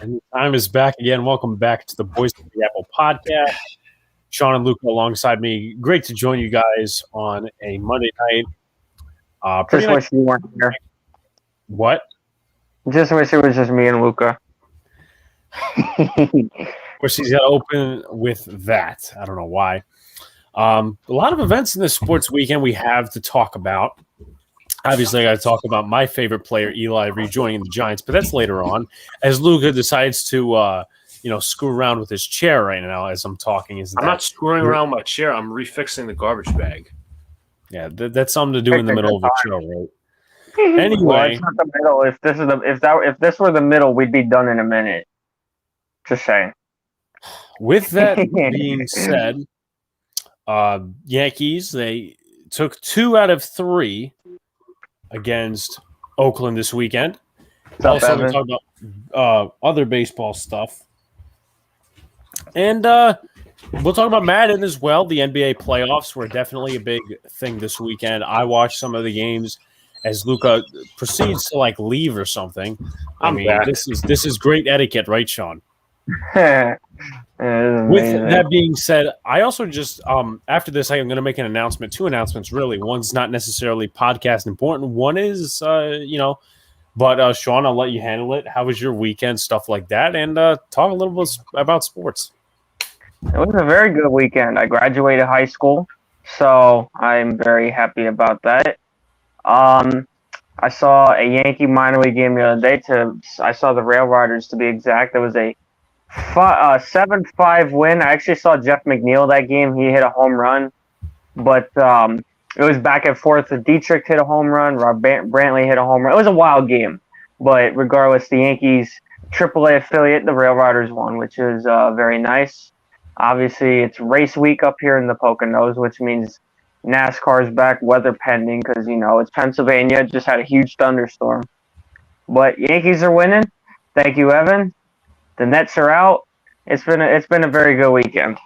And the time is back again. Welcome back to the Boys of the Apple podcast. Sean and Luca alongside me. Great to join you guys on a Monday night. Just wish you weren't here. What? Just wish it was just me and Luca. Of course, he's got to open with that. I don't know why. A lot of events in this sports weekend we have to talk about. Obviously, I got to talk about my favorite player, Eli, rejoining the Giants, but that's later on. As Luca decides to, screw around with his chair right now as I'm talking. I'm not screwing around with my chair. I'm refixing the garbage bag. Yeah, that's something to do in the middle of a show, right? Anyway, well, it's not the middle. If this were the middle, we'd be done in a minute. Just saying. With that being said, Yankees, they took 2 out of 3 against Oakland this weekend. Also, we talk about other baseball stuff. And we'll talk about Madden as well. The NBA playoffs were definitely a big thing this weekend. I watched some of the games as Luca proceeds to leave or something. This is great etiquette, right, Sean? With that being said, I also just after this I'm going to make an announcement. 2 announcements, really. One's not necessarily podcast important. One is, but Sean, I'll let you handle it. How was your weekend, stuff like that, and talk a little bit about sports. It was a very good weekend. I graduated high school, so I'm very happy about that. I saw a Yankee minor league game the other day. I saw the Rail Riders, to be exact. It was a 7-5 win. I actually saw Jeff McNeil that game. He hit a home run, but it was back and forth. Dietrich hit a home run. Rob Brantley hit a home run. It was a wild game, but regardless, the Yankees AAA affiliate, the Rail Riders, won, which is very nice. Obviously, it's race week up here in the Poconos, which means NASCAR's back, weather pending, because it's Pennsylvania. Just had a huge thunderstorm, but Yankees are winning. Thank you, Evan. The Nets are out. It's been a very good weekend.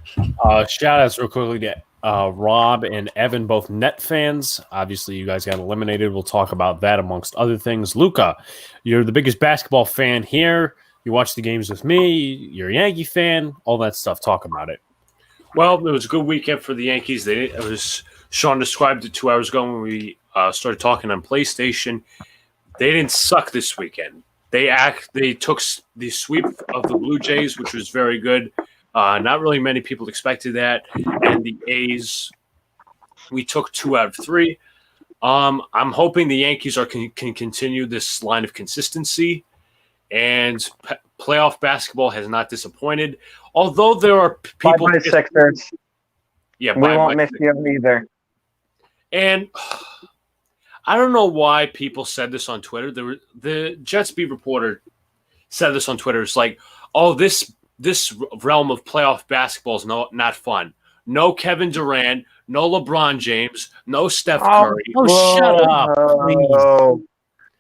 Shout outs real quickly to Rob and Evan, both Net fans. Obviously, you guys got eliminated. We'll talk about that amongst other things. Luca, you're the biggest basketball fan here. You watch the games with me. You're a Yankee fan. All that stuff. Talk about it. Well, it was a good weekend for the Yankees. Sean described it 2 hours ago when we started talking on PlayStation. They didn't suck this weekend. They took the sweep of the Blue Jays, which was very good. Not really many people expected that. And the A's, we took 2 out of 3. I'm hoping the Yankees can continue this line of consistency. And playoff basketball has not disappointed. Although there are people... Bye-bye, Sixers. Yeah, we won't miss you either. And... I don't know why people said this on Twitter. The Jets beat reporter said this on Twitter. It's like, oh, this realm of playoff basketball is not fun. No Kevin Durant, no LeBron James, no Steph Curry. Shut up,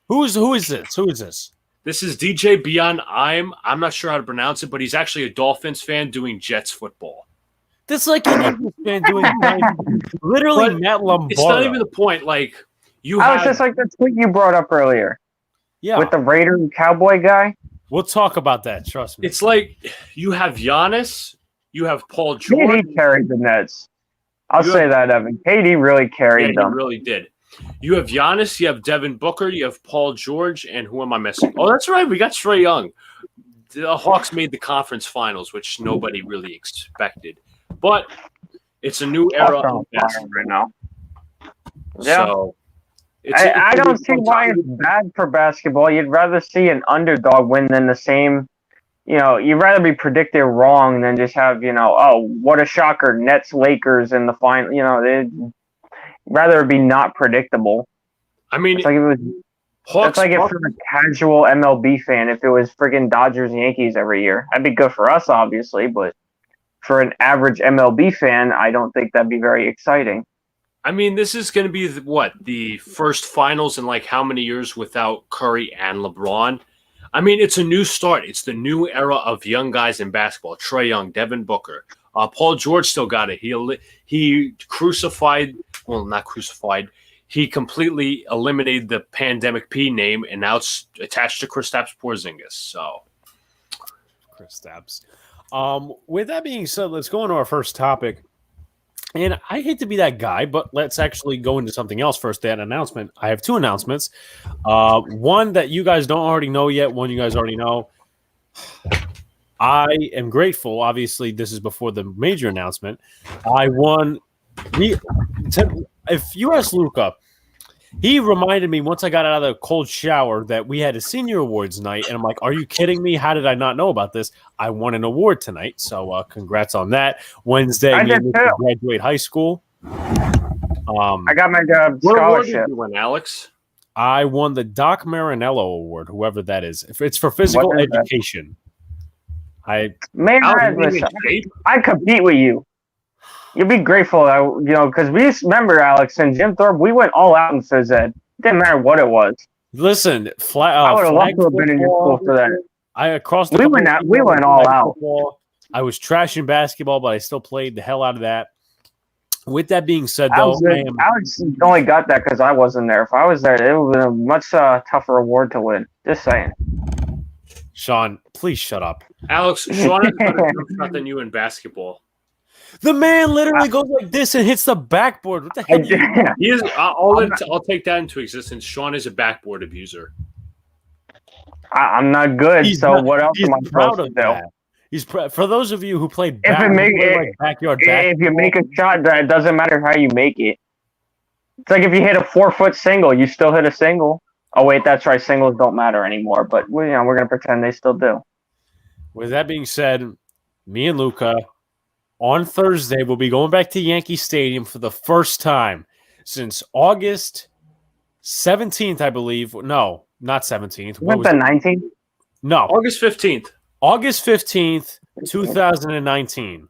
please. Who is this? Who is this? This is DJ Beyond. I'm not sure how to pronounce it, but he's actually a Dolphins fan doing Jets football. This is like an Eagles fan doing literally Matt Lombardo. It's not even the point. Was just like the tweet you brought up earlier. Yeah. With the Raider and Cowboy guy. We'll talk about that, trust me. It's like you have Giannis, you have Paul George. KD carried the Nets. I'll say that, Evan. KD really carried them. He really did. You have Giannis, you have Devin Booker, you have Paul George, and who am I missing? Oh, that's right. We got Trae Young. The Hawks made the conference finals, which nobody really expected. But it's a new era of basketball right now. Yeah. So, I don't see why it's bad for basketball. You'd rather see an underdog win than the same. You'd rather be predicted wrong than just have, oh, what a shocker, Nets, Lakers in the final. They'd rather it be not predictable. I mean, it's like if you're a casual MLB fan, if it was friggin' Dodgers, Yankees every year. That'd be good for us, obviously, but for an average MLB fan, I don't think that'd be very exciting. I mean, this is going to be the first finals in how many years without Curry and LeBron? I mean, it's a new start. It's the new era of young guys in basketball. Trae Young, Devin Booker. Paul George still got it. He crucified – well, not crucified. he completely eliminated the pandemic P name, and now it's attached to Kristaps Porzingis. So, Kristaps. With that being said, let's go into our first topic. And I hate to be that guy, but let's actually go into something else first. That announcement. I have two announcements. One that you guys don't already know yet. One you guys already know. I am grateful. Obviously, this is before the major announcement. I won. If you ask Luca, he reminded me once I got out of the cold shower that we had a senior awards night, and I'm like, "Are you kidding me? How did I not know about this? I won an award tonight, so congrats on that." Wednesday, I me did and too. Luca graduate high school. I got my what award did scholarship. you win, Alex? I won the Doc Marinello Award, whoever that is. If it's for physical What is that? education. Man, I'd compete with you. You'd be grateful, because we remember, Alex and Jim Thorpe, we went all out in phys ed. Didn't matter what it was. Listen, I would have loved to have been in your school for that. We went all out. Football. I was trashing basketball, but I still played the hell out of that. With that being said, though, Alex only got that because I wasn't there. If I was there, it would have been a much tougher award to win. Just saying. Sean, please shut up. Alex, Sean has better jump shot than you in basketball. The man literally goes like this and hits the backboard. What the heck? He is. I'll take that into existence. Sean is a backboard abuser. I'm not good, what else am I supposed to do? That. He's for those of you who played backyard if you make a shot, that doesn't matter how you make it. It's like if you hit a 4-foot single, you still hit a single. Oh wait, that's right. Singles don't matter anymore, but we're gonna pretend they still do. With that being said, me and Luca on Thursday we'll be going back to Yankee Stadium for the first time since August 17th, I believe. No, not 17th. What was the 19th? No, August 15th. August 15th, 2019.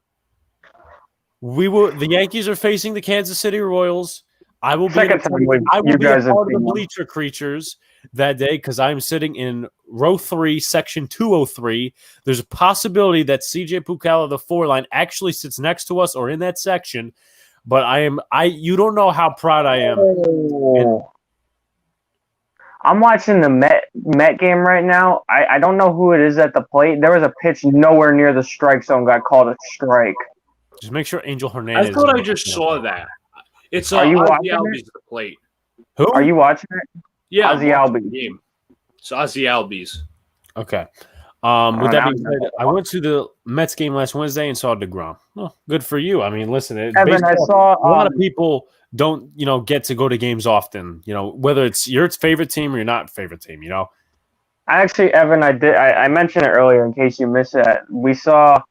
The Yankees are facing the Kansas City Royals. I will be part of the bleacher creatures that day because I'm sitting in row 3, section 203. There's a possibility that CJ Pucala, the 4 line, actually sits next to us or in that section. But you don't know how proud I am. I'm watching the Met game right now. I don't know who it is at the plate. There was a pitch nowhere near the strike zone got called a strike. Just make sure Angel Hernandez. I thought I just saw that. It's Are you watching Albies at the plate. Who? Are you watching it? Yeah, Ozzy Albies. Game. It's Ozzy Albies. Okay. With that being said, I went to the Mets game last Wednesday and saw DeGrom. Well, good for you. I mean, listen, Evan, I saw a lot of people don't, get to go to games often. Whether it's your favorite team or your not favorite team. Actually, Evan, I mentioned it earlier in case you missed it. We saw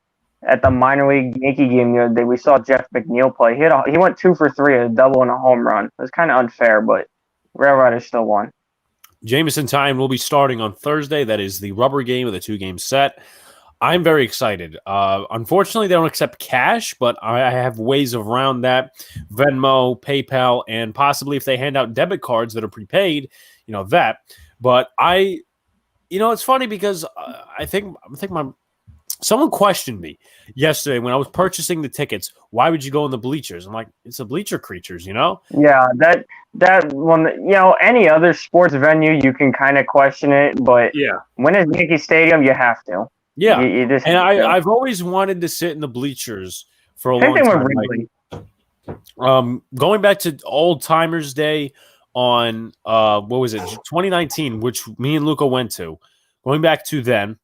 at the minor league Yankee game the other day. We saw Jeff McNeil play. He went 2 for 3, a double and a home run. It was kind of unfair, but Red Riders still won. Jameson time will be starting on Thursday. That is the rubber game of the 2-game set. I'm very excited. Unfortunately, they don't accept cash, but I have ways around that. Venmo, PayPal, and possibly if they hand out debit cards that are prepaid, that. But it's funny because I think someone questioned me yesterday when I was purchasing the tickets. Why would you go in the bleachers? I'm like, it's the bleacher creatures, Yeah, that one. Any other sports venue you can kind of question it, but when it's Yankee Stadium, you have to. Yeah, you just and I've always wanted to sit in the bleachers for a long time. Going back to Old Timers Day on 2019, which me and Luca went to. Going back to then.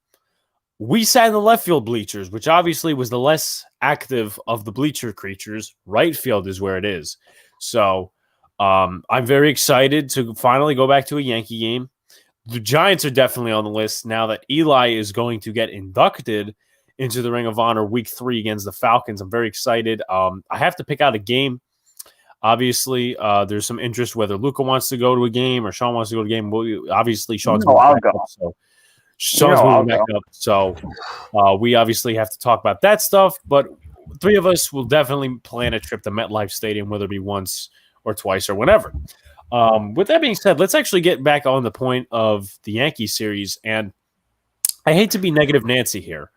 We sat in the left field bleachers, which obviously was the less active of the bleacher creatures. Right field is where it is. So I'm very excited to finally go back to a Yankee game. The Giants are definitely on the list now that Eli is going to get inducted into the Ring of Honor week 3 against the Falcons. I'm very excited. I have to pick out a game. Obviously, there's some interest whether Luca wants to go to a game or Sean wants to go to a game. Obviously, Sean's I'll go. Sean's moving back up, so we obviously have to talk about that stuff. But 3 of us will definitely plan a trip to MetLife Stadium, whether it be once or twice or whenever. With that being said, let's actually get back on the point of the Yankee series. And I hate to be negative Nancy here.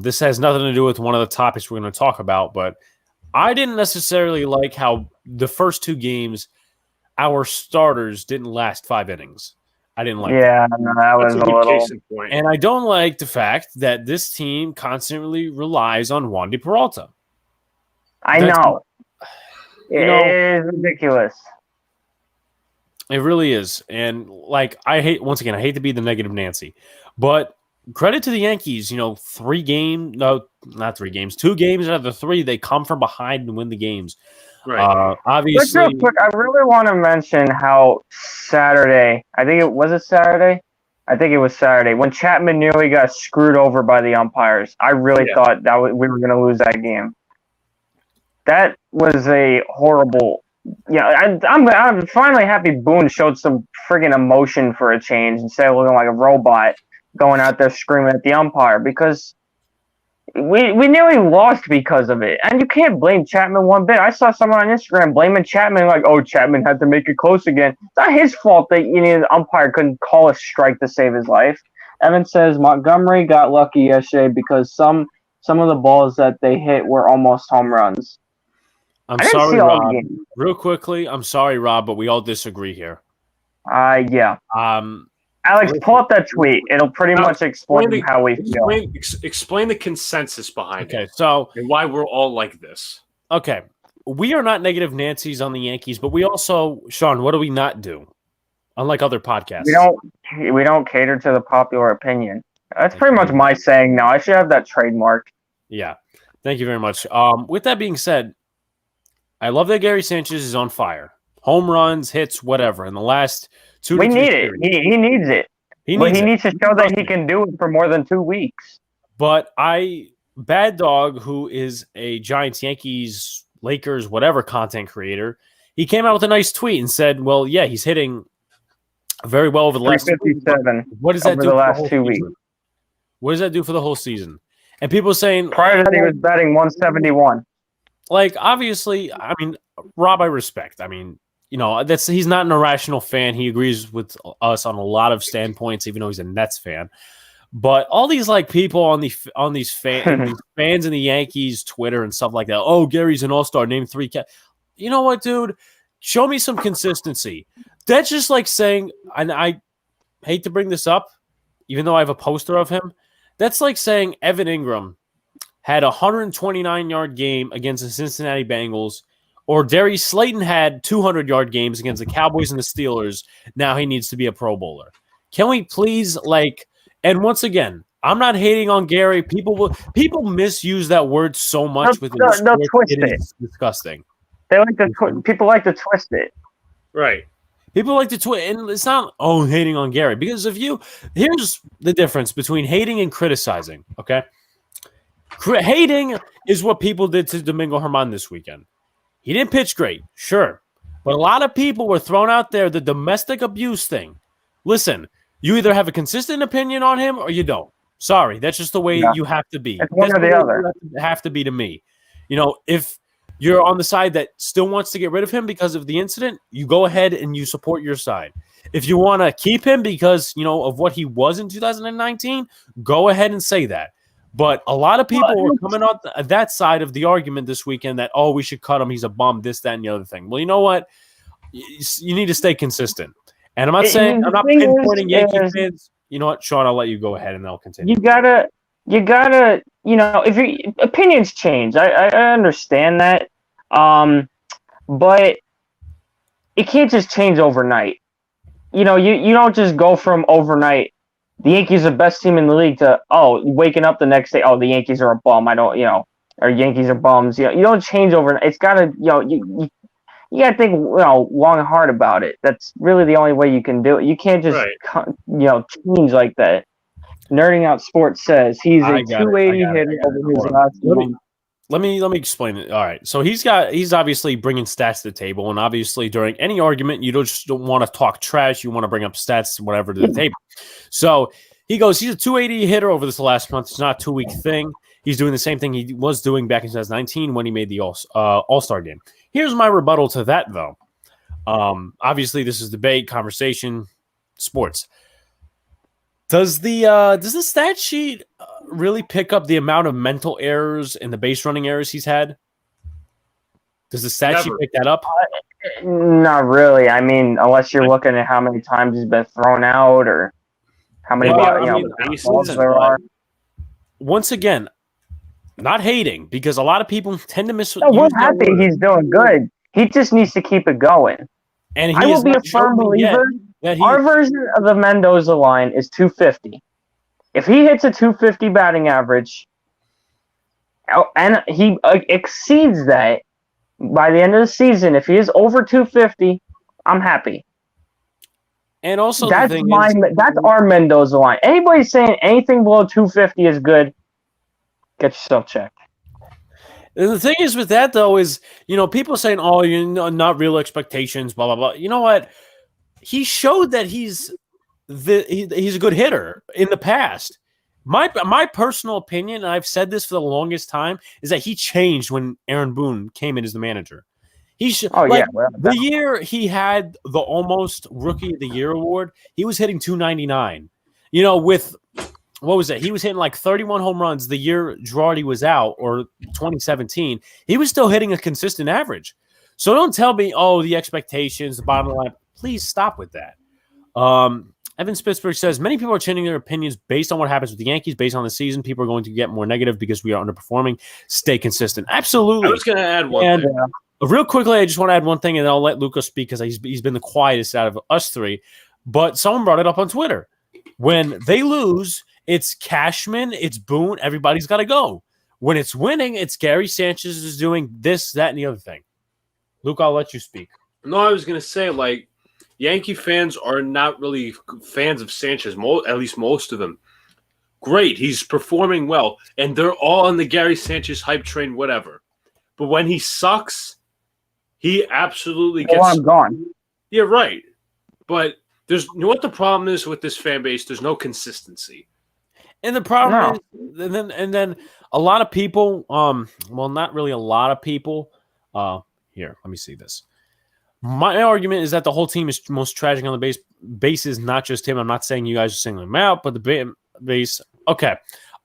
This has nothing to do with one of the topics we're going to talk about, but I didn't necessarily like how the first 2 games our starters didn't last 5 innings. I didn't like that. No, that was a good little. Case in point. And I don't like the fact that this team constantly relies on Wandy Peralta. I know. It is ridiculous. It really is. And like, I hate to be the negative Nancy, but credit to the Yankees, 2 games out of the 3, they come from behind and win the games. Right. Obviously, real quick, I really want to mention how Saturday, I think it was Saturday, when Chapman nearly got screwed over by the umpires. I really thought we were going to lose that game. That was a horrible. I'm finally happy Boone showed some friggin' emotion for a change instead of looking like a robot going out there screaming at the umpire, because we nearly lost because of it. And you can't blame Chapman one bit. I saw someone on Instagram blaming Chapman like, oh, Chapman had to make it close again. It's not his fault that the umpire couldn't call a strike to save his life. Evan says Montgomery got lucky yesterday because some of the balls that they hit were almost home runs. I'm sorry, Rob. Real quickly, I'm sorry, Rob, but we all disagree here. Yeah. Alex, pull up that tweet. It'll pretty much explain how we feel. Explain the consensus behind it. Okay, so and why we're all like this. Okay, we are not negative Nancy's on the Yankees, but we also, Sean, what do we not do? Unlike other podcasts, we don't cater to the popular opinion. That's pretty much my saying now. I should have that trademarked. Yeah, thank you very much. With that being said, I love that Gary Sanchez is on fire. Home runs, hits, whatever. In the last 2 we need it. He needs it. He needs to show that he can do it for more than 2 weeks. But Bad Dog, who is a Giants, Yankees, Lakers, whatever content creator, he came out with a nice tweet and said, well, yeah, he's hitting very well over the last 357. What does that do for the last 2 weeks? What does that do for the whole season? And people saying prior to that, he was batting 171. Like, obviously, I mean, Rob, I respect. I mean, he's not an irrational fan. He agrees with us on a lot of standpoints, even though he's a Nets fan. But all these people on these fans in the Yankees Twitter and stuff like that. Oh, Gary's an all-star. Name 3 You know what, dude? Show me some consistency. That's just like saying, and I hate to bring this up, even though I have a poster of him. That's like saying Evan Ingram had a 129-yard game against the Cincinnati Bengals, or Darius Slayton had 200-yard games against the Cowboys and the Steelers. Now he needs to be a Pro Bowler. Can we please, and once again, I'm not hating on Gary. People misuse that word so much within the sport. It is disgusting. People like to twist it. Right. People like to twist, and it's not hating on Gary, because here's the difference between hating and criticizing. Okay. Hating is what people did to Domingo Germán this weekend. He didn't pitch great, sure. But a lot of people were thrown out there the domestic abuse thing. Listen, you either have a consistent opinion on him or you don't. Sorry, that's just the way you have to be. It's one or the other. You have to be to me. If you're on the side that still wants to get rid of him because of the incident, you go ahead and you support your side. If you want to keep him because, of what he was in 2019, go ahead and say that. But a lot of people were coming on that side of the argument this weekend that, we should cut him. He's a bum, this, that, and the other thing. Well, you know what? You need to stay consistent. And I'm not pinpointing Yankee fans. You know what, Sean, I'll let you go ahead and I'll continue. You gotta, if your opinions change, I understand that. But it can't just change overnight. You don't just go from overnight, the Yankees are the best team in the league, to waking up the next day, the Yankees are a bum. I don't, or Yankees are bums. You don't change overnight. It's gotta, you gotta think, long and hard about it. That's really the only way you can do it. You can't just, change like that. Nerding Out Sports says he's a 280 hitter over his last game. Let me explain it. All right. So he's obviously bringing stats to the table, and obviously during any argument, you don't want to talk trash. You want to bring up stats, whatever, to the table. So he goes, he's a 280 hitter over this last month. It's not a 2-week thing. He's doing the same thing he was doing back in 2019 when he made the All-Star game. Here's my rebuttal to that, though. Obviously, this is debate, conversation, sports. Does the stat sheet really pick up the amount of mental errors and the base running errors he's had? Does the stat sheet pick that up? Not really. I mean, unless you're looking at how many times he's been thrown out or how many balls there are. Once again, not hating, because a lot of people tend to miss. No, we're happy he's doing good. He just needs to keep it going. And I will be a firm believer that our version of the Mendoza line is 250. If he hits a 250 batting average, and he exceeds that by the end of the season, if he is over 250, I'm happy. And also, that's our Mendoza line. Anybody saying anything below 250 is good, get yourself checked. The thing is with that, though, is, people saying, oh, not real expectations, blah, blah, blah. You know what? He showed that he's a good hitter in the past. My personal opinion, and I've said this for the longest time, is that he changed when Aaron Boone came in as the manager. The year he had the almost Rookie of the Year award, he was hitting 299. With what was it? He was hitting like 31 home runs the year Girardi was out, or 2017. He was still hitting a consistent average. So don't tell me, oh, the expectations, the bottom of the line. Please stop with that. Evan Spitzberg says, many people are changing their opinions based on what happens with the Yankees, based on the season. People are going to get more negative because we are underperforming. Stay consistent. Absolutely. I was going to add one thing. Real quickly, I just want to add one thing, and then I'll let Luca speak because he's been the quietest out of us three. But someone brought it up on Twitter. When they lose, it's Cashman, it's Boone, everybody's got to go. When it's winning, it's Gary Sanchez is doing this, that, and the other thing. Luke, I'll let you speak. No, I was going to say, Yankee fans are not really fans of Sanchez, at least most of them. Great, he's performing well, and they're all on the Gary Sanchez hype train, whatever. But when he sucks, he absolutely gets... I'm gone. Yeah, right. But what the problem is with this fan base? There's no consistency. And the problem is, and then a lot of people, not really a lot of people. Here, let me see this. My argument is that the whole team is most tragic on the base is not just him. I'm not saying you guys are singling him out, but the base. Okay.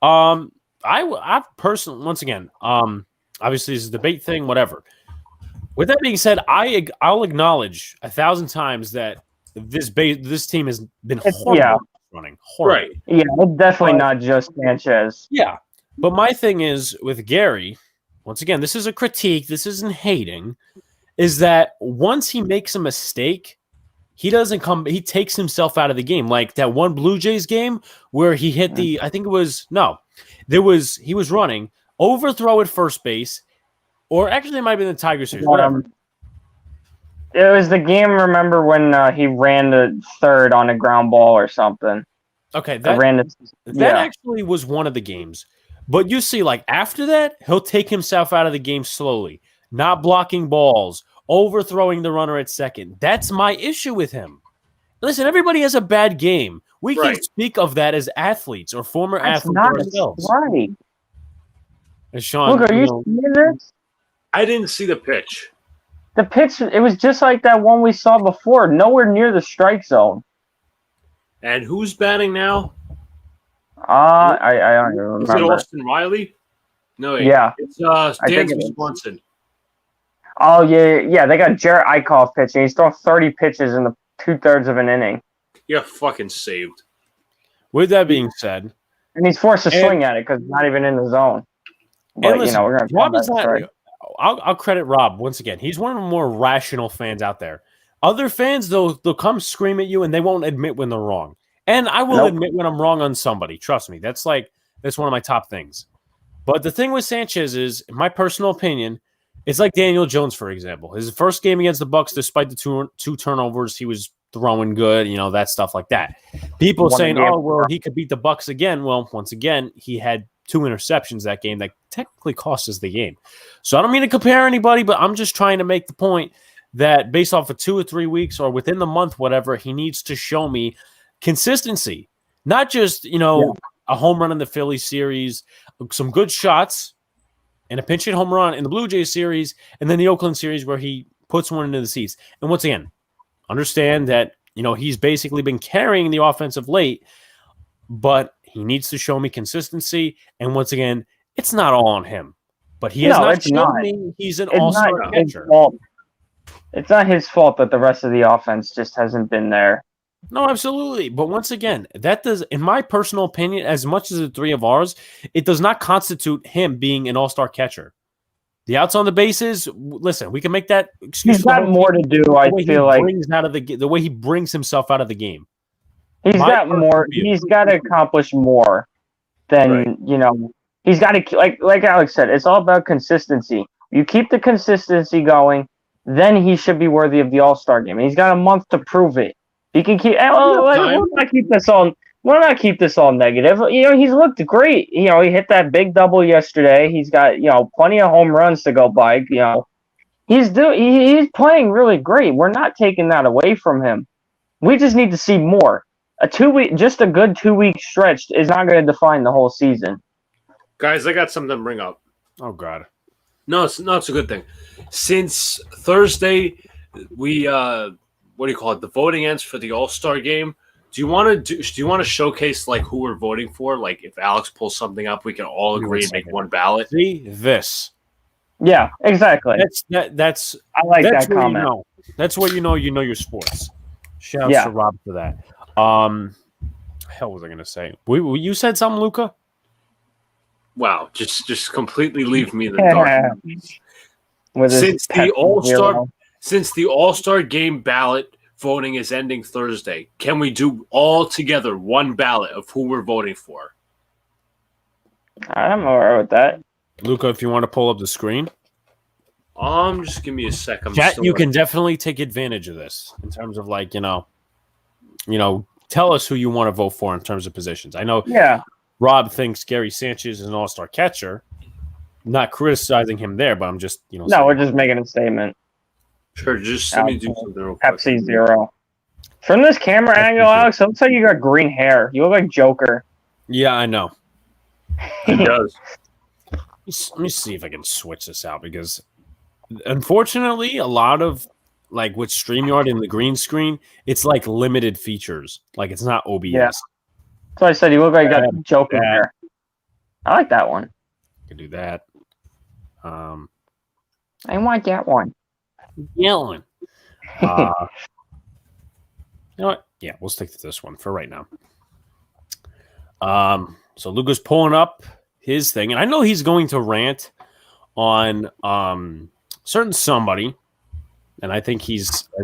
I personally, once again, obviously this is a debate thing, whatever. With that being said, I'll acknowledge 1,000 times that this team has been horrible running. Horrible. Right. Yeah, it's definitely not just Sanchez. Yeah. But my thing is with Gary, once again, this is a critique. This isn't hating. Is that once he makes a mistake, he takes himself out of the game. Like that one Blue Jays game where he hit he was running, overthrow at first base, or actually it might have been the Tiger series. It was the game, remember, when he ran to third on a ground ball or something. Okay, that actually was one of the games. But you see, after that, he'll take himself out of the game slowly, not blocking balls, overthrowing the runner at second. That's my issue with him. Listen, everybody has a bad game. We can speak of that as athletes or former athletes ourselves. Right. And Sean, look, are you seeing this? I didn't see the pitch. The pitch, it was just like that one we saw before, nowhere near the strike zone. And who's batting now? I don't even remember. Is it Austin Riley? No, it's Dan Swanson. Oh, yeah, they got Jarrett Eichhoff pitching. He's throwing 30 pitches in the 2/3 of an inning. You're fucking saved. With that being said. And he's forced to swing at it because it's not even in the zone. But, listen, we're going to Rob is not... I'll credit Rob once again. He's one of the more rational fans out there. Other fans, they'll come scream at you and they won't admit when they're wrong. And I will admit when I'm wrong on somebody. Trust me. That's one of my top things. But the thing with Sanchez is, in my personal opinion, it's like Daniel Jones, for example. His first game against the Bucks, despite the two turnovers, he was throwing good, that stuff like that. People saying, he could beat the Bucks again. Well, once again, he had 2 interceptions that game that technically cost us the game. So I don't mean to compare anybody, but I'm just trying to make the point that based off of 2 or 3 weeks or within the month, whatever, he needs to show me consistency. Not just, a home run in the Phillies series, some good shots, and a pinch hit home run in the Blue Jays series, and then the Oakland series where he puts one into the seats. And once again, understand that, he's basically been carrying the offense of late, but he needs to show me consistency. And once again, it's not all on him. But he has not shown me he's an all-star catcher. It's not his fault that the rest of the offense just hasn't been there. No, absolutely. But once again, that does, in my personal opinion, as much as the three of ours, it does not constitute him being an all-star catcher. The outs on the bases, listen, we can make that excuse. He's got more to do, I feel like. The way he brings himself out of the game. He's got more. He's got to accomplish more than, he's got to, like Alex said, it's all about consistency. You keep the consistency going, then he should be worthy of the All-Star game. And he's got a month to prove it. He can keep. We'll not keep this all negative. He's looked great. He hit that big double yesterday. He's got plenty of home runs to go by. He's playing really great. We're not taking that away from him. We just need to see more. A good 2 week stretch is not going to define the whole season. Guys, I got something to bring up. Oh God. No, it's a good thing. Since Thursday, we what do you call it? The voting ends for the All-Star game. Do you want to showcase like who we're voting for? Like if Alex pulls something up, we can all agree and make one ballot. See this? Yeah, exactly. That's I like that comment. That's what you know your sports. Shout out to Rob for that. Hell was I gonna say? You said something, Luca? Wow, just completely leave me in the dark. Since the All-Star game ballot voting is ending Thursday, can we do all together one ballot of who we're voting for? I'm all right with that. Luca, if you want to pull up the screen. Just give me a sec. You can definitely take advantage of this in terms of tell us who you want to vote for in terms of positions. I know Rob thinks Gary Sanchez is an all-star catcher. I'm not criticizing him there, but I'm just, No, we're just making a statement. Sure, just let me do something real quick. Pepsi Zero. From this camera angle, Alex, it looks like you got green hair. You look like Joker. Yeah, I know. It does. Let me see if I can switch this out because, unfortunately, a lot of with StreamYard and the green screen, it's like limited features. Like it's not OBS. Yeah. So I said you look like you got Joker hair. I like that one. Can do that. I want that one. Yelling. You know what? Yeah, we'll stick to this one for right now. So Luca's pulling up his thing, and I know he's going to rant on certain somebody, and I think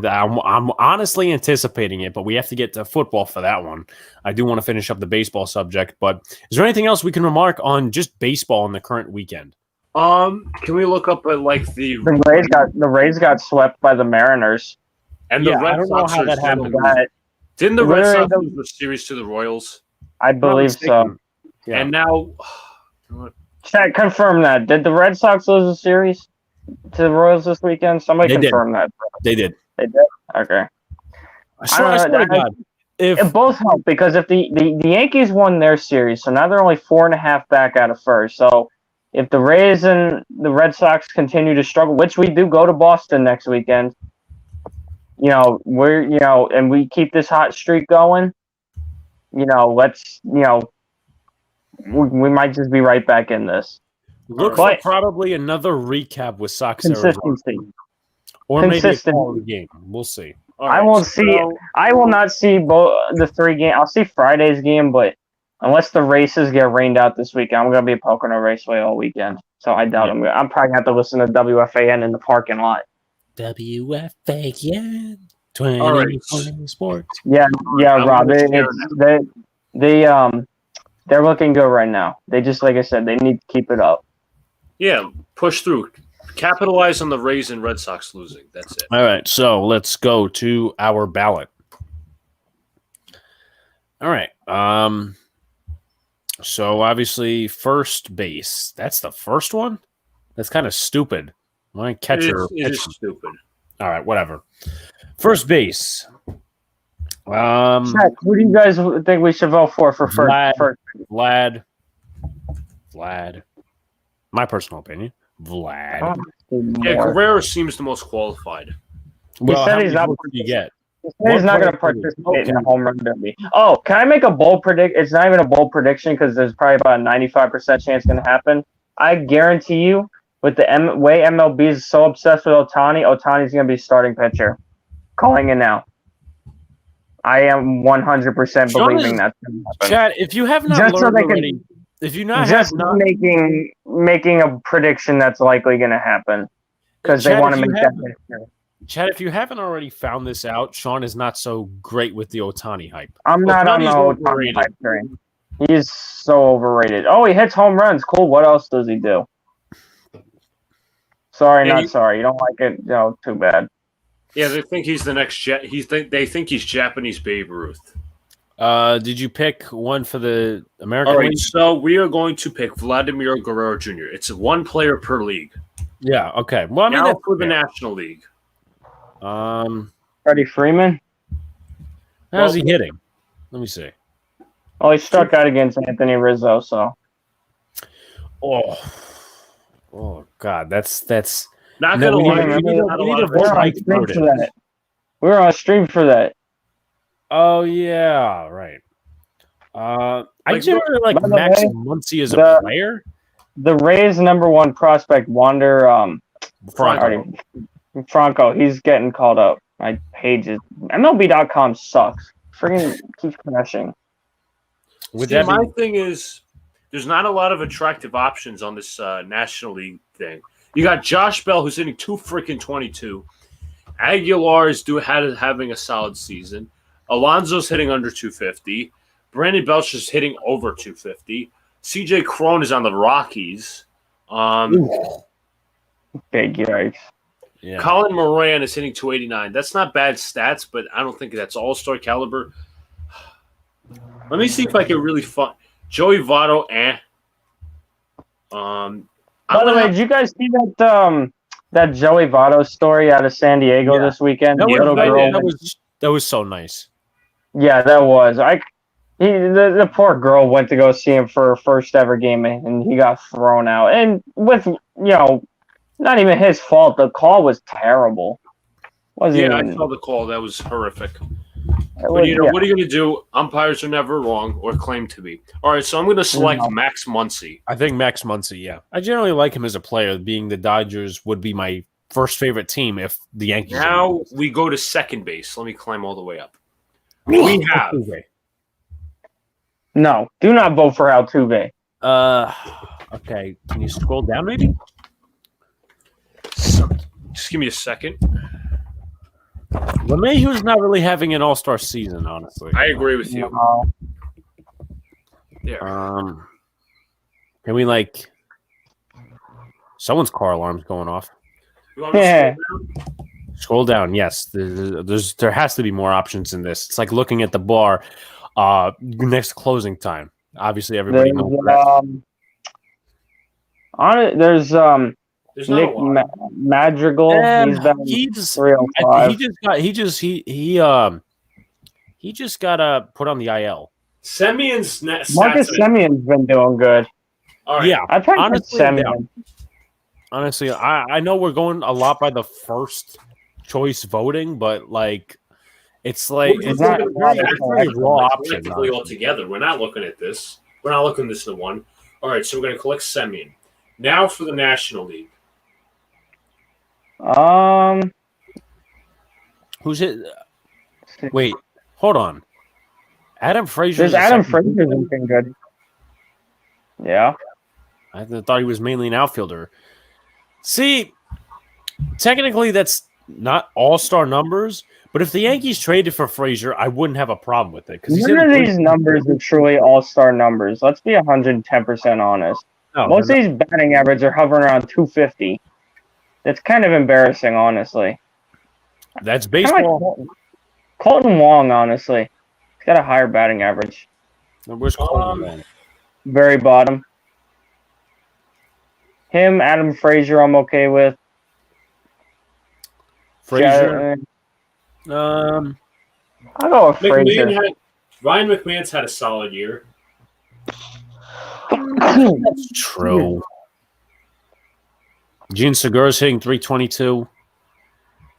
I'm honestly anticipating it, but we have to get to football for that one. I do want to finish up the baseball subject, but is there anything else we can remark on just baseball in the current weekend? Can we look up at the Rays got swept by the Mariners, and the Red I don't Sox know how that happened. Didn't the Red Sox lose the series to the Royals? I believe so. Yeah. And now, Chat, confirm that. Did the Red Sox lose the series to the Royals this weekend? Somebody confirm that. They did. They did? Okay. I swear to God. It both help because if the Yankees won their series, so now they're only 4.5 back out of first. So if the Rays and the Red Sox continue to struggle, which we do go to Boston next weekend, and we keep this hot streak going, we might just be right back in this. Look for probably another recap with Sox consistency. Or maybe a quality game. We'll see. I will not see both the 3 games. I'll see Friday's game, but unless the races get rained out this weekend, I'm going to be at Pocono Raceway all weekend. So I doubt I'm probably going to have to listen to WFAN in the parking lot. WFAN 20 Sports. Yeah, Rob. They're looking good right now. They just, like I said, they need to keep it up. Yeah, push through. Capitalize on the Rays and Red Sox losing. That's it. All right, so let's go to our ballot. All right. So obviously, first base. That's the first one? That's kind of stupid. My catcher. It is stupid. All right, whatever. First base. Check. Who do you guys think we should vote for first? Vlad. My personal opinion. Vlad. Yeah, Guerrero seems the most qualified. Well, he said he's not. He's not going to participate in a home run derby. Oh, can I make a bold predict? It's not even a bold prediction because there's probably about a 95% chance going to happen. I guarantee you, with the way MLB is so obsessed with Ohtani's going to be starting pitcher. Calling it now. I am 100% believing that's going to happen. Chad, if you have not Just learned so already, if you not just have not making a prediction that's likely going to happen because they want to make that history. Chad, if you haven't already found this out, Sean is not so great with the Ohtani hype. I'm not on the Ohtani hype train. He's so overrated. Oh, he hits home runs. Cool. What else does he do? Sorry, not sorry. You don't like it? No, too bad. Yeah, they think he's the next they think he's Japanese Babe Ruth. Did you pick one for the American All right, League? so we are going to pick Vladimir Guerrero Jr. It's one player per league. Yeah, okay. Well, I mean, now for the National League. Freddie Freeman? How's he hitting? Let me see. Oh, he struck out against Anthony Rizzo, so. Oh God, that's not gonna lie. We need a vote for that. We're on a stream for that. Oh yeah, right. I generally like Max Muncy as a player. The Rays' #1 prospect, Wander Franco, he's getting called up. My page is MLB.com sucks. Freaking keeps crashing. My thing is, there's not a lot of attractive options on this National League thing. You got Josh Bell, who's hitting 222. Aguilar is having a solid season. Alonso's hitting under 250. Brandon Belcher's hitting over 250. CJ Cron is on the Rockies. Big yikes. Yeah. Colin Moran is hitting 289. That's not bad stats, but I don't think that's all-star caliber. Let me see if I can really find Joey Votto. By the way, did you guys see that Joey Votto story out of San Diego this weekend? That was so nice. Yeah, that was. The poor girl went to go see him for her first ever game, and he got thrown out. And with not even his fault. The call was terrible. I saw the call. That was horrific. But what are you going to do? Umpires are never wrong or claim to be. All right, so I'm going to select Max Muncy. I think Max Muncy, yeah. I generally like him as a player, being the Dodgers would be my first favorite team if the Yankees. Now we go to second base. Let me climb all the way up. We have. No, do not vote for Altuve. Okay. Can you scroll down maybe? Just give me a second. LeMahieu's not really having an all-star season, honestly. I agree with you. Yeah. Can we someone's car alarm's going off? Scroll down. Yes, there has to be more options in this. It's like looking at the bar next to closing time. Obviously, everybody knows that. There's Nick Madrigal. He's 305. He just got put on the IL. Marcus Semion's been doing good. All right. Yeah, I honestly, Semien. Honestly, I know we're going a lot by the first choice voting, but it's not a raw option. All together, we're not looking at this. We're not looking at this in one. All right, so we're going to collect Semien. Now for the National League. Who's it? Wait, hold on. Adam Frazier. There's Adam Frazier looking good. Yeah. I thought he was mainly an outfielder. See, technically that's not all-star numbers, but if the Yankees traded for Frazier, I wouldn't have a problem with it. None of these numbers are truly all-star numbers. Let's be 110% honest. No, most of these batting average are hovering around 250. It's kind of embarrassing, honestly. That's baseball. Like Colton Wong, honestly. He's got a higher batting average. Where's Colton Wong? Very bottom. Him, Adam Frazier, I'm okay with. Frazier. I'll go with Frazier. Ryan McMahon's had a solid year. That's true. Gene Segura's hitting 322.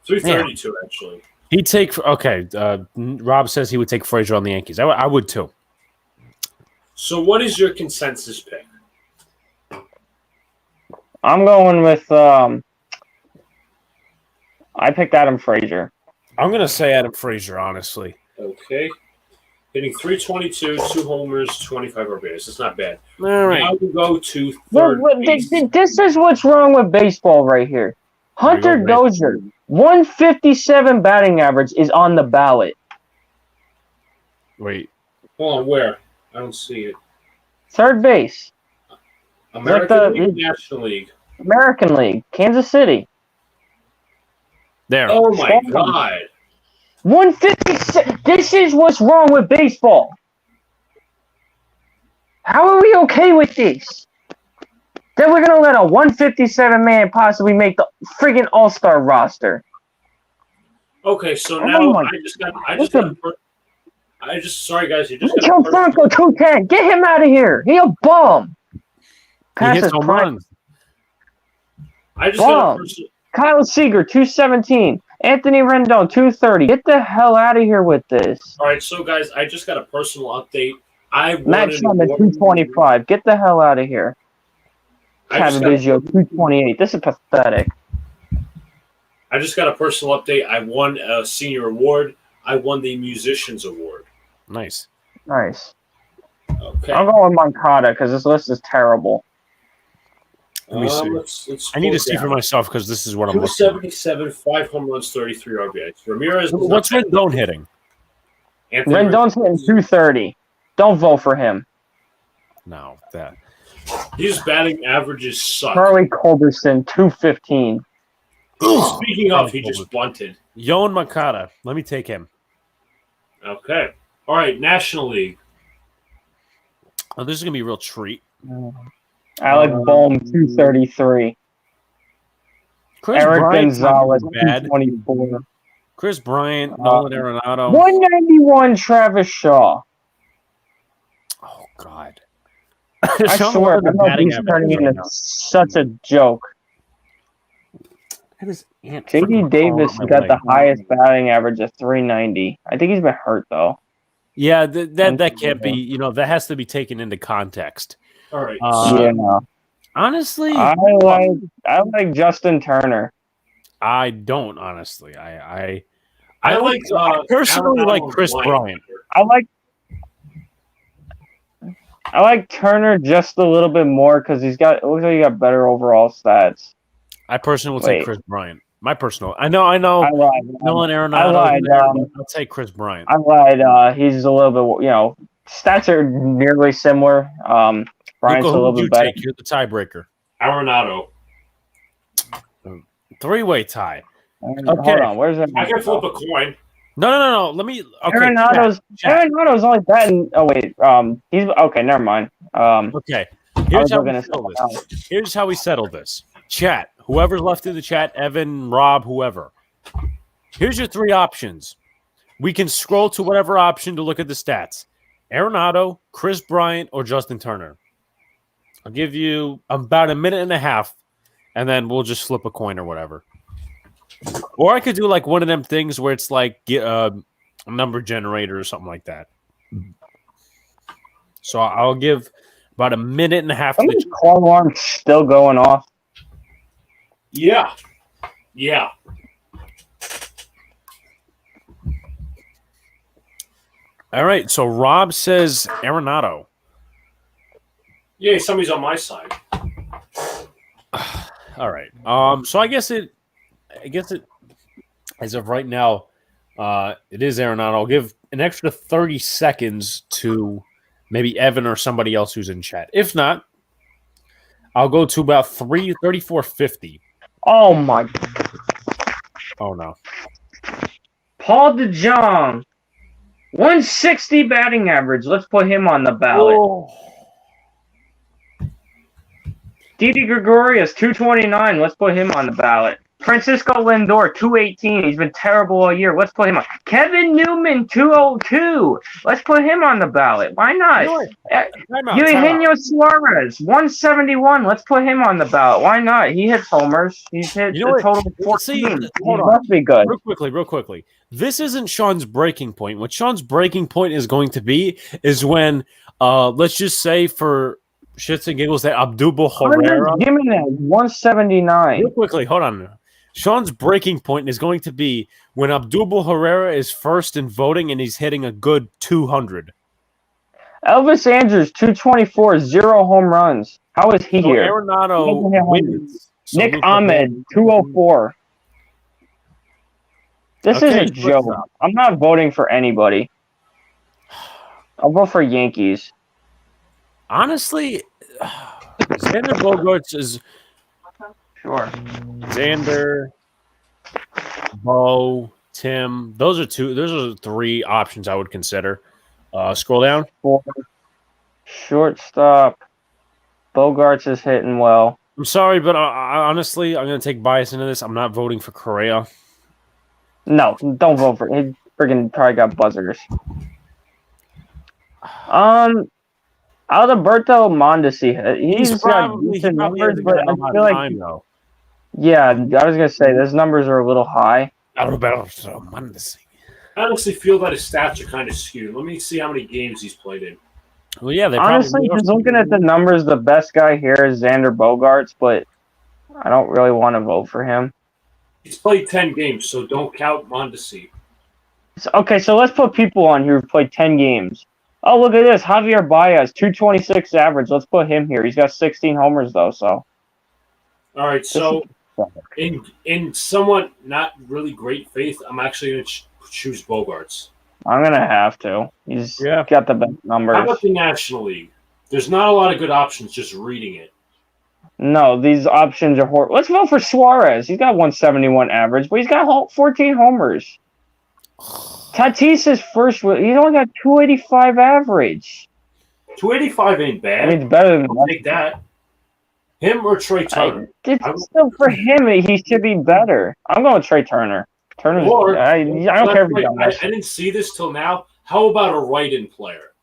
332, actually. He'd take Rob says he would take Frazier on the Yankees. I would too. So, what is your consensus pick? I'm going with I picked Adam Frazier. I'm going to say Adam Frazier, honestly. Okay. Hitting 322, 2 homers, 25 RBIs. It's not bad. All right. Now we go to third base. This is what's wrong with baseball right here. Hunter Dozier, 157 batting average is on the ballot. Wait. Hold on, where? I don't see it. Third base. American League, National League. American League, Kansas City. There. Oh my God. 157. This is what's wrong with baseball. How are we okay with this? Then we're gonna let a 157 man possibly make the friggin' All-Star roster. Okay, so now sorry guys, you just Joe Franco 210. Get him out of here. He a bum. He hits home runs. Kyle Seager 217. Anthony Rendon 230. Get the hell out of here with this. All right, so guys, I just got a personal update. Matt Sherman 225. Get the hell out of here. Kevin Biggio 228. This is pathetic. I just got a personal update. I won a senior award. I won the Musicians Award. Nice. Okay. I'm going Moncada because this list is terrible. Let me see. Let's I need to see for myself because this is what I'm looking at. 277, 5 home runs, 33 RBIs. Ramirez. What's Rendon hitting? Rendon's hitting 230. Don't vote for him. No, that. His batting averages suck. Charlie Culberson 215. Speaking of, he just bunted. Yoan Moncada. Let me take him. Okay. All right, National League. Oh, this is going to be a real treat. Alec Bohm, 233. Eric Gonzalez, 224. Chris Bryant, Nolan Arenado. 191, Travis Shaw. Oh, God. I swear, he's turning into such a joke. JD Davis got the highest batting average of 390. I think he's been hurt, though. Yeah, that can't be, that has to be taken into context. All right. Honestly, I like Justin Turner. I don't, honestly. I personally like Chris Bryant. I like Turner just a little bit more because it looks like he got better overall stats. I personally will take Chris Bryant. My personal. I know. I lied. Nolan Arenado. I'll take Chris Bryant. I lied. He's a little bit, stats are nearly similar. Bryant's a little bit better. You're the tiebreaker. Arenado. Three-way tie. Okay. Hold on. Where's that? I can flip a coin. No. Let me. Okay. Arenado's only batting. Oh wait. He's okay. Never mind. Okay. Here's how we settle this. Chat. Whoever's left in the chat, Evan, Rob, whoever. Here's your 3 options. We can scroll to whatever option to look at the stats. Arenado, Chris Bryant, or Justin Turner. I'll give you about a minute and a half, and then we'll just flip a coin or whatever. Or I could do like one of them things where it's like a number generator or something like that. So I'll give about a minute and a half. Is the call alarm still going off? Yeah. All right. So Rob says Arenado. Yeah, somebody's on my side. All right. So I guess it. As of right now, it is Arenado. I'll give an extra 30 seconds to maybe Evan or somebody else who's in chat. If not, I'll go to about 34.50. Oh my! Oh no! Paul DeJong, 160 batting average. Let's put him on the ballot. Oh. Didi Gregorius, 229. Let's put him on the ballot. Francisco Lindor, 218. He's been terrible all year. Let's put him on. Kevin Newman, 202. Let's put him on the ballot. Why not? Eugenio Suarez, 171. Let's put him on the ballot. Why not? He hits homers. He's hit a total of 14. He must be good. Real quickly. This isn't Sean's breaking point. What Sean's breaking point is going to be is when, let's just say for shits and giggles that Abdul Herrera. Give me that 179. Real quickly, hold on. Sean's breaking point is going to be when Abdul Herrera is first in voting and he's hitting a good 200. Elvis Andrews 224, 0 home runs. How is he here? Arenado wins. So Nick Ahmed 204. This is a joke. I'm not voting for anybody. I'll vote for Yankees. Honestly, Xander Bogaerts is Sure. Xander, Bo, Tim. Those are three options I would consider. Scroll down. 4. Shortstop. Bogarts is hitting well. I'm sorry, but honestly, I'm going to take bias into this. I'm not voting for Correa. No, don't vote for him. He friggin' probably got buzzers. Alberto Mondesi. He's got decent numbers, but I feel like yeah, I was gonna say those numbers are a little high. Alberto Mondesi. I honestly feel that his stats are kind of skewed. Let me see how many games he's played in. Well, yeah, they honestly, just looking at the numbers, the best guy here is Xander Bogaerts, but I don't really want to vote for him. He's played 10 games, so don't count Mondesi. Okay, so let's put people on here who've played 10 games. Oh, look at this. Javier Baez, 226 average. Let's put him here. He's got 16 homers, though, so. All right, so in somewhat not really great faith, I'm actually going to choose Bogarts. I'm going to have to. He's got the best numbers. How about the National League? There's not a lot of good options just reading it. No, these options are horrible. Let's vote for Suarez. He's got 171 average, but he's got 14 homers. Tatis is first. He's only got 285 average. 285 ain't bad. I mean, it's better than I'll take that. Him or Trey Turner? Still, for him, he should be better. I'm going Trey Turner. Turner's. I don't care if he's done this. I didn't see this till now. How about a write-in player?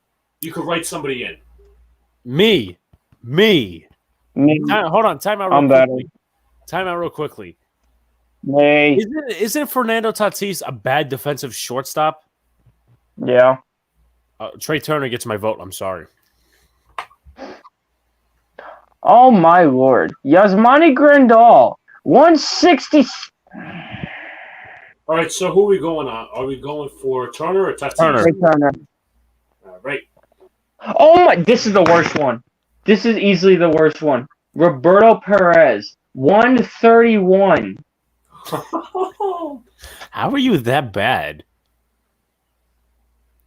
You could write somebody in. Me. Hold on. Time out real quickly. Me. Isn't Fernando Tatis a bad defensive shortstop? Yeah. Trey Turner gets my vote. I'm sorry. Oh, my Lord. Yasmani Grandal. 160. All right, so who are we going on? Are we going for Turner or Tatis? Turner. All right. Oh, my. This is the worst one. This is easily the worst one. Roberto Perez. 131. How are you that bad?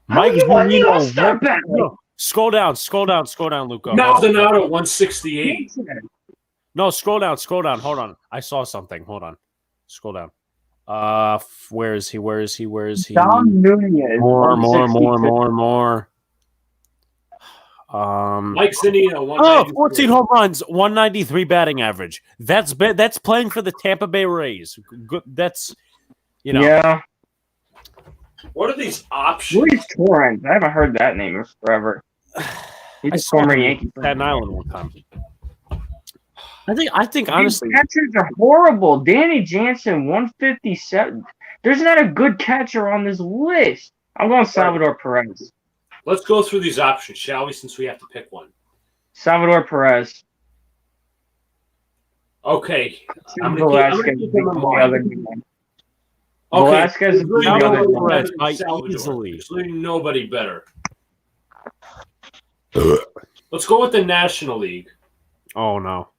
Mike, scroll down, Luca. Maldonado, 168. No, scroll down. Hold on. I saw something. Hold on. Scroll down. Where is he? Dom Nunez. More. Mike Zunino, 14 home runs, 193 batting average. That's playing for the Tampa Bay Rays. Good. That's Yeah. What are these options? Luis Torrens. I haven't heard that name in forever. He's a former Yankee. Staten Island one time. I think honestly, catchers are horrible. Danny Jansen, 157. There's not a good catcher on this list. I'm going Salvador Perez. Let's go through these options, shall we? Since we have to pick one. Salvador Perez. Okay. Velasquez. Velasquez is the other easily. There's nobody better. Let's go with the National League. Oh no.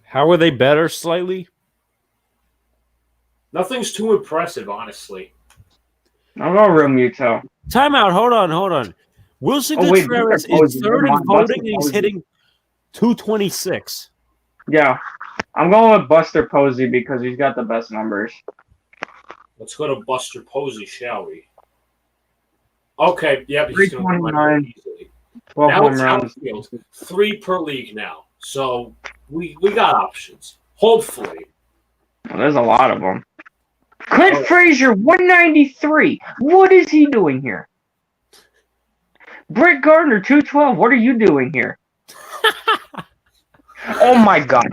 How are they better slightly? Nothing's too impressive, honestly. I'll go Real Muto. Timeout. Hold on. Wilson Contreras is third in voting and he's hitting 226. Yeah. I'm going with Buster Posey because he's got the best numbers. Let's go to Buster Posey, shall we? Okay, yeah, he's going to win easily. Now it's outfield. 3 per league now. So we got options. Hopefully. Well, there's a lot of them. Clint Frazier, 193. What is he doing here? Brett Gardner, 212. What are you doing here? Oh, my God.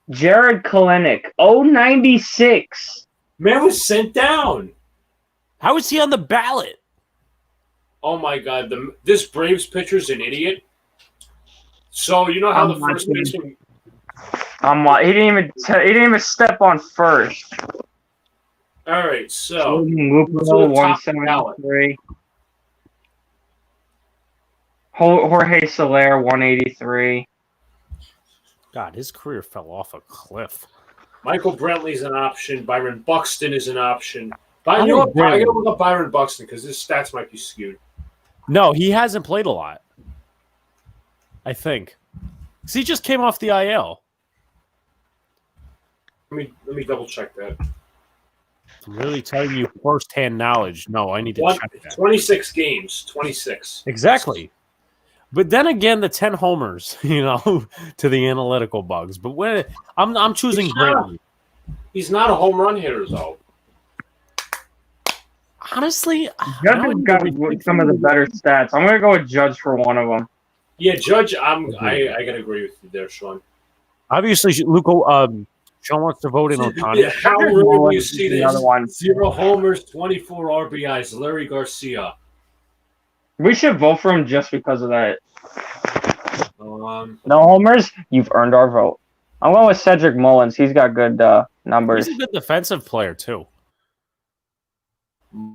Jared Kalenic, 096. Man was sent down. How is he on the ballot? Oh my God, this Braves pitcher's an idiot. So you know how the first baseman. He didn't even step on first. All right, so Lupo, 173. Jorge Soler, 183. God, his career fell off a cliff. Michael Brantley's an option. Byron Buxton is an option. I gotta look up Byron Buxton because his stats might be skewed. No, he hasn't played a lot. I think. Because he just came off the IL. Let me double check that. I'm really telling you firsthand knowledge. No, I need to check that. 26 games. 26. Exactly. But then again, the 10 homers, to the analytical bugs. But when I'm choosing Brantley. He's not a home run hitter, though. Honestly, Judge has got some of the better stats. I'm gonna go with Judge for one of them. Yeah, Judge. I gotta agree with you there, Sean. Obviously, Sean wants to vote in Ohtani. How rare do you see this? 0 homers, 24 RBIs. Larry Garcia. We should vote for him just because of that. No homers. You've earned our vote. I'm going with Cedric Mullins. He's got good numbers. He's a good defensive player too.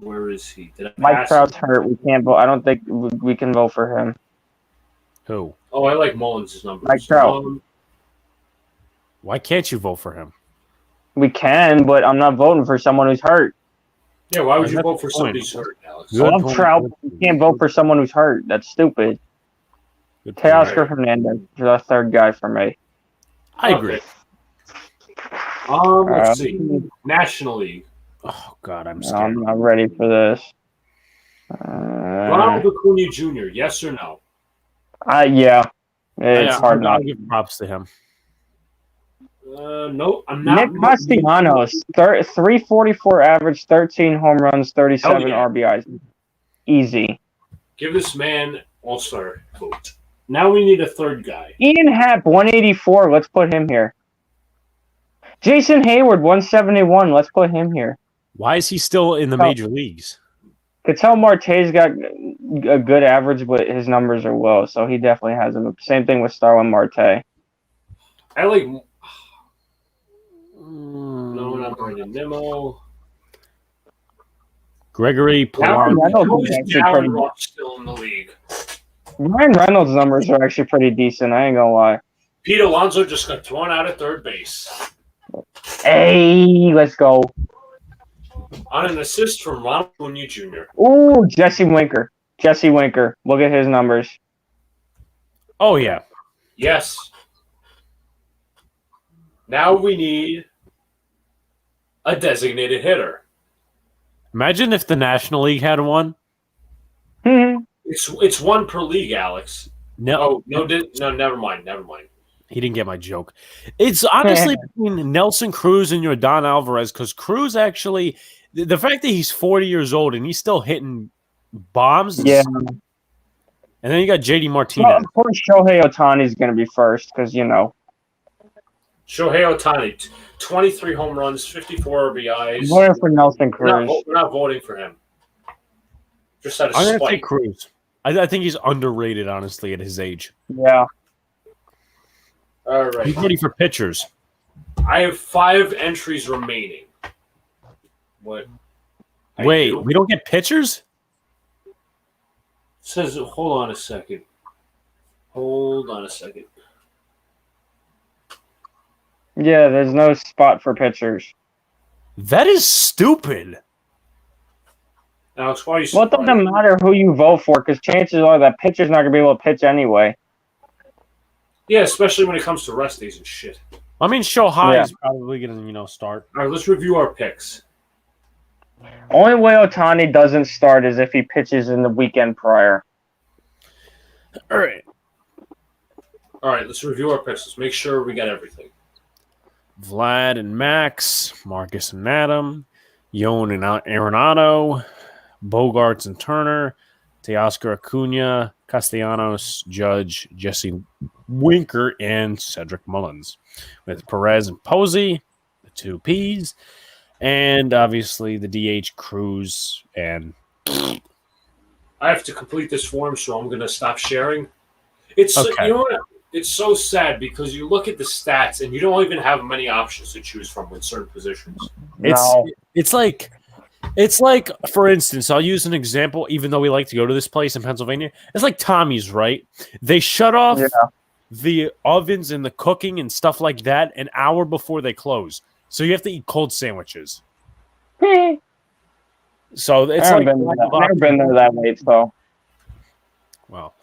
Where is he? Mike Trout's hurt. We can't vote. I don't think we can vote for him. Who? Oh, I like Mullins' numbers. Mike Trout. Why can't you vote for him? We can, but I'm not voting for someone who's hurt. Yeah, why would you vote for somebody who's hurt, Alex? I love Trout. You can't vote for someone who's hurt. That's stupid. Teoscar Hernandez is the third guy for me. I agree. Let's see. National League. Oh, God, I'm scared. I'm not ready for this. Ronald Acuna Jr., yes or no? Yeah. It's hard not to give props to him. No, I'm not. Nick Castellanos, 344 average, 13 home runs, 37 RBIs. Easy. Give this man all-star vote. Now we need a third guy. Ian Happ, 184. Let's put him here. Jason Hayward, 171. Let's put him here. Why is he still in the major leagues? Ketel Marte's got a good average, but his numbers are low, so he definitely has them. Same thing with Starlin Marte. I like... No, not Brandon Nimmo. Gregory Polanco. Who's Darren Rush still in the league? Ryan Reynolds' numbers are actually pretty decent. I ain't gonna lie. Pete Alonso just got thrown out at third base. Hey, let's go. On an assist from Ronald Acuna Jr. Ooh, Jesse Winker. Look at his numbers. Oh, yeah. Yes. Now we need a designated hitter. Imagine if the National League had one. It's one per league, Alex. No, never mind. He didn't get my joke. It's honestly between Nelson Cruz and Yordan Alvarez, because Cruz actually, the fact that he's 40 years old and he's still hitting bombs. Yeah. And then you got JD Martinez. Well, of course, Shohei Ohtani is going to be first because, Shohei Ohtani, 23 home runs, 54 RBIs. Voting for Nelson Cruz. We're not voting for him. Just out of I'm spite. going to take Cruz. I think he's underrated, honestly, at his age. Yeah. All right. He's ready for pitchers. I have 5 entries remaining. What? Wait, we don't get pitchers? It says, hold on a second. Yeah, there's no spot for pitchers. That is stupid. Alex, why are you Well, it doesn't matter who you vote for because chances are that pitcher's not going to be able to pitch anyway. Yeah, especially when it comes to rest days and shit. I mean, Shohei is probably going to, start. All right, let's review our picks. Only way Ohtani doesn't start is if he pitches in the weekend prior. All right, let's review our picks. Let's make sure we got everything. Vlad and Max, Marcus and Adam, Yon and Arenado, Bogarts and Turner, Teoscar Acuna, Castellanos, Judge, Jesse Winker, and Cedric Mullins, with Perez and Posey, the 2 Ps, and obviously the DH Cruz and. I have to complete this form, so I'm going to stop sharing. It's Okay. You know what? It's so sad because you look at the stats and you don't even have many options to choose from with certain positions. It's like, for instance, I'll use an example, even though we like to go to this place in Pennsylvania. It's like Tommy's, right? They shut off the ovens and the cooking and stuff like that an hour before they close. So you have to eat cold sandwiches. So it's I've like never been there that late, so. Well,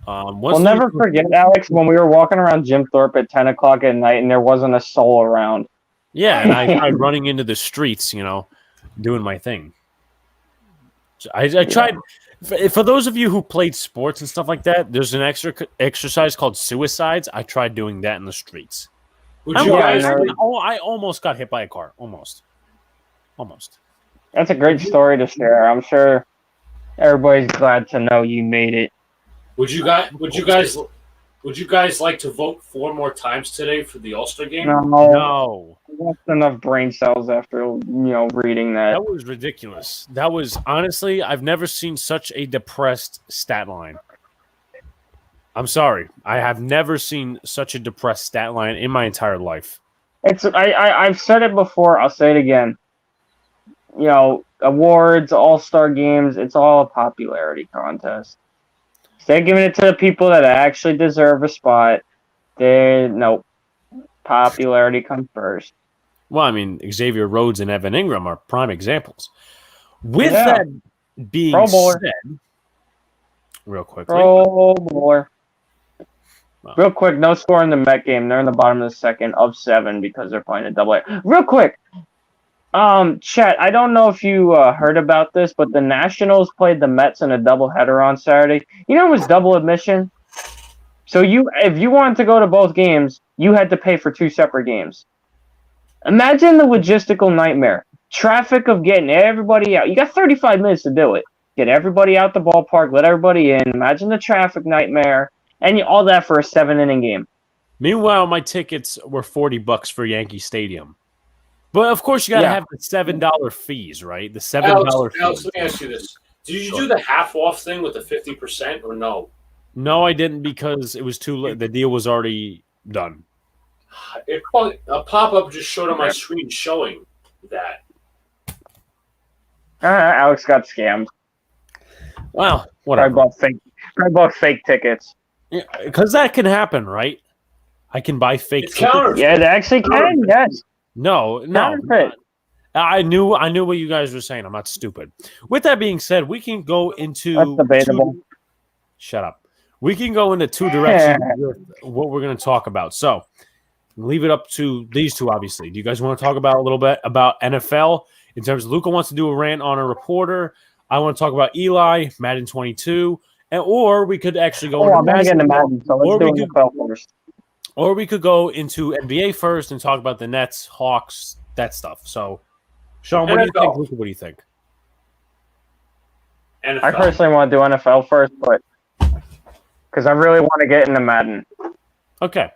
we'll never forget, Alex, when we were walking around Jim Thorpe at 10 o'clock at night and there wasn't a soul around. Yeah, and I tried running into the streets, doing my thing. So I tried. For those of you who played sports and stuff like that, there's an exercise called suicides. I tried doing that in the streets. I almost got hit by a car. Almost. That's a great story to share. I'm sure everybody's glad to know you made it. Would you guys like to vote 4 more times today for the All-Star game? No. I lost enough brain cells after reading that. That was ridiculous. That was honestly, I've never seen such a depressed stat line. I'm sorry. I have never seen such a depressed stat line in my entire life. I've said it before, I'll say it again. Awards, all-star games, it's all a popularity contest. Instead of giving it to the people that actually deserve a spot, popularity comes first. Well, I mean, Xavier Rhodes and Evan Ingram are prime examples. With that being said, real quickly. Pro Bowler. Real quick, no score in the Met game. They're in the bottom of the second of 7 because they're playing a double A. Real quick, chat, I don't know if you heard about this, but the Nationals played the Mets in a doubleheader on Saturday. It was double admission. So if you wanted to go to both games, you had to pay for 2 separate games. Imagine the logistical nightmare. Traffic of getting everybody out. You got 35 minutes to do it. Get everybody out the ballpark, let everybody in. Imagine the traffic nightmare. And all that for a 7-inning game. Meanwhile, my tickets were $40 for Yankee Stadium. But of course, you got to have the $7 fees, right? The $7 fees. Alex, let me ask you this: did you do the half off thing with the 50% or no? No, I didn't because it was too late. The deal was already done. A pop-up just showed on my screen showing that. Alex got scammed. Well, whatever. I bought fake tickets. Yeah, because that can happen, right? I can buy fake tickets. Yeah, it actually can. Yes. No. I knew what you guys were saying. I'm not stupid. With that being said, we can go into. That's debatable. Shut up. We can go into 2 directions with what we're going to talk about. So, leave it up to these 2. Obviously, do you guys want to talk about a little bit about NFL in terms of Luca wants to do a rant on a reporter? I want to talk about Eli, Madden 22, or we could actually go into Madden. So let's do NFL first. Or we could go into NBA first and talk about the Nets, Hawks, that stuff. So, Sean, what do you think? Luca, what do you think? NFL. I personally want to do NFL first, but because I really want to get into Madden. Okay.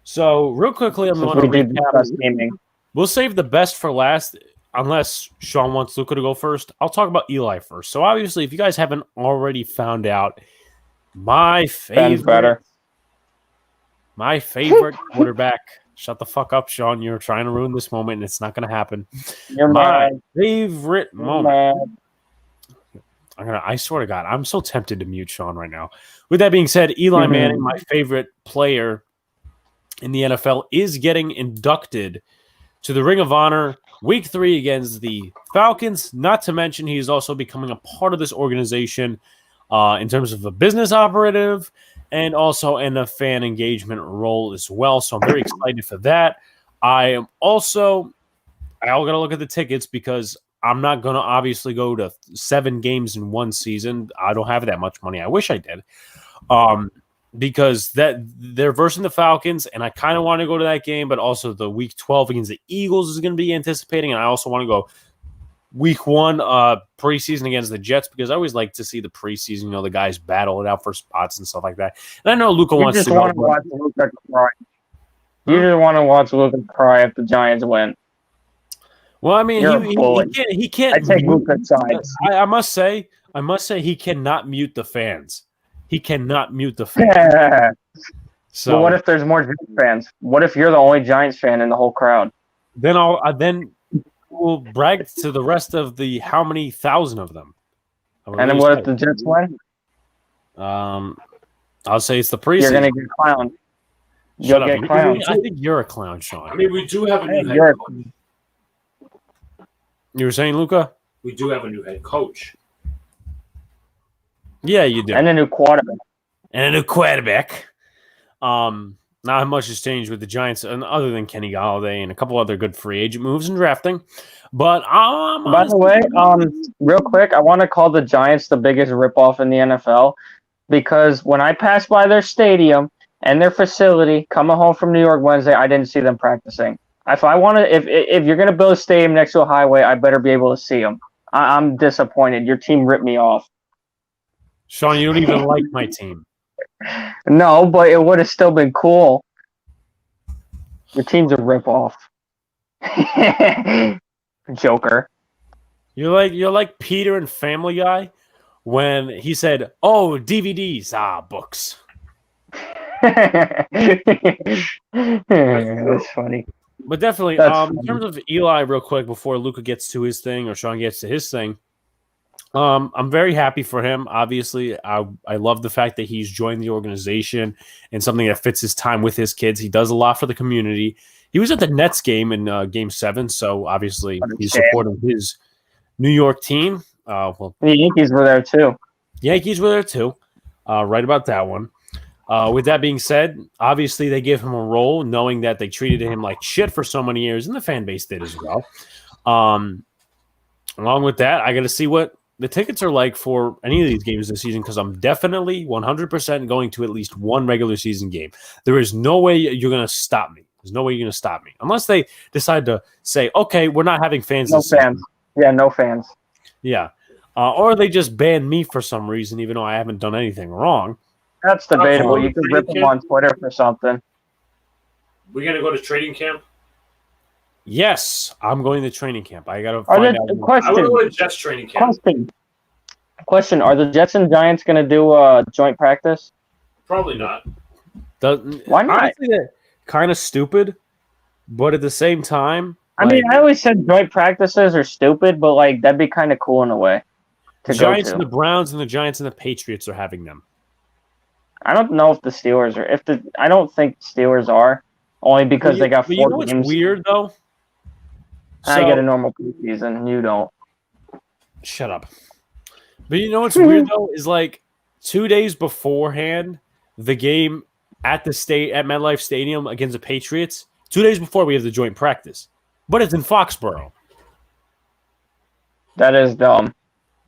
So, real quickly, I'm going to recap. We'll save the best for last, unless Sean wants Luca to go first. I'll talk about Eli first. So, obviously, if you guys haven't already found out, my favorite quarterback. Shut the fuck up, Sean. You're trying to ruin this moment, and it's not going to happen. My favorite moment. I swear to God, I'm so tempted to mute Sean right now. With that being said, Eli Manning, my favorite player in the NFL, is getting inducted to the Ring of Honor Week 3 against the Falcons. Not to mention, he is also becoming a part of this organization in terms of a business operative and also in a fan engagement role as well. So I'm very excited for that. I got to look at the tickets because I'm not going to obviously go to 7 games in one season. I don't have that much money. I wish I did. Because they're versing the Falcons, and I kind of want to go to that game, but also the Week 12 against the Eagles is going to be anticipating, and I also want to go Week 1 preseason against the Jets because I always like to see the preseason, the guys battle it out for spots and stuff like that. And I know Luca wants to watch Luca cry. You just want to watch Luca cry if the Giants win. Well, I mean, he can't. I take Luca's sides. I must say, I must say he cannot mute the fans. He cannot mute the fans. Yeah. So But what if there's more Giants fans? What if you're the only Giants fan in the whole crowd? then we'll brag to the rest of the how many thousand of them. And then what if the Jets win? I'll say it's the preseason. You're gonna get clowned. You'll get clowned. I think you're a clown, Sean. I mean, we do have a new head coach. You were saying, Luca? We do have a new head coach. Yeah, you do. And a new quarterback. Not much has changed with the Giants, other than Kenny Galladay and a couple other good free agent moves and drafting. But by the way, real quick, I want to call the Giants the biggest ripoff in the NFL because when I passed by their stadium and their facility coming home from New York Wednesday, I didn't see them practicing. If you're gonna build a stadium next to a highway, I better be able to see them. I'm disappointed. Your team ripped me off. Sean, you don't even like my team. No, but it would have still been cool. Your team's a ripoff. Joker. You're like Peter in Family Guy when he said, "Oh, DVDs, books." That's funny. But definitely, in terms of Eli, real quick before Luca gets to his thing or Sean gets to his thing, I'm very happy for him. Obviously, I love the fact that he's joined the organization and something that fits his time with his kids. He does a lot for the community. He was at the Nets game in Game 7, so obviously he's supporting his New York team. The Yankees were there too. Right about that one. With that being said, obviously they give him a role, knowing that they treated him like shit for so many years, and the fan base did as well. Along with that, I got to see what the tickets are like for any of these games this season because I'm definitely 100% going to at least one regular season game. There is no way you're going to stop me. There's no way you're going to stop me. Unless they decide to say, okay, we're not having fans No this fans. season. Yeah, no fans. Yeah. Or they just ban me for some reason, even though I haven't done anything wrong. That's debatable. You could rip them on Twitter for something. We're going to go to training camp? Yes, I'm going to training camp. I got to find out. I want to go to Jets training camp. Question. Are the Jets and Giants going to do a joint practice? Probably not. Why not? Honestly, they're kind of stupid, but at the same time... I mean, I always said joint practices are stupid, but like that'd be kind of cool in a way. The Giants and the Browns and the Giants and the Patriots are having them. I don't know if the Steelers are. I don't think Steelers are, only because they got 4 games. What's weird though? I get a normal preseason. You don't. Shut up. But you know what's weird though is like 2 days beforehand, the game at MetLife Stadium against the Patriots. 2 days before we have the joint practice, but it's in Foxborough. That is dumb.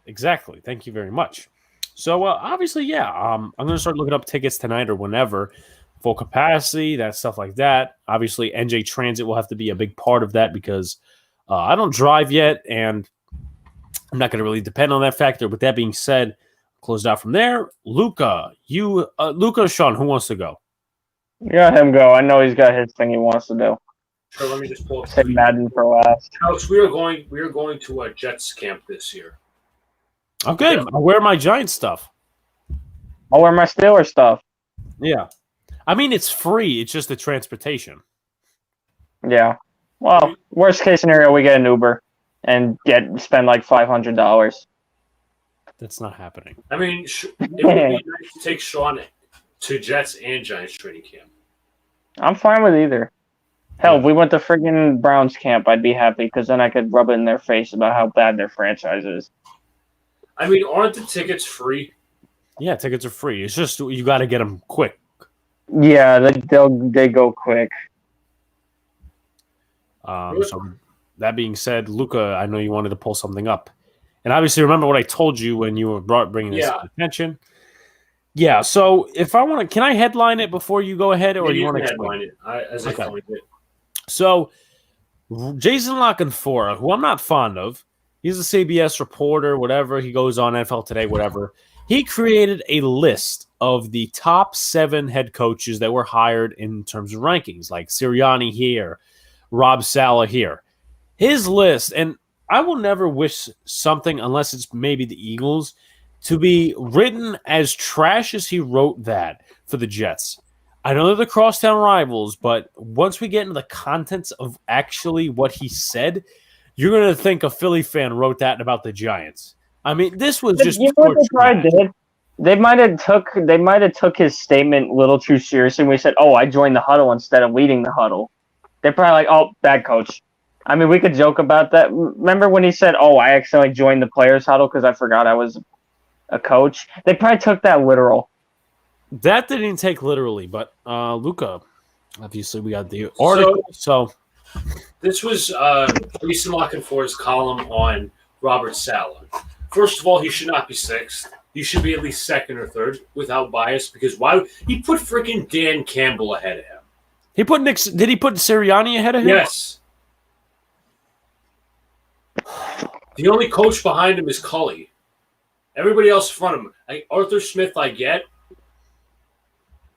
Exactly. Thank you very much. So obviously, yeah, I'm going to start looking up tickets tonight or whenever. Full capacity, that stuff like that. Obviously, NJ Transit will have to be a big part of that because I don't drive yet, and I'm not going to really depend on that factor. With that being said, closed out from there. Luca, Luca or Sean, who wants to go? Yeah, him go. I know he's got his thing he wants to do. Sure, let me just pull up. Say Madden for last. Alex, we are going to a Jets camp this year. Okay, I'll wear my Giant stuff. I'll wear my Steelers stuff. Yeah. I mean, it's free. It's just the transportation. Yeah. Well, worst case scenario, we get an Uber and spend like $500. That's not happening. I mean, it would be nice to take Sean to Jets and Giants training camp. I'm fine with either. Hell, if we went to friggin' Browns camp, I'd be happy because then I could rub it in their face about how bad their franchise is. I mean, aren't the tickets free? Yeah, tickets are free. It's just you got to get them quick. Yeah, they go quick. So that being said, Luca, I know you wanted to pull something up, and obviously remember what I told you when you were bringing this to attention. Yeah. So if I want to, can I headline it before you go ahead, or you want to headline it? I coined it. So Jason Lockenfora, who I'm not fond of, he's a CBS reporter, whatever. He goes on NFL Today, whatever. He created a list of the top 7 head coaches that were hired in terms of rankings, like Sirianni here, Rob Saleh here. His list, and I will never wish something unless it's maybe the Eagles, to be written as trash as he wrote that for the Jets. I know they're the crosstown rivals, but once we get into the contents of actually what he said, you're going to think a Philly fan wrote that about the Giants. I mean, this was just what they probably did. They might have took his statement a little too seriously when he said, "Oh, I joined the huddle instead of leading the huddle." They're probably like, "Oh, bad coach." I mean, we could joke about that. Remember when he said, "Oh, I accidentally joined the players' huddle because I forgot I was a coach"? They probably took that literal. That didn't take literally, but Luca, obviously we got the article. So this was Jason Lockenfor's column on Robert Saleh. First of all, he should not be sixth. He should be at least second or third without bias, because why he put freaking Dan Campbell ahead of him. He put Nick. Did he put Sirianni ahead of him? Yes. The only coach behind him is Cully. Everybody else in front of him. Arthur Smith, I get.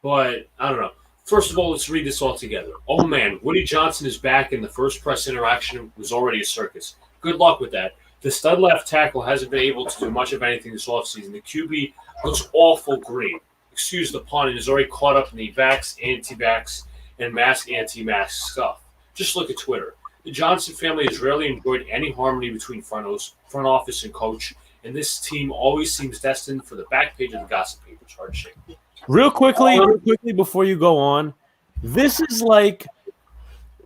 But I don't know. First of all, let's read this all together. Oh, man, Woody Johnson is back, and the first press interaction was already a circus. Good luck with that. The stud left tackle hasn't been able to do much of anything this offseason. The QB looks awful green. Excuse the pun, and is already caught up in the vax, anti-vax, and mask, anti-mask stuff. Just look at Twitter. The Johnson family has rarely enjoyed any harmony between front office and coach, and this team always seems destined for the back page of the gossip papers. Hard shake. Real quickly before you go on, this is like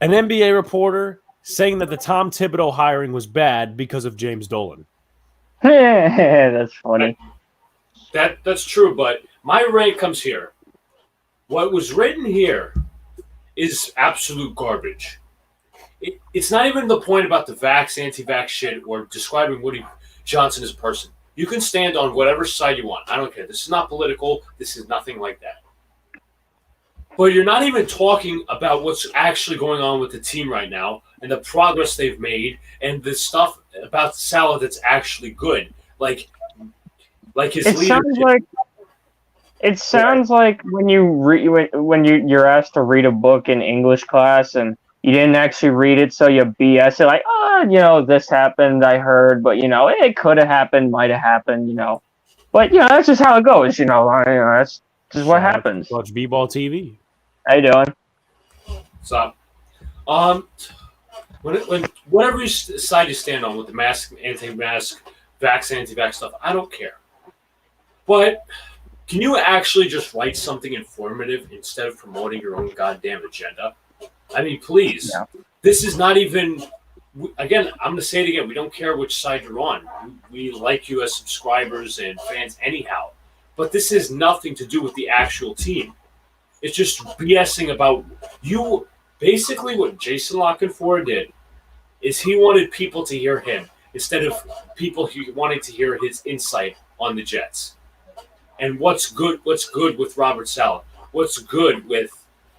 an NBA reporter saying that the Tom Thibodeau hiring was bad because of James Dolan. That's funny. That's true, but my rant comes here. What was written here is absolute garbage. It's not even the point about the vax, anti-vax shit or describing Woody Johnson as a person. You can stand on whatever side you want. I don't care. This is not political. This is nothing like that. But you're not even talking about what's actually going on with the team right now and the progress they've made and the stuff about Saleh that's actually good. Like his leadership. It sounds like when you're asked to read a book in English class and you didn't actually read it, so you BS it, like, this happened, I heard, but, it could have happened, might have happened, But, that's just how it goes, that's just what happens. Watch B-Ball TV. How you doing? What's up? When whatever side you stand on with the mask, anti-mask, vax, anti-vax stuff, I don't care. But can you actually just write something informative instead of promoting your own goddamn agenda? I mean, please. Yeah. This is not even. Again, I'm going to say it again. We don't care which side you're on. We like you as subscribers and fans anyhow. But this has nothing to do with the actual team. It's just BSing about you. Basically, what Jason Lockenfor did is he wanted people to hear him instead of people wanting to hear his insight on the Jets. And what's good with Robert Saleh? What's good with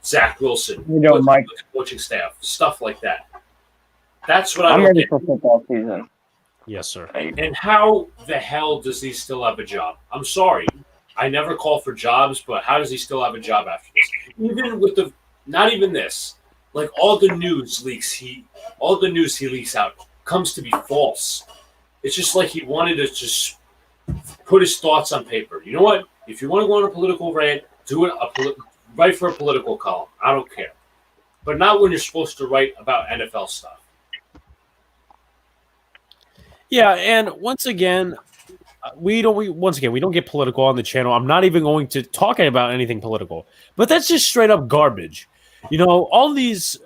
Zach Wilson? Mike. Coaching staff, stuff like that. That's what I'm ready for football season. Yes, sir. And how the hell does he still have a job? I'm sorry. I never call for jobs, but how does he still have a job after this? Even with not even this, like all the news he leaks out comes to be false. It's just like he wanted to just put his thoughts on paper. You know what? If you want to go on a political rant, do it. Write for a political column. I don't care, but not when you're supposed to write about NFL stuff. Yeah, and once again, we don't get political on the channel. I'm not even going to talk about anything political, but that's just straight up garbage. All these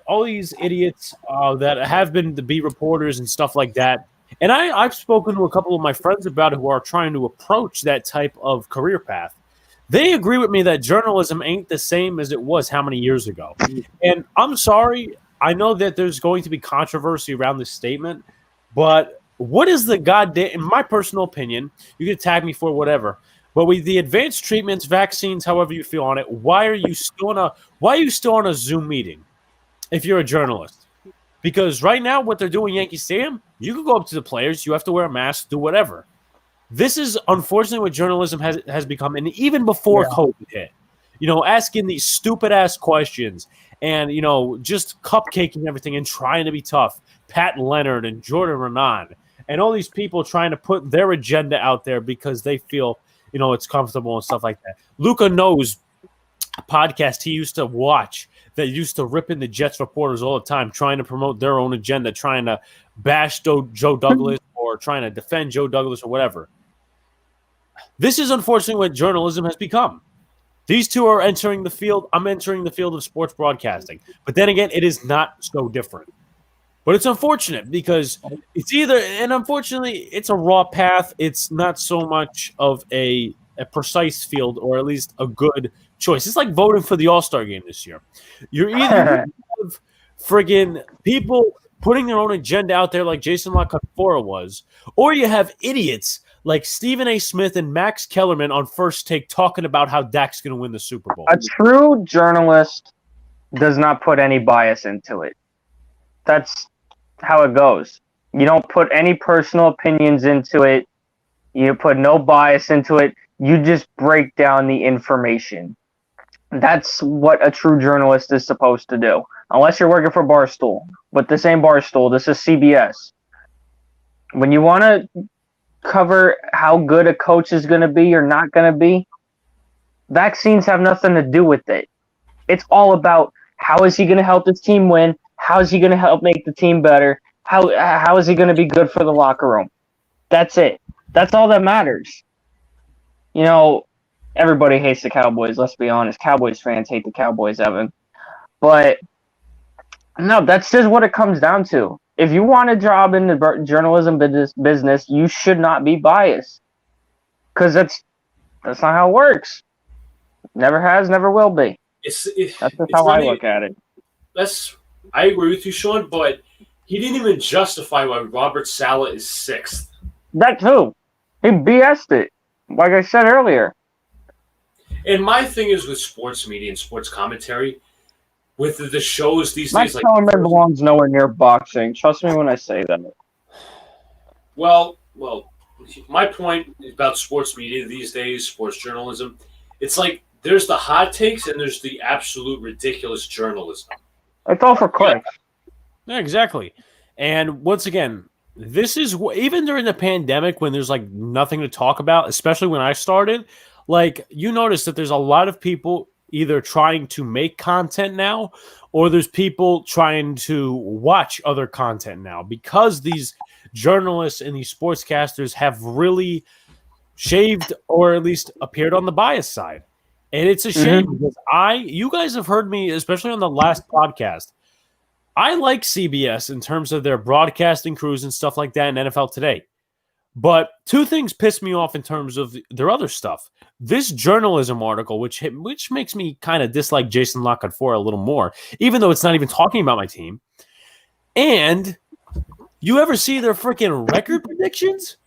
idiots that have been the beat reporters and stuff like that. And I've spoken to a couple of my friends about it who are trying to approach that type of career path. They agree with me that journalism ain't the same as it was how many years ago. And I'm sorry. I know that there's going to be controversy around this statement, but what is the goddamn, in my personal opinion, you can tag me for whatever, but with the advanced treatments, vaccines, however you feel on it, why are you still on a Zoom meeting if you're a journalist? Because right now, what they're doing in Yankee Stadium, you can go up to the players, you have to wear a mask, do whatever. This is unfortunately what journalism has become, and even before COVID hit, asking these stupid ass questions and just cupcaking everything and trying to be tough. Pat Leonard and Jordan Renan and all these people trying to put their agenda out there because they feel, it's comfortable and stuff like that. Luca knows a podcast he used to watch that used to rip in the Jets reporters all the time, trying to promote their own agenda, trying to bash Joe Douglas or trying to defend Joe Douglas or whatever. This is unfortunately what journalism has become. These two are entering the field. I'm entering the field of sports broadcasting. But then again, it is not so different. But it's unfortunate because it's either, and unfortunately, it's a raw path. It's not so much of a precise field, or at least a good choice. It's like voting for the All-Star game this year. You're either have friggin' people putting their own agenda out there like Jason La Canfora was, or you have idiots like Stephen A. Smith and Max Kellerman on First Take talking about how Dak's going to win the Super Bowl. A true journalist does not put any bias into it. That's how it goes. You don't put any personal opinions into it. You put no bias into it. You just break down the information. That's what a true journalist is supposed to do. Unless you're working for Barstool. But this ain't Barstool. This is CBS. When you want to cover how good a coach is going to be or not going to be, vaccines have nothing to do with it. It's all about how is he going to help his team win? How is he going to help make the team better? How is he going to be good for the locker room? That's it. That's all that matters. Everybody hates the Cowboys. Let's be honest. Cowboys fans hate the Cowboys, Evan. But no, that's just what it comes down to. If you want a job in the journalism business, you should not be biased, because that's not how it works. Never has, never will be. That's just how I look at it. I agree with you, Sean, but he didn't even justify why Robert Saleh is 6th. That too. He BS'd it, like I said earlier. And my thing is with sports media and sports commentary, with the shows these days, like Kellerman belongs nowhere near boxing. Trust me when I say that. Well, my point about sports media these days, sports journalism, it's like there's the hot takes and there's the absolute ridiculous journalism. It's all for clicks. Yeah, exactly. And once again, this is even during the pandemic when there's like nothing to talk about, especially when I started. Like, you notice that there's a lot of people either trying to make content now, or there's people trying to watch other content now, because these journalists and these sportscasters have really shaved, or at least appeared on the bias side. And it's a shame because you guys have heard me, especially on the last podcast, I like CBS in terms of their broadcasting crews and stuff like that in NFL Today. But two things piss me off in terms of their other stuff. This journalism article, which makes me kind of dislike Jason La Canfora a little more, even though it's not even talking about my team. And you ever see their freaking record predictions?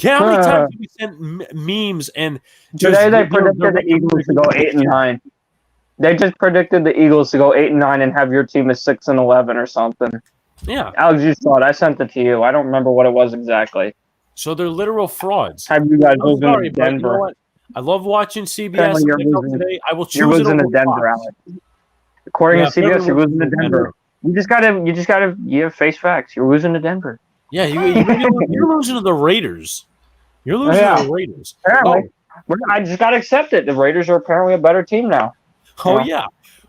How many times have we sent memes and today they predicted the Eagles to go 8-9. They just predicted the Eagles to go 8-9 and have your team as 6-11 or something. Yeah, Alex, you saw it. I sent it to you. I don't remember what it was exactly. So they're literal frauds. Have you guys losing to Denver? You know what? I love watching CBS. Today. I will choose you're losing it to Denver, Alex. According to CBS, you're losing to Denver. You have face facts. You're losing to Denver. Yeah, you're losing to the Raiders. You're losing to the Raiders. Apparently. I just got to accept it. The Raiders are apparently a better team now. Oh, yeah.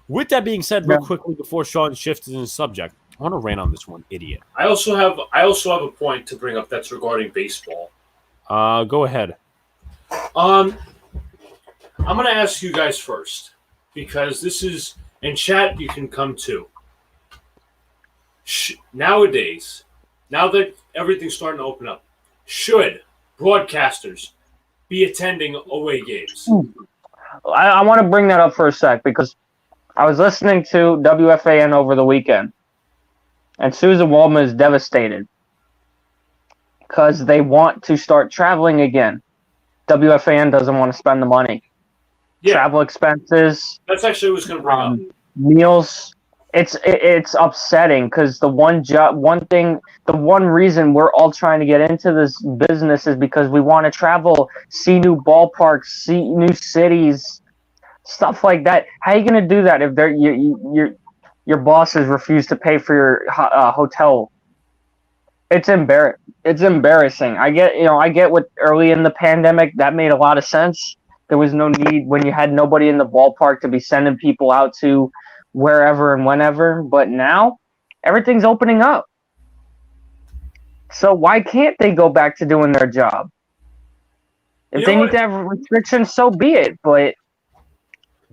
With that being said, real quickly before Sean shifts in the subject, I want to rant on this one idiot. I also have a point to bring up that's regarding baseball. Go ahead. I'm going to ask you guys first, because this is, in chat you can come too. Nowadays, now that everything's starting to open up, should broadcasters be attending away games? I want to bring that up for a sec, because I was listening to WFAN over the weekend, and Susan Waldman is devastated because they want to start traveling again. WFAN doesn't want to spend the money. Yeah. Travel expenses. That's actually what I was going to bring up. Meals. It's upsetting because the one reason we're all trying to get into this business is because we want to travel, see new ballparks, see new cities, stuff like that. How are you going to do that if your bosses refuse to pay for your hotel? It's embarrassing. I get what early in the pandemic that made a lot of sense. There was no need when you had nobody in the ballpark to be sending people out to wherever and whenever. But now everything's opening up. So why can't they go back to doing their job? If they need to have restrictions, so be it. But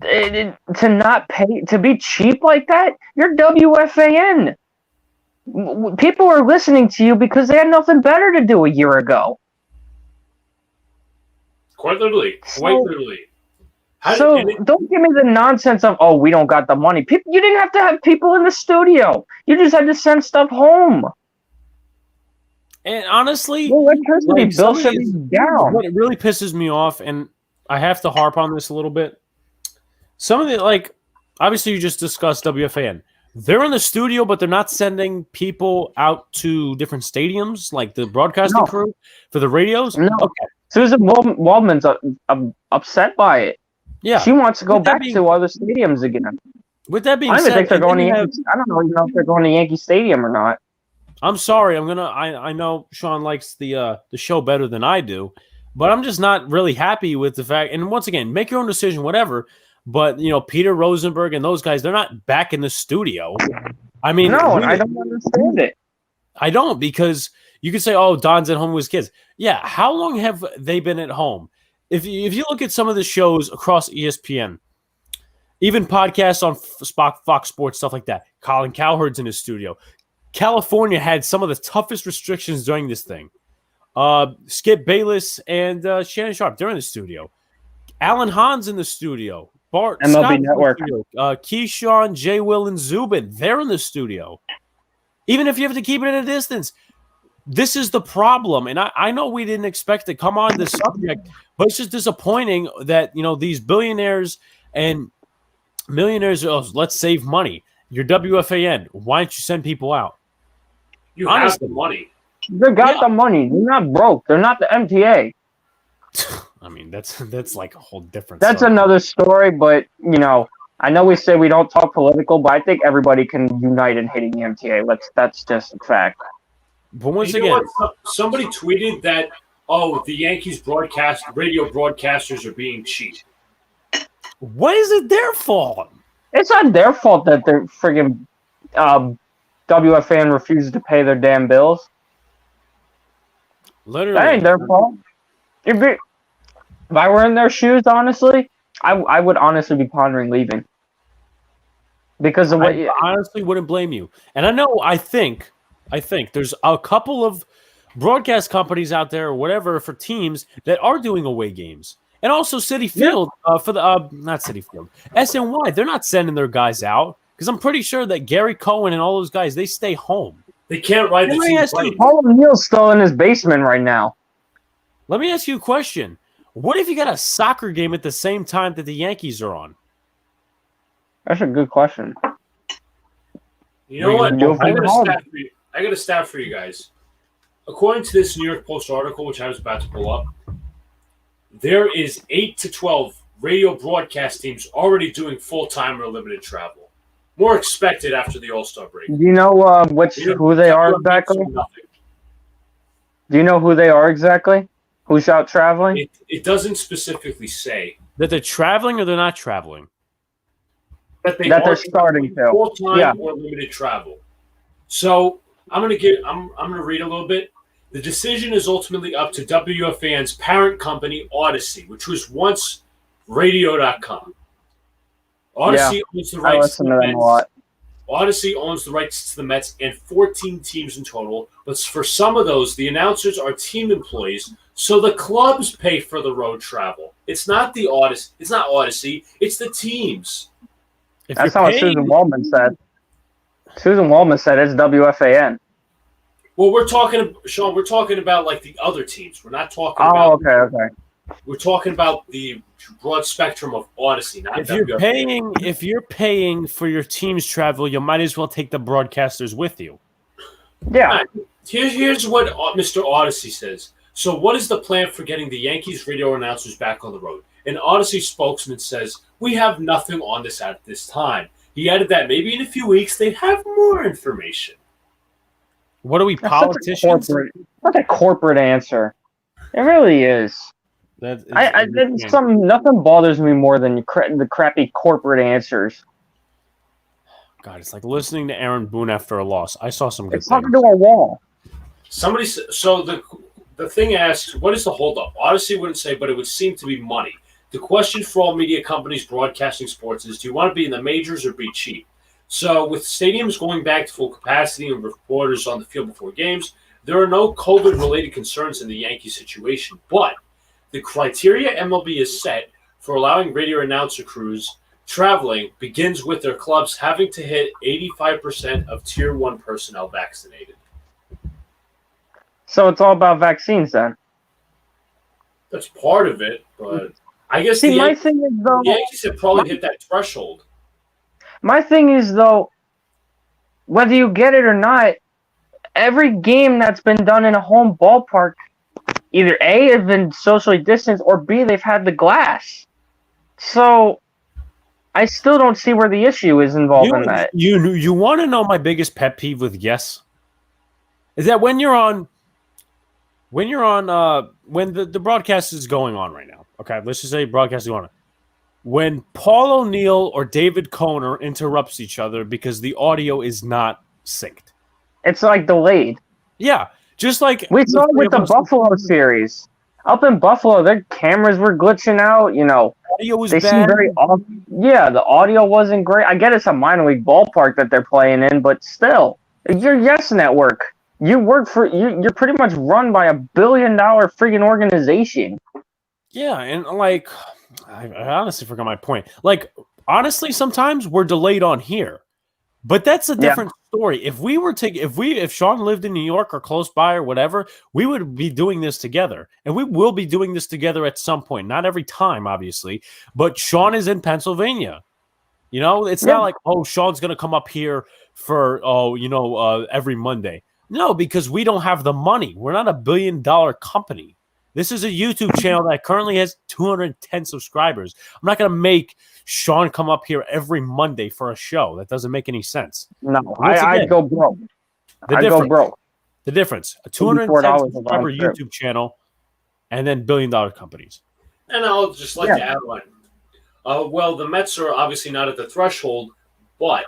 to not pay, to be cheap like that, you're WFAN. People are listening to you because they had nothing better to do a year ago. Quite literally. Don't give me the nonsense of, oh, we don't got the money. You didn't have to have people in the studio. You just had to send stuff home. And honestly, electricity bill should be down. What really pisses me off, and I have to harp on this a little bit. Some of the, obviously you just discussed WFAN. They're in the studio, but they're not sending people out to different stadiums, like the broadcasting crew for the radios. No. Okay. Susan Waldman's upset by it. Yeah, she wants to go back to other stadiums again. With that being said, I think they're going to Yankee. I don't even know if they're going to Yankee Stadium or not. I'm sorry. I know Sean likes the show better than I do, but I'm just not really happy with the fact. And once again, make your own decision, whatever. But, Peter Rosenberg and those guys, they're not back in the studio. I mean, no, really, I don't understand it. I don't, because you could say, oh, Don's at home with his kids. Yeah, how long have they been at home? If you look at some of the shows across ESPN, even podcasts on Fox Sports, stuff like that, Colin Cowherd's in his studio. California had some of the toughest restrictions during this thing. Skip Bayless and Shannon Sharp, they're in the studio. Alan Hahn's in the studio. Bart MLB Scott Network. Keyshawn, J. Will, and Zubin, they're in the studio. Even if you have to keep it at a distance, this is the problem. And I know we didn't expect to come on this subject, but it's just disappointing that, these billionaires and millionaires, let's save money. You're WFAN. Why don't you send people out? You have the money. They got the money. They're not broke. They're not the MTA. I mean, that's like a whole different That's story. Another story, but, I know we say we don't talk political, but I think everybody can unite in hating the MTA. That's just a fact. But once again, somebody tweeted that, the Yankees radio broadcasters are being cheap. What is it their fault? It's not their fault that they're friggin' WFAN refuses to pay their damn bills. Literally. That ain't their fault. If I were in their shoes, honestly, I would honestly be pondering leaving. Because of what I honestly wouldn't blame you. And I think there's a couple of broadcast companies out there or whatever for teams that are doing away games. And also Citi Field for the not Citi Field, SNY, they're not sending their guys out because I'm pretty sure that Gary Cohen and all those guys, they stay home. They can't ride the team plane. Paul O'Neill's still in his basement right now. Let me ask you a question. What if you got a soccer game at the same time that the Yankees are on? That's a good question. You know what? I got a stat for you guys. According to this New York Post article, which I was about to pull up, there is 8 to 12 radio broadcast teams already doing full-time or limited travel. More expected after the All-Star break. Do you know who they are exactly? Do you know who they are exactly? Who's out traveling? It doesn't specifically say. That they're traveling or they're not traveling? That they're starting to. Full-time or limited travel. So I'm gonna read a little bit. The decision is ultimately up to WFAN's parent company, Odyssey, which was once Radio.com. Odyssey owns the rights to the Mets. Odyssey owns the rights to the Mets and 14 teams in total. But for some of those, the announcers are team employees, so the clubs pay for the road travel. It's not the Odyssey. It's not Odyssey. It's the teams. That's how Susan Waldman said. Susan Waldman said it's WFAN. Well, Sean, we're talking about like the other teams. We're not talking about. Oh, okay. We're talking about the broad spectrum of Odyssey. Not if you're paying for your team's travel, you might as well take the broadcasters with you. Yeah. Right. Here's what Mr. Odyssey says. So, what is the plan for getting the Yankees radio announcers back on the road? An Odyssey spokesman says, "We have nothing on this at this time." He added that maybe in a few weeks they'd have more information. What are we, politicians? That's a corporate answer. It really is. Nothing bothers me more than the crappy corporate answers. God, it's like listening to Aaron Boone after a loss. I saw some good things. It's talking to a wall. The thing asks, what is the holdup? Odyssey wouldn't say, but it would seem to be money. The question for all media companies broadcasting sports is, do you want to be in the majors or be cheap? So with stadiums going back to full capacity and reporters on the field before games, there are no COVID-related concerns in the Yankees situation. But the criteria MLB has set for allowing radio announcer crews traveling begins with their clubs having to hit 85% of Tier 1 personnel vaccinated. So it's all about vaccines then? That's part of it, but I guess the Yankees have probably hit that threshold. My thing is, though, whether you get it or not, every game that's been done in a home ballpark, either A, has been socially distanced, or B, they've had the glass. So I still don't see where the issue is involved in that. You want to know my biggest pet peeve with Yes? Is that when the broadcast is going on right now, okay, let's just say broadcast is going on. When Paul O'Neill or David Koner interrupts each other because the audio is not synced. It's like delayed. Yeah, just like we saw with the Buffalo series. Up in Buffalo, their cameras were glitching out. Audio was they bad. seemed very off. Yeah, the audio wasn't great. I get it's a minor league ballpark that they're playing in, but still, you're Yes Network. You work for you're pretty much run by $1 billion freaking organization. Yeah, and like I honestly forgot my point. Like honestly, sometimes we're delayed on here, but that's a different story. If Sean lived in New York or close by or whatever, we would be doing this together, and we will be doing this together at some point. Not every time, obviously, but Sean is in Pennsylvania. It's not like Sean's gonna come up here for every Monday. No, because we don't have the money. We're not $1 billion company. This is a YouTube channel that currently has 210 subscribers. I'm not going to make Sean come up here every Monday for a show. That doesn't make any sense. No, I'd go broke. Go broke. The difference, a 210 subscriber YouTube channel and then $1 billion companies. And I'll just like to add one. Well, the Mets are obviously not at the threshold, but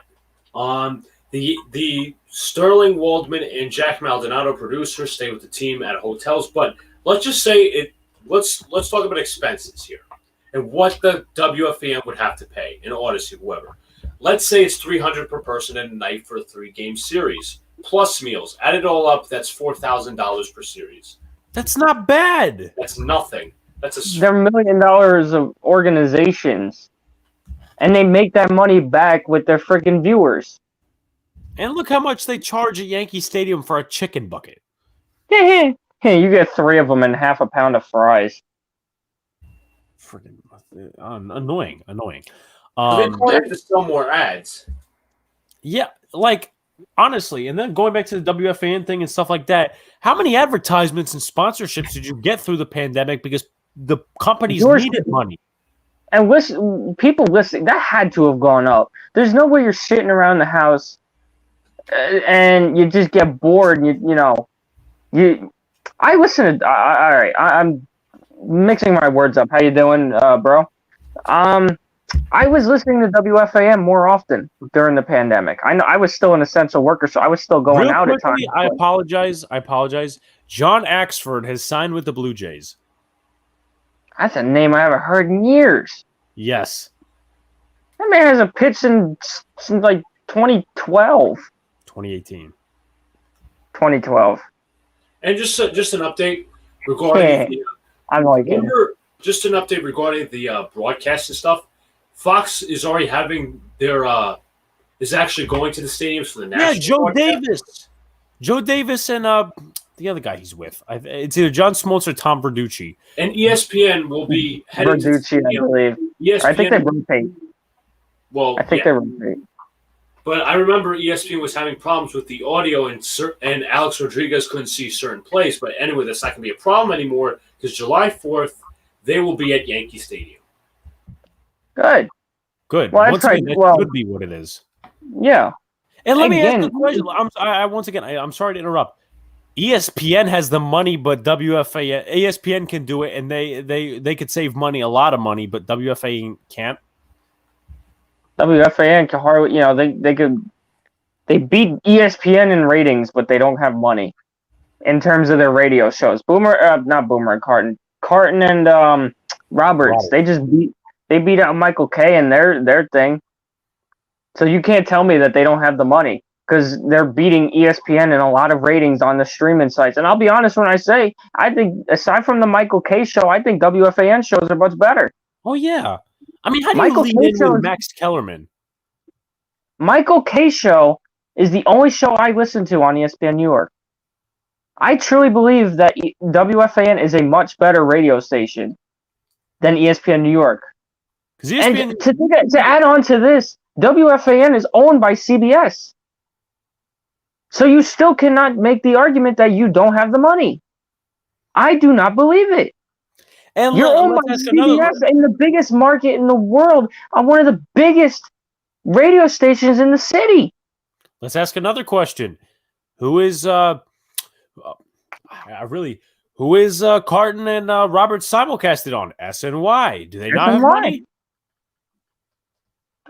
the Sterling, Waldman, and Jack Maldonado producers stay with the team at hotels. But let's just say it. Let's talk about expenses here and what the WFAN would have to pay in Odyssey, whoever. Let's say it's $300 per person a night for a 3-game series plus meals. Add it all up, that's $4,000 per series. That's not bad. That's nothing. They're $1 million of organizations, and they make that money back with their freaking viewers. And look how much they charge at Yankee Stadium for a chicken bucket. Hey, you get 3 of them and half a pound of fries. Freaking annoying. They probably have to sell more ads. Yeah, like honestly, and then going back to the WFAN thing and stuff like that, how many advertisements and sponsorships did you get through the pandemic because the companies needed money? And people listening, that had to have gone up. There's no way you're sitting around the house and you just get bored. And I listen to. All right, I'm mixing my words up. How you doing, bro? I was listening to WFAN more often during the pandemic. I know I was still an essential worker, so I was still going out at times. I apologize. John Axford has signed with the Blue Jays. That's a name I haven't heard in years. Yes. That man hasn't pitched since like 2012. 2018. 2012. And just an update regarding just an update regarding the broadcast and stuff. Fox is already having their is actually going to the stadiums for the national. Yeah, Joe broadcast. Davis. Joe Davis and the other guy he's with. It's either John Smoltz or Tom Verducci. And ESPN will be heading Verducci, I believe. ESPN, I think they rotate. Well, I think they rotate. But I remember ESPN was having problems with the audio, and Alex Rodriguez couldn't see certain plays. But anyway, that's not going to be a problem anymore because July 4th, they will be at Yankee Stadium. Good. Good. Well, Once again, that could be what it is. Yeah. And let me ask you a question. I'm sorry to interrupt. ESPN has the money, but ESPN can do it, and they could save money, a lot of money, but WFA can't. WFAN can hardly, they beat ESPN in ratings, but they don't have money in terms of their radio shows. Carton and Roberts. They beat out Michael Kay and their thing. So you can't tell me that they don't have the money, because they're beating ESPN in a lot of ratings on the streaming sites. And I'll be honest when I say, I think aside from the Michael Kay show, I think WFAN shows are much better. Oh yeah, I mean, how do you lead in with Max Kellerman? Michael Kay show is the only show I listen to on ESPN New York. I truly believe that WFAN is a much better radio station than ESPN New York. ESPN... And to add on to this, WFAN is owned by CBS. So you still cannot make the argument that you don't have the money. I do not believe it. And you're owned by CBS in the biggest market in the world on one of the biggest radio stations in the city. Let's ask another question. Who is Carton and Roberts simulcasted on? SNY. Do they not have money?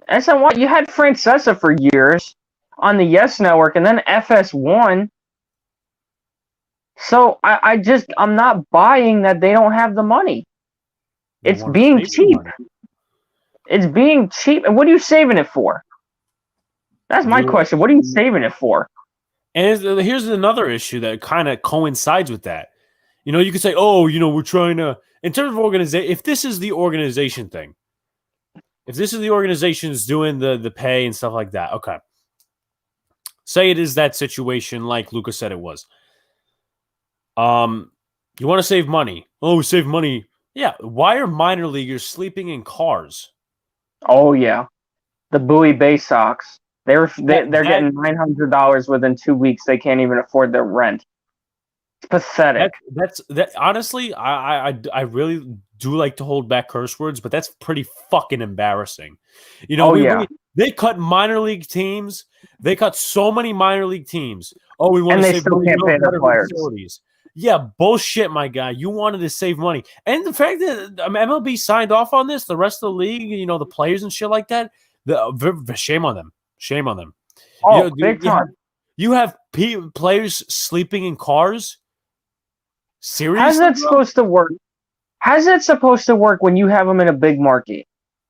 SNY, you had Francesa for years on the Yes Network, and then FS1. So I'm not buying that they don't have the money. It's being cheap. It's being cheap. And what are you saving it for? That's my question. What are you saving it for? And here's another issue that kind of coincides with that. You could say, we're trying to, in terms of organization, if this is the organization thing, if this is the organization's doing the pay and stuff like that, okay. Say it is that situation like Lucas said it was. You want to save money. Oh, we save money. Yeah. Why are minor leaguers sleeping in cars? Oh, yeah. The Bowie Bay Sox. They're getting $900 within 2 weeks. They can't even afford their rent. It's pathetic. That honestly, I really do like to hold back curse words, but that's pretty fucking embarrassing. They cut minor league teams. They cut so many minor league teams. Oh, we want to save money. Can't pay their players. Facilities. Yeah, bullshit, my guy. You wanted to save money, and the fact that MLB signed off on this, the rest of the league, the players and shit like that. Shame on them. Shame on them. Oh, big time. You have players sleeping in cars? Seriously? How's that supposed to work? How's that supposed to work when you have them in a big market?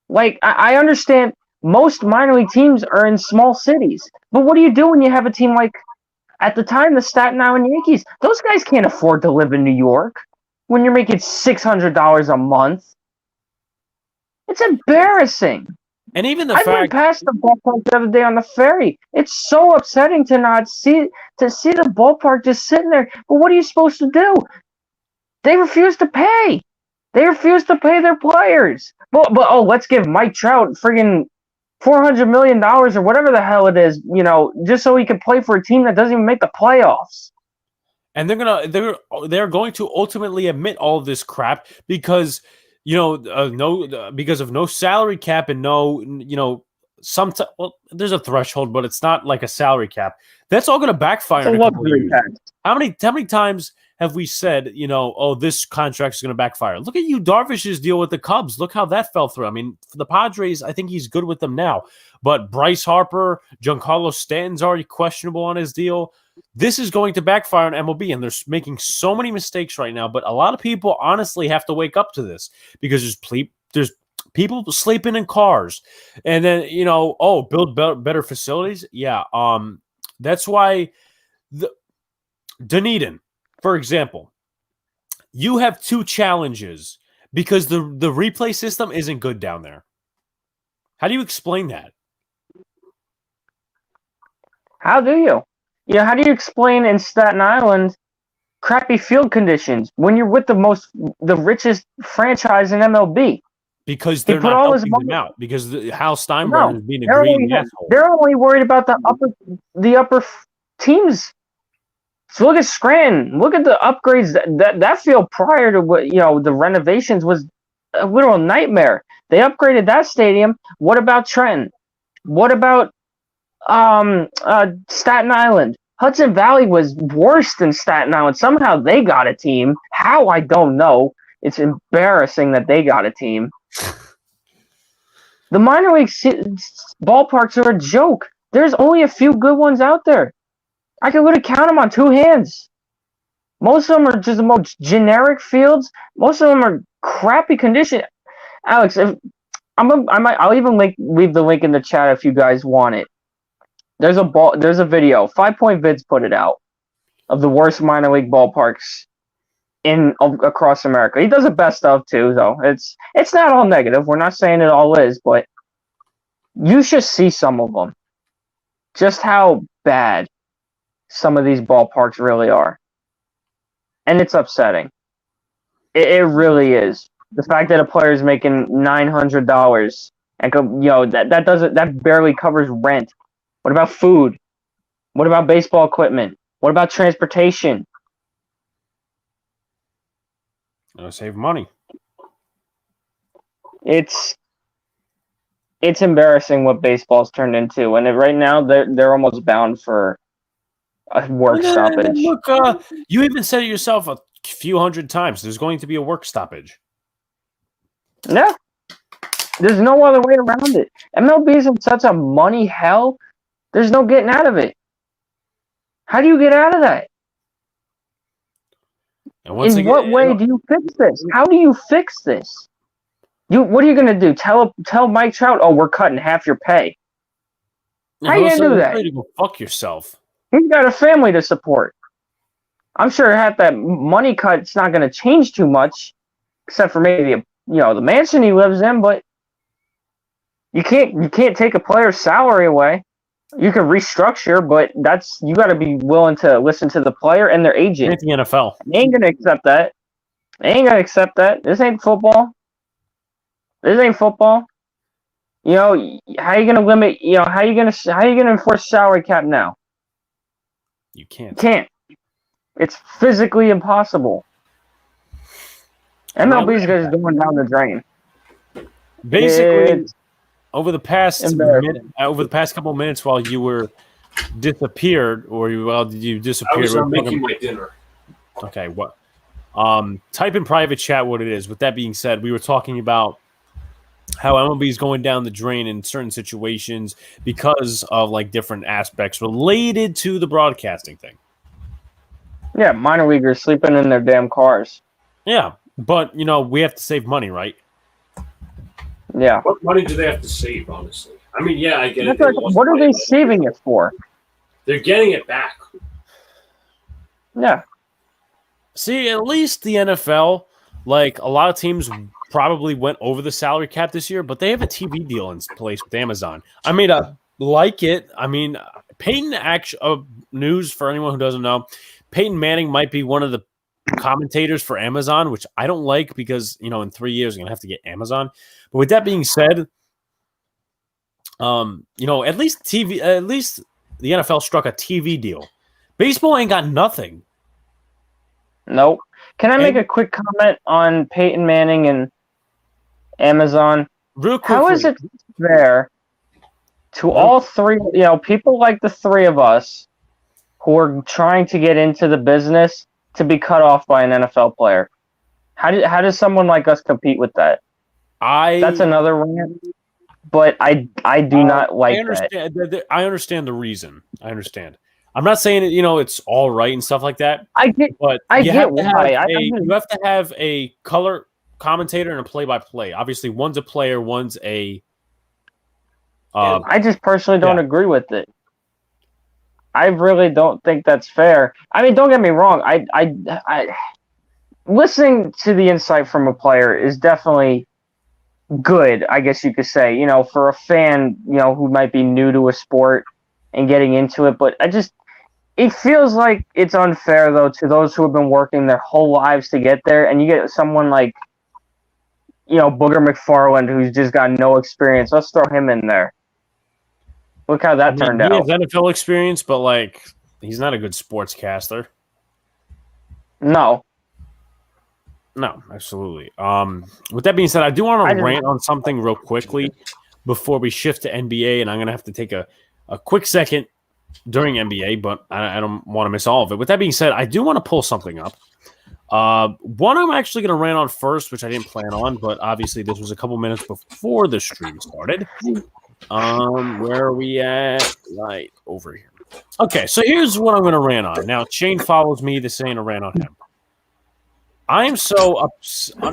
Like, I understand most minor league teams are in small cities. But what do you do when you have a team like, at the time, the Staten Island Yankees? Those guys can't afford to live in New York when you're making $600 a month. It's embarrassing. And even I went past the ballpark the other day on the ferry. It's so upsetting to see the ballpark just sitting there. But what are you supposed to do? They refuse to pay. They refuse to pay their players. But let's give Mike Trout friggin' $400 million or whatever the hell it is, just so he can play for a team that doesn't even make the playoffs. And they're going to ultimately admit all of this crap because because of no salary cap and there's a threshold, but it's not like a salary cap. That's all going to backfire. How many times have we said, this contract is going to backfire? Look at Darvish's deal with the Cubs. Look how that fell through. I mean, for the Padres, I think he's good with them now. But Bryce Harper, Giancarlo Stanton's already questionable on his deal. This is going to backfire on MLB, and they're making so many mistakes right now. But a lot of people honestly have to wake up to this because there's people sleeping in cars. And then, build better facilities. Yeah, that's why Dunedin, for example, you have two challenges because the replay system isn't good down there. How do you explain that? How do you? How do you explain in Staten Island crappy field conditions when you're with the richest franchise in MLB? Because they're not helping them out. Because Hal Steinbrenner is being a greedy asshole. They're only worried about the upper teams. So look at Scranton. Look at the upgrades. That field prior to the renovations was a literal nightmare. They upgraded that stadium. What about Trenton? What about Staten Island. Hudson Valley was worse than Staten Island. Somehow they got a team. How, I don't know. It's embarrassing that they got a team. The minor league ballparks are a joke. There's only a few good ones out there. I can literally count them on two hands. Most of them are just the most generic fields. Most of them are crappy condition. Alex, I'll even leave the link in the chat if you guys want it. There's a video. 5 Point Vids put it out of the worst minor league ballparks across America. He does a best of too, though. It's not all negative. We're not saying it all is, but you should see some of them. Just how bad some of these ballparks really are. And it's upsetting. It really is. The fact that a player is making $900 and that barely covers rent. What about food? What about baseball equipment? What about transportation? Save money. It's embarrassing what baseball's turned into, and right now they're almost bound for a work stoppage. Look, you even said it yourself a few hundred times. There's going to be a work stoppage. Yeah. There's no other way around it. MLB is in such a money hell. There's no getting out of it. How do you get out of that? In what way do you fix this? How do you fix this? What are you going to do? Tell Mike Trout, oh, we're cutting half your pay. How are you going to do that? You go fuck yourself. He's got a family to support. I'm sure half that money cut's not going to change too much, except for maybe the mansion he lives in. But you can't take a player's salary away. You can restructure, but you got to be willing to listen to the player and their agent. It's the NFL. They ain't gonna accept that. This ain't football. How you gonna limit? How you gonna enforce salary cap now? You can't. It's physically impossible. MLB's just going down the drain. Basically, over the past couple of minutes while you were disappeared, you disappeared. I was making my dinner. Okay, what? Type in private chat what it is. With that being said, we were talking about how MLB is going down the drain in certain situations because of different aspects related to the broadcasting thing. Yeah, minor leaguers sleeping in their damn cars. Yeah, but we have to save money, right? Yeah. What money do they have to save, honestly? I mean, yeah, I get it. What are they saving it for? They're getting it back. Yeah. See, at least the NFL, a lot of teams probably went over the salary cap this year, but they have a TV deal in place with Amazon. I mean, like it. I mean, Peyton, news for anyone who doesn't know, Peyton Manning might be one of the commentators for Amazon, which I don't like because, in 3 years, I'm going to have to get Amazon. But with that being said, at least the NFL struck a TV deal. Baseball ain't got nothing. Nope. Can I make a quick comment on Peyton Manning and Amazon? Real quickly. How is it fair to all three, people like the three of us who are trying to get into the business to be cut off by an NFL player? How does someone like us compete with that? That's another rant, but I do not like that. I understand the reason. I understand. I'm not saying it's all right and stuff like that. I get why. You have to have a color commentator and a play-by-play. Obviously, one's a player, one's a. I just personally don't agree with it. I really don't think that's fair. I mean, don't get me wrong. I listening to the insight from a player is definitely good, I guess you could say, for a fan, who might be new to a sport and getting into it. But it feels like it's unfair, though, to those who have been working their whole lives to get there. And you get someone like, Booger McFarland, who's just got no experience. Let's throw him in there. Look how that turned out. He has NFL experience, but, he's not a good sportscaster. No. No, absolutely. With that being said, I do want to rant on something real quickly before we shift to NBA, and I'm going to have to take a a quick second during NBA, but I don't want to miss all of it. With that being said, I do want to pull something up. One I'm actually going to rant on first, which I didn't plan on, but obviously this was a couple minutes before the stream started. Where are we at? Right over here. Okay, so here's what I'm going to rant on. Now, Shane follows me. This ain't a rant on him. I'm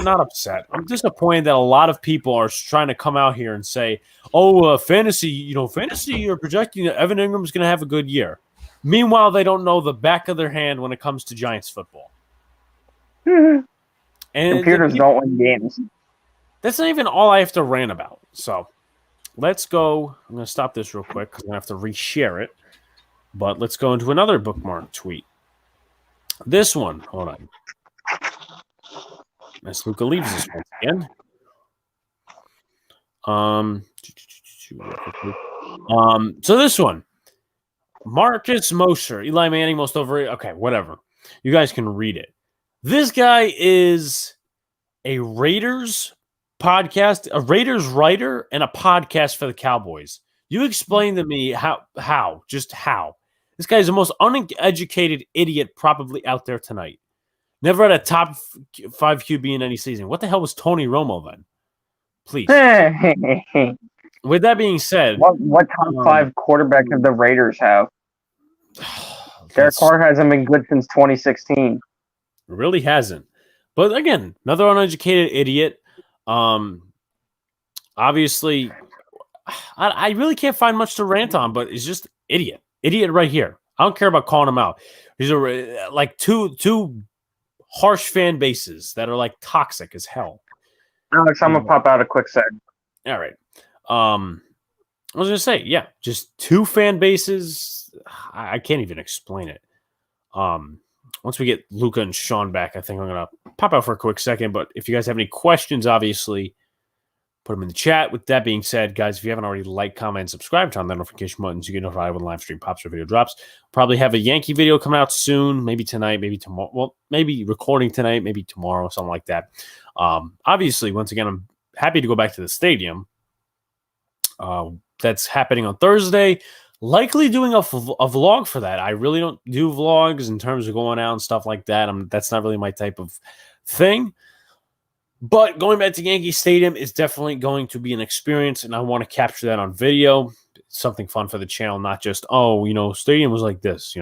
not upset. I'm disappointed that a lot of people are trying to come out here and say, fantasy, you're projecting that Evan Ingram's going to have a good year. Meanwhile, they don't know the back of their hand when it comes to Giants football. And computers don't win games. That's not even all I have to rant about. So let's go. I'm going to stop this real quick because I'm going to have to reshare it. But let's go into another bookmark tweet. This one. Hold on. Miss Luca leaves this once again. So this one. Marcus Mosher, Eli Manning, most overrated. Okay, whatever. You guys can read it. This guy is a Raiders podcast, a Raiders writer, and a podcast for the Cowboys. You explain to me how. This guy is the most uneducated idiot probably out there tonight. Never had a top 5 QB in any season. What the hell was Tony Romo then? Please. With that being said, what top 5 quarterback did the Raiders have? Derek Carr hasn't been good since 2016. Really hasn't. But again, another uneducated idiot. Obviously, I really can't find much to rant on, but it's just idiot. Idiot right here. I don't care about calling him out. These are like two harsh fan bases that are like toxic as hell. Alex, I'm gonna pop out a quick sec. All right. I was gonna say, yeah, just 2 fan bases. I can't even explain it. Once we get Luca and Sean back, I think I'm gonna pop out for a quick second. But if you guys have any questions, obviously, put them in the chat. With that being said, guys, if you haven't already liked, comment, and subscribe, turn on the notification buttons. You get notified when the live stream pops or video drops. Probably have a Yankee video coming out soon, maybe tonight, maybe tomorrow. Well, maybe recording tonight, maybe tomorrow, something like that. Obviously, once again, I'm happy to go back to the stadium. That's happening on Thursday. Likely doing a vlog for that. I really don't do vlogs in terms of going out and stuff like that. That's not really my type of thing. But going back to Yankee Stadium is definitely going to be an experience, and I want to capture that on video. It's something fun for the channel, not just, stadium was like this,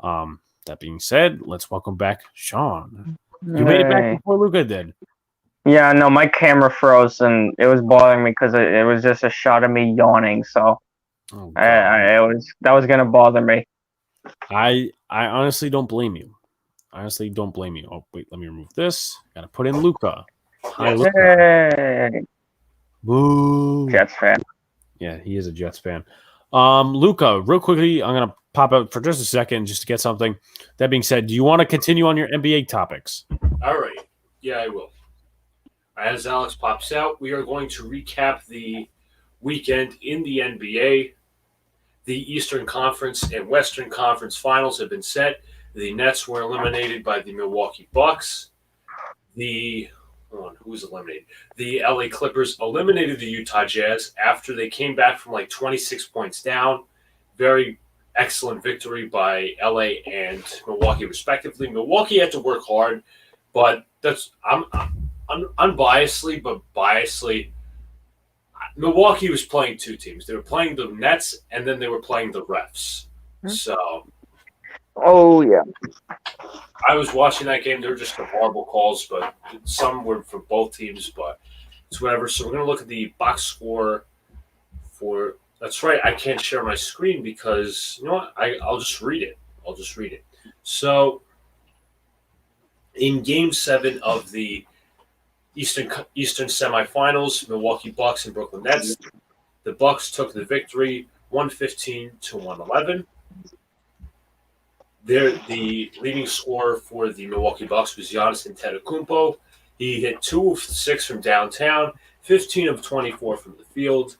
That being said, let's welcome back Sean. You made it back before Luca did. Yeah, no, my camera froze, and it was bothering me because it was just a shot of me yawning, so that was going to bother me. I honestly don't blame you. Oh, wait, let me remove this. Got to put in Luca. Hi, Luca. Hey. Boo. Jets fan. Yeah, he is a Jets fan. Luca, real quickly, I'm going to pop out for just a second just to get something. That being said, do you want to continue on your NBA topics? All right. Yeah, I will. As Alex pops out, we are going to recap the weekend in the NBA. The Eastern Conference and Western Conference finals have been set. The Nets were eliminated by the Milwaukee Bucks. Who was eliminated? The LA Clippers eliminated the Utah Jazz after they came back from like 26 points down. Very excellent victory by LA and Milwaukee, respectively. Milwaukee had to work hard, but unbiasedly, but biasedly, Milwaukee was playing 2 teams. They were playing the Nets, and then they were playing the refs. So, oh yeah, I was watching that game. There were just some horrible calls, but some were for both teams. But it's whatever. So we're gonna look at the box score for. That's right. I can't share my screen because you know what? I'll just read it. So, in Game 7 of the Eastern semifinals, Milwaukee Bucks and Brooklyn Nets. The Bucks took the victory 115-111. The leading scorer for the Milwaukee Bucks was Giannis Antetokounmpo. He hit 2 of 6 from downtown, 15 of 24 from the field.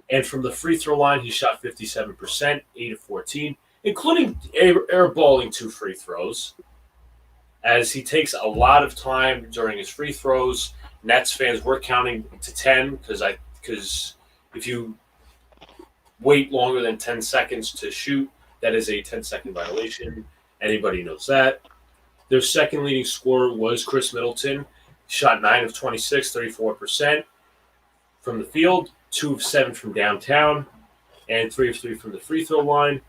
And from the free throw line, he shot 57%, 8 of 14, including airballing 2 free throws. As he takes a lot of time during his free throws, Nets fans were counting to 10 because if you wait longer than 10 seconds to shoot, that is a 10-second violation. Anybody knows that. Their second leading scorer was Chris Middleton. Shot 9 of 26, 34% from the field, 2 of 7 from downtown, and 3 of 3 from the free throw line.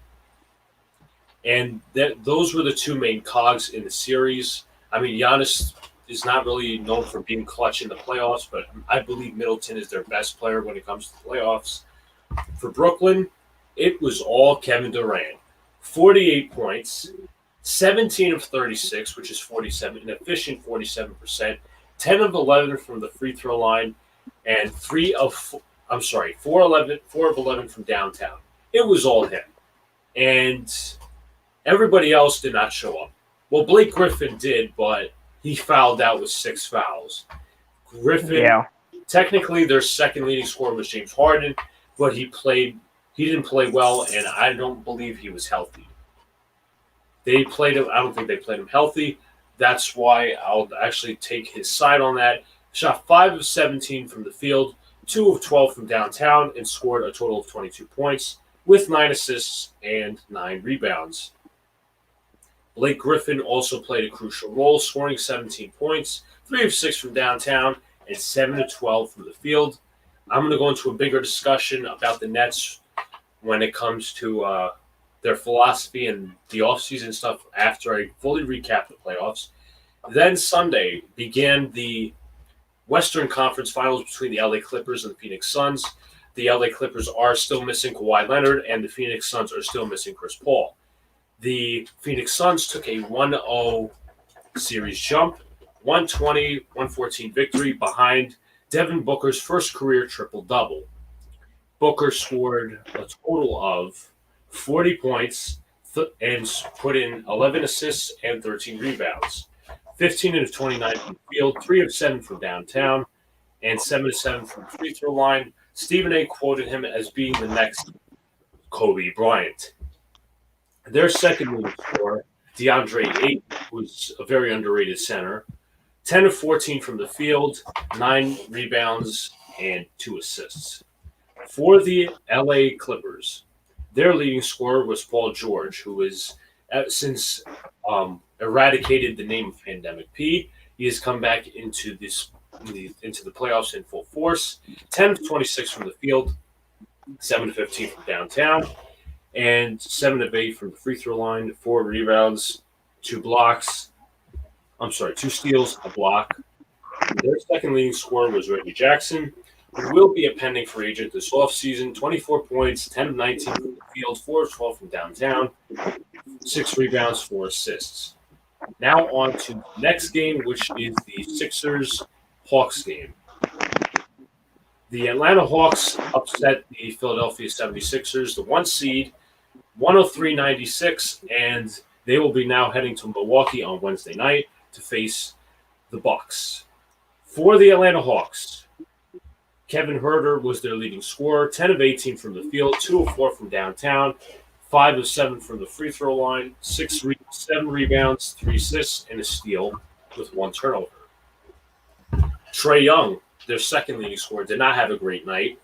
And those were the two main cogs in the series. I mean, Giannis is not really known for being clutch in the playoffs, but I believe Middleton is their best player when it comes to the playoffs. For Brooklyn, it was all Kevin Durant. 48 points, 17 of 36, which is 47, an efficient 47%, 10 of 11 from the free throw line, and 4 of 11 from downtown. It was all him. And everybody else did not show up. Well, Blake Griffin did, but he fouled out with 6 fouls. Griffin, technically their second leading scorer was James Harden, but he didn't play well, and I don't believe he was healthy. I don't think they played him healthy. That's why I'll actually take his side on that. Shot 5 of 17 from the field, 2 of 12 from downtown, and scored a total of 22 points with 9 assists and 9 rebounds. Blake Griffin also played a crucial role, scoring 17 points, 3 of 6 from downtown, and 7 of 12 from the field. I'm going to go into a bigger discussion about the Nets when it comes to their philosophy and the offseason stuff after I fully recap the playoffs. Then Sunday began the Western Conference Finals between the LA Clippers and the Phoenix Suns. The LA Clippers are still missing Kawhi Leonard, and the Phoenix Suns are still missing Chris Paul. The Phoenix Suns took a 1-0 series jump, 120-114 victory behind Devin Booker's first career triple-double. Booker scored a total of 40 points and put in 11 assists and 13 rebounds. 15 of 29 from the field, 3 of 7 from downtown, and 7 of 7 from the free throw line. Stephen A. quoted him as being the next Kobe Bryant. Their second leading scorer, DeAndre Ayton, who's a very underrated center, 10 of 14 from the field, 9 rebounds, and 2 assists. For the LA Clippers, their leading scorer was Paul George, who has since eradicated the name of Pandemic P. He has come back into the playoffs in full force. 10 of 26 from the field, 7 of 15 from downtown, and 7 of 8 from the free throw line, 4 rebounds, 2 steals, a block. Their second leading scorer was Reggie Jackson, who will be a pending free agent this offseason. 24 points, 10 of 19 from the field, 4 of 12 from downtown, 6 rebounds, 4 assists. Now on to the next game, which is the Sixers-Hawks game. The Atlanta Hawks upset the Philadelphia 76ers, the 1 seed, 103-96, and they will be now heading to Milwaukee on Wednesday night to face the Bucks. For the Atlanta Hawks, Kevin Huerter was their leading scorer, 10 of 18 from the field, 2 of 4 from downtown, 5 of 7 from the free throw line, 7 rebounds, 3 assists, and a steal with 1 turnover. Trae Young, their second leading scorer, did not have a great night.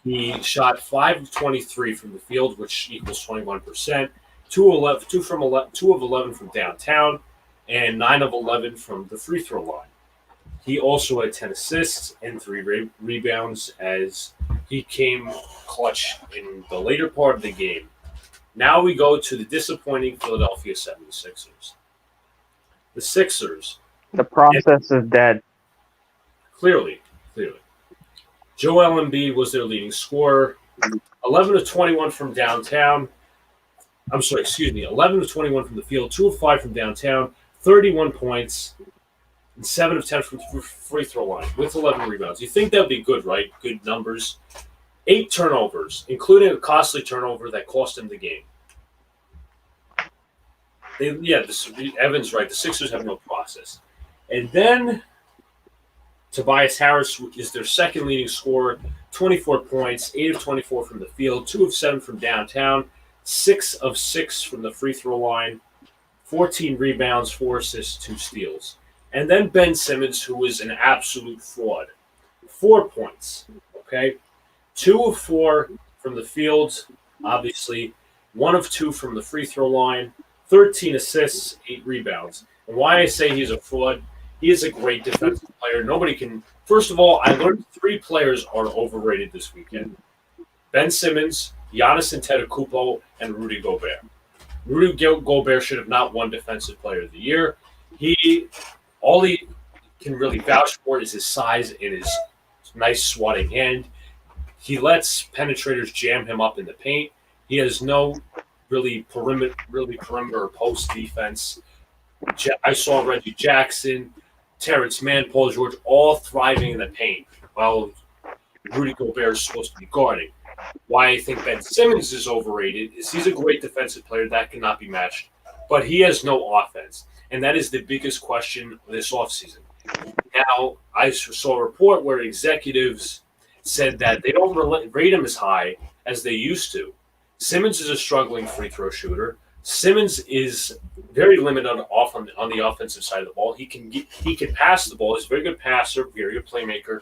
He shot 5 of 23 from the field, which equals 21%, 2 of 11 from downtown, and 9 of 11 from the free throw line. He also had 10 assists and 3 rebounds as he came clutch in the later part of the game. Now we go to the disappointing Philadelphia 76ers. The Sixers. The process is dead. Clearly. Joel Embiid was their leading scorer. 11 of 21 from downtown. 11 of 21 from the field, 2 of 5 from downtown, 31 points, and 7 of 10 from the free throw line with 11 rebounds. You think that would be good, right? Good numbers. 8 turnovers, including a costly turnover that cost him the game. Evan's right. The Sixers have no process. And then Tobias Harris is their second leading scorer, 24 points, 8 of 24 from the field, 2 of 7 from downtown, 6 of 6 from the free throw line, 14 rebounds, 4 assists, 2 steals. And then Ben Simmons, who was an absolute fraud. 4 points, okay? 2 of 4 from the field, obviously. 1 of 2 from the free throw line. 13 assists, 8 rebounds. And why I say he's a fraud, he is a great defensive player. Nobody can – first of all, I learned 3 players are overrated this weekend. Ben Simmons, Giannis Antetokounmpo, and Rudy Gobert. Rudy Gobert should have not won Defensive Player of the Year. All he can really vouch for is his size and his nice swatting hand. He lets penetrators jam him up in the paint. He has no really perimeter post defense. I saw Reggie Jackson, Terrence Mann, Paul George all thriving in the paint while Rudy Gobert is supposed to be guarding. Why I think Ben Simmons is overrated is he's a great defensive player that cannot be matched, but he has no offense. And that is the biggest question this offseason. Now, I saw a report where executives said that they don't rate him as high as they used to. Simmons is a struggling free throw shooter. Simmons is very limited on the offensive side of the ball. He can pass the ball. He's a very good passer, very good playmaker.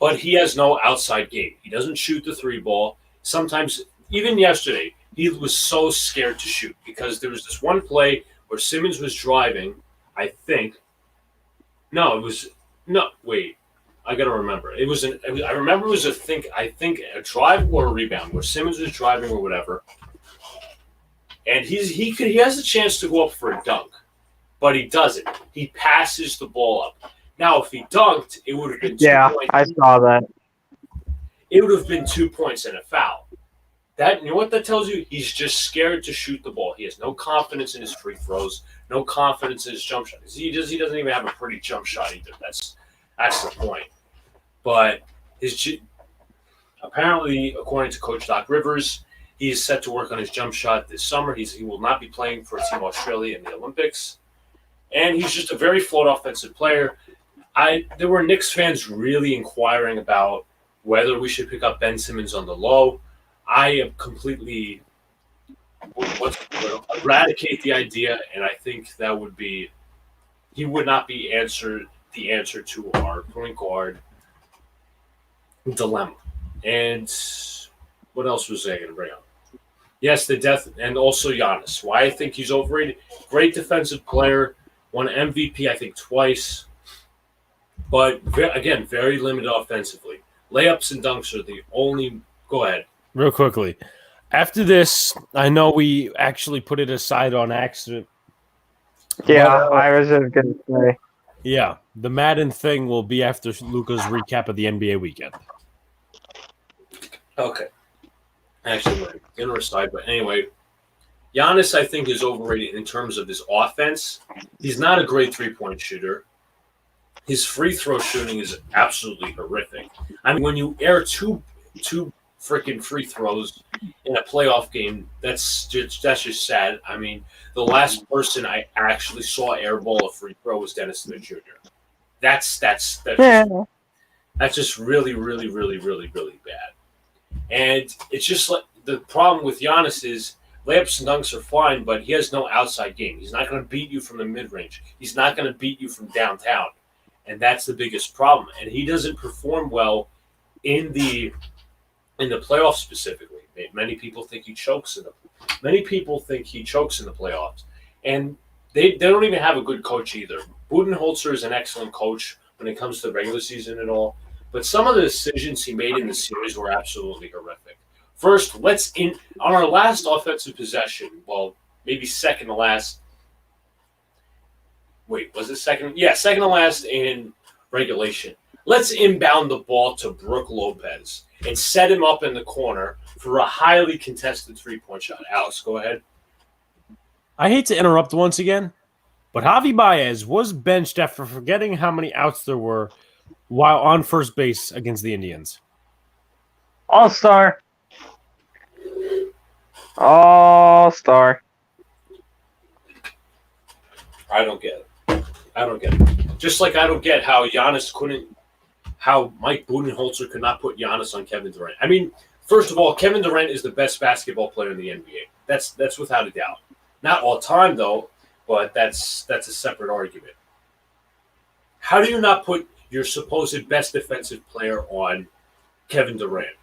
But he has no outside game. He doesn't shoot the 3 ball. Sometimes, even yesterday, he was so scared to shoot because there was this one play where Simmons was driving, I think. I got to remember. I remember it was a drive or a rebound where Simmons was driving or whatever. And he has a chance to go up for a dunk, but he doesn't. He passes the ball up. Now, if he dunked, it would have been 2 points. I saw that. It would have been 2 points and a foul. You know what that tells you? He's just scared to shoot the ball. He has no confidence in his free throws, no confidence in his jump shot. He doesn't even have a pretty jump shot either. That's the point. But apparently, according to Coach Doc Rivers, he is set to work on his jump shot this summer. He will not be playing for Team Australia in the Olympics. And he's just a very flawed offensive player. There were Knicks fans really inquiring about whether we should pick up Ben Simmons on the low. I am completely eradicate the idea, and I think that would be he would not be the answer to our point guard dilemma. And what else was I going to bring up? Yes, the death, and also Giannis. Why I think he's overrated. Great defensive player, won MVP I think twice, but again, very limited offensively. Layups and dunks are the only. Go ahead. Real quickly. After this, I know we actually put it aside on accident. Yeah, I was just going to say. Yeah, the Madden thing will be after Luca's recap of the NBA weekend. Okay. Actually, we're going to aside, but anyway, Giannis, I think, is overrated in terms of his offense. He's not a great three-point shooter. His free throw shooting is absolutely horrific. I mean, when you air two freaking free throws in a playoff game, that's just sad. I mean, the last person I actually saw airball a free throw was Dennis Smith Jr. That's just really, really, really, really, really bad. And it's just like the problem with Giannis is layups and dunks are fine, but he has no outside game. He's not going to beat you from the mid-range. He's not going to beat you from downtown. And that's the biggest problem. And he doesn't perform well in the playoffs specifically. Many people think he chokes in the playoffs. And they don't even have a good coach either. Budenholzer is an excellent coach when it comes to the regular season and all. But some of the decisions he made in the series were absolutely horrific. First, on our last offensive possession, well, maybe second to last. Wait, was it second? Yeah, second to last in regulation. Let's inbound the ball to Brook Lopez and set him up in the corner for a highly contested three-point shot. Alex, go ahead. I hate to interrupt once again, but Javi Baez was benched after forgetting how many outs there were while on first base against the Indians. All-star. All-star. I don't get it. Just like I don't get how Mike Budenholzer could not put Giannis on Kevin Durant. I mean, first of all, Kevin Durant is the best basketball player in the NBA. That's without a doubt. Not all time though, but that's a separate argument. How do you not put your supposed best defensive player on Kevin Durant.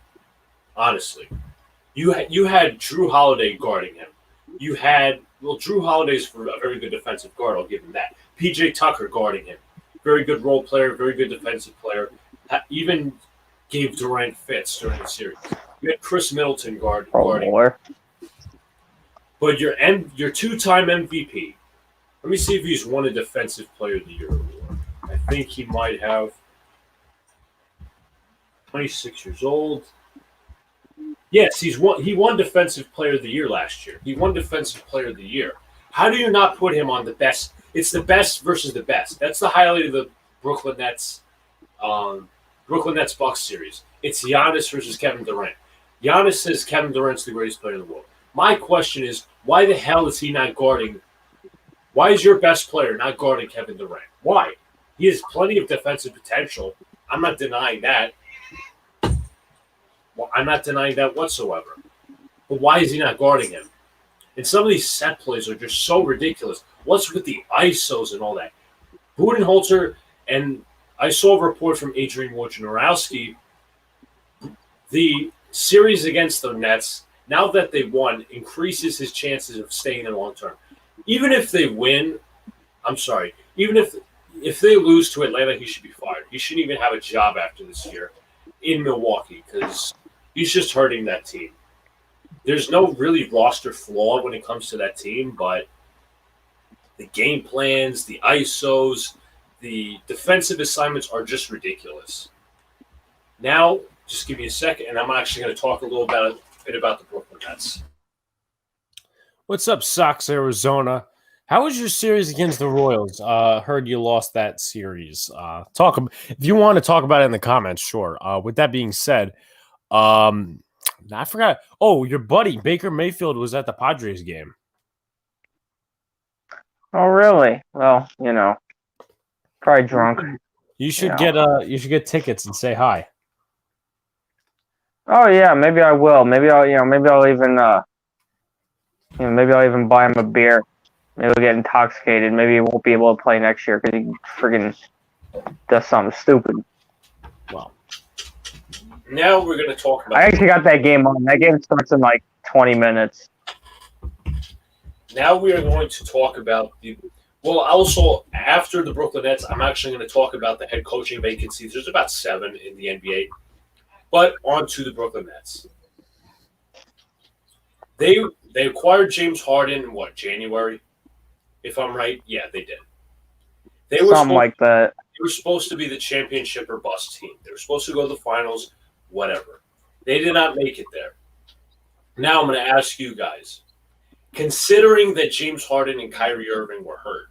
Honestly, you had Drew Holiday guarding him. You had Drew Holiday's a very good defensive guard. I'll give him that. PJ Tucker guarding him, very good role player, very good defensive player. Even gave Durant fits during the series. You had Chris Middleton guarding. But your two-time MVP. Let me see if he's won a Defensive Player of the Year award. I think he might have. 26 years old. Yes, he won Defensive Player of the Year last year. He won Defensive Player of the Year. How do you not put him on the best? It's the best versus the best. That's the highlight of the Brooklyn Nets Bucks series. It's Giannis versus Kevin Durant. Giannis says Kevin Durant's the greatest player in the world. My question is, why the hell is he not guarding? Why is your best player not guarding Kevin Durant? Why? He has plenty of defensive potential. I'm not denying that. Well, I'm not denying that whatsoever. But why is he not guarding him? And some of these set plays are just so ridiculous. What's with the ISOs and all that? Budenholzer, and I saw a report from Adrian Wojnarowski, the series against the Nets, now that they won, increases his chances of staying in long term. Even if they win, even if they lose to Atlanta, he should be fired. He shouldn't even have a job after this year in Milwaukee because he's just hurting that team. There's no really roster flaw when it comes to that team, but the game plans, the ISOs, the defensive assignments are just ridiculous. Now, just give me a second, and I'm actually going to talk a bit about the Brooklyn Nets. What's up, Sox, Arizona? How was your series against the Royals? Heard you lost that series. If you want to talk about it in the comments, sure. With that being said, I forgot. Oh, your buddy Baker Mayfield was at the Padres game. Oh, really? Well, probably drunk. You should get tickets and say hi. Oh yeah, maybe I will. Maybe I'll even buy him a beer. Maybe he'll get intoxicated. Maybe he won't be able to play next year because he friggin' does something stupid. Well, now we're going to talk about... I actually got that game on. That game starts in like 20 minutes. Now we are going to talk about also, after the Brooklyn Nets, I'm actually going to talk about the head coaching vacancies. There's about 7 in the NBA. But on to the Brooklyn Nets. They acquired James Harden in January? If I'm right, yeah, they did. Something like that. They were supposed to be the championship or bust team. They were supposed to go to the finals, whatever. They did not make it there. Now I'm going to ask you guys, considering that James Harden and Kyrie Irving were hurt,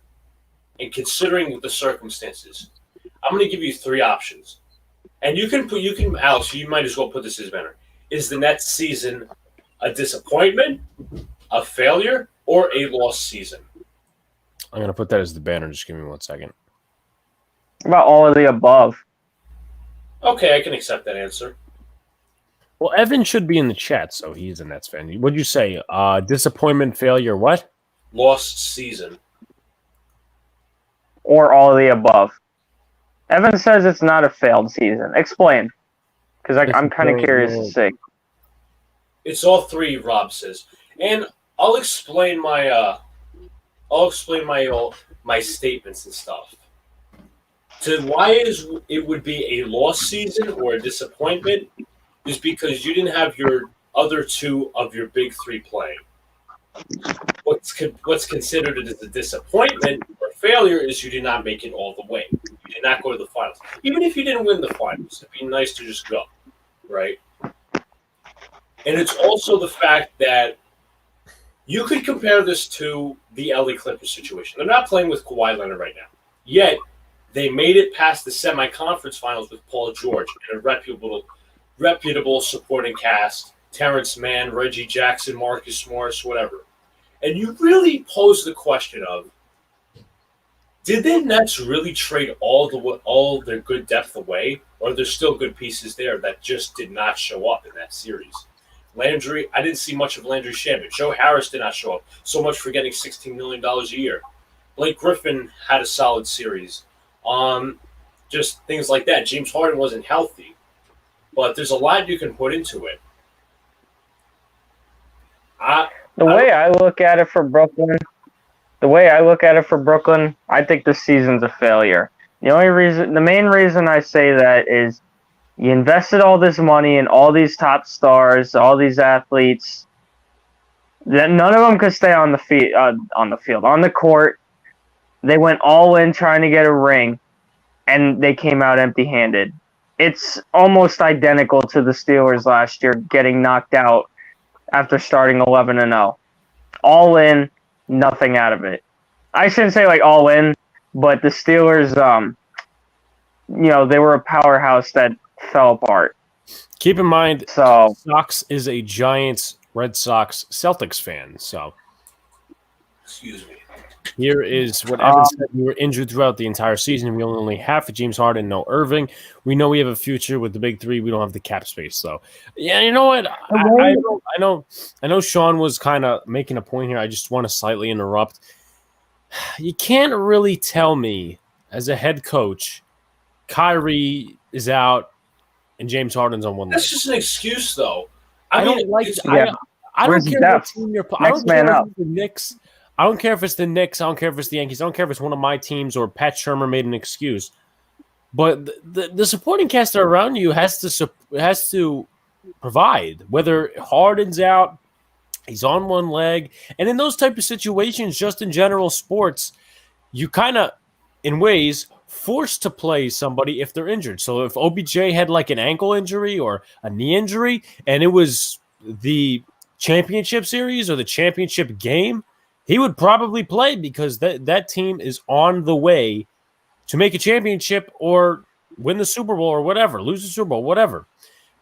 and considering the circumstances, I'm going to give you 3 options. And Alex, you might as well put this as a banner. Is the Nets season a disappointment, a failure, or a lost season? I'm going to put that as the banner. Just give me 1 second. About all of the above. Okay, I can accept that answer. Well, Evan should be in the chat, so he's a Nets fan. What'd you say? Disappointment, failure, what? Lost season. Or all of the above. Evan says it's not a failed season. Explain. Because I'm kind of curious to see. It's all 3, Rob says. And I'll explain my statements and stuff. To why it would be a lost season or a disappointment is because you didn't have your other 2 of your big 3 playing. What's considered as a disappointment or failure is you did not make it all the way. You did not go to the finals. Even if you didn't win the finals, it'd be nice to just go, right? And it's also the fact that you could compare this to the LA Clippers situation. They're not playing with Kawhi Leonard right now. Yet, they made it past the semi-conference finals with Paul George and a reputable supporting cast, Terrence Mann, Reggie Jackson, Marcus Morris, whatever. And you really pose the question of, did the Nets really trade all their good depth away, or are there still good pieces there that just did not show up in that series? Landry, I didn't see much of Landry Shamet. Joe Harris did not show up. So much for getting $16 million a year. Blake Griffin had a solid series. Just things like that. James Harden wasn't healthy. but there's a lot you can put into it. The way I look at it for Brooklyn, I think this season's a failure. The main reason I say that is you invested all this money in all these top stars, all these athletes. That none of them could stay on the court. They went all in trying to get a ring, and they came out empty-handed. It's almost identical to the Steelers last year getting knocked out after starting 11-0. All in, nothing out of it. I shouldn't say like all in, but the Steelers, they were a powerhouse that fell apart. Keep in mind, So Sox is a Giants, Red Sox, Celtics fan. So, excuse me. Here is what Evan said. We were injured throughout the entire season. We only half of James Harden, no Irving. We know we have a future with the big three. We don't have the cap space. So, yeah, you know what? I know Sean was kind of making a point here. I just want to slightly interrupt. You can't really tell me as a head coach, Kyrie is out and James Harden's on one leg. That's just an excuse, though. I don't care what team you're playing. I don't care if it's the Knicks. I don't care if it's the Knicks. I don't care if it's the Yankees. I don't care if it's one of my teams or Pat Shermer made an excuse. But the supporting cast around you has to provide. Whether Harden's out, he's on one leg. And in those type of situations, just in general sports, you kind of, in ways, forced to play somebody if they're injured. So if OBJ had like an ankle injury or a knee injury and it was the championship series or the championship game, he would probably play because that team is on the way to make a championship or win the Super Bowl or whatever, lose the Super Bowl, whatever.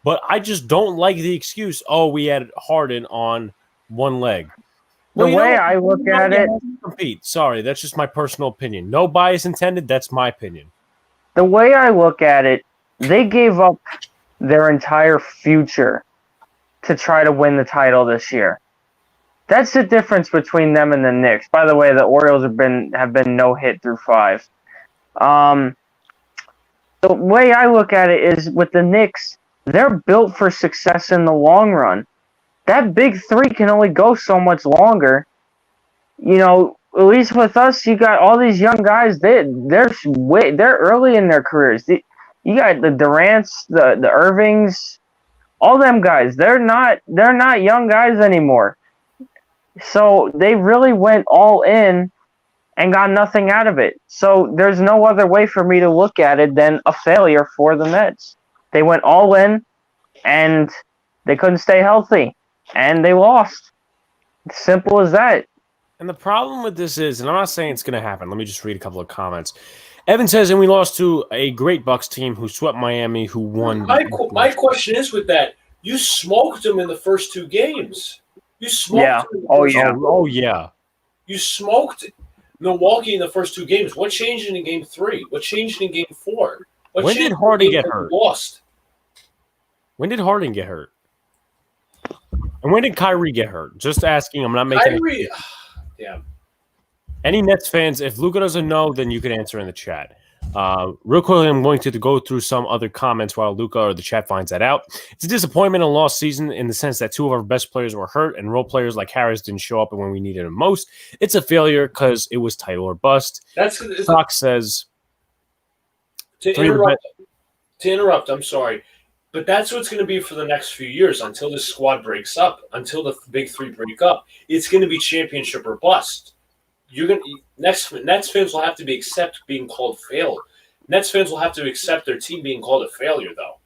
But I just don't like the excuse, we had Harden on one leg. The way I look at it... Compete. Sorry, that's just my personal opinion. No bias intended, that's my opinion. The way I look at it, they gave up their entire future to try to win the title this year. That's the difference between them and the Knicks. By the way, the Orioles have been no hit through 5. The way I look at it is with the Knicks, they're built for success in the long run. That big three can only go so much longer. At least with us, you got all these young guys. They're early in their careers. You got the Durants, the Irvings, all them guys. They're not young guys anymore. So they really went all in and got nothing out of it. So there's no other way for me to look at it than a failure for the Mets. They went all in and they couldn't stay healthy and they lost. Simple as that. And the problem with this is, and I'm not saying it's going to happen. Let me just read a couple of comments. Evan says, and we lost to a great Bucks team who swept Miami, who won. My question is with that, you smoked them in the first 2 games. You smoked them. Oh, yeah. You smoked Milwaukee in the first 2 games. What changed in Game 3? What changed in Game 4? When did Harden get hurt? Lost. When did Harden get hurt? And when did Kyrie get hurt? Just asking. I'm not making Kyrie. Yeah. Any Nets fans, if Luca doesn't know, then you can answer in the chat. Real quickly, I'm going to go through some other comments while Luca or the chat finds that out. It's a disappointment and lost season in the sense that 2 of our best players were hurt and role players like Harris didn't show up when we needed him most. It's a failure because it was title or bust. Sox says... To interrupt, I'm sorry. But that's what it's going to be for the next few years until this squad breaks up, until the big 3 break up. It's going to be championship or bust. Nets fans will have to accept being called failed. Nets fans will have to accept their team being called a failure, though.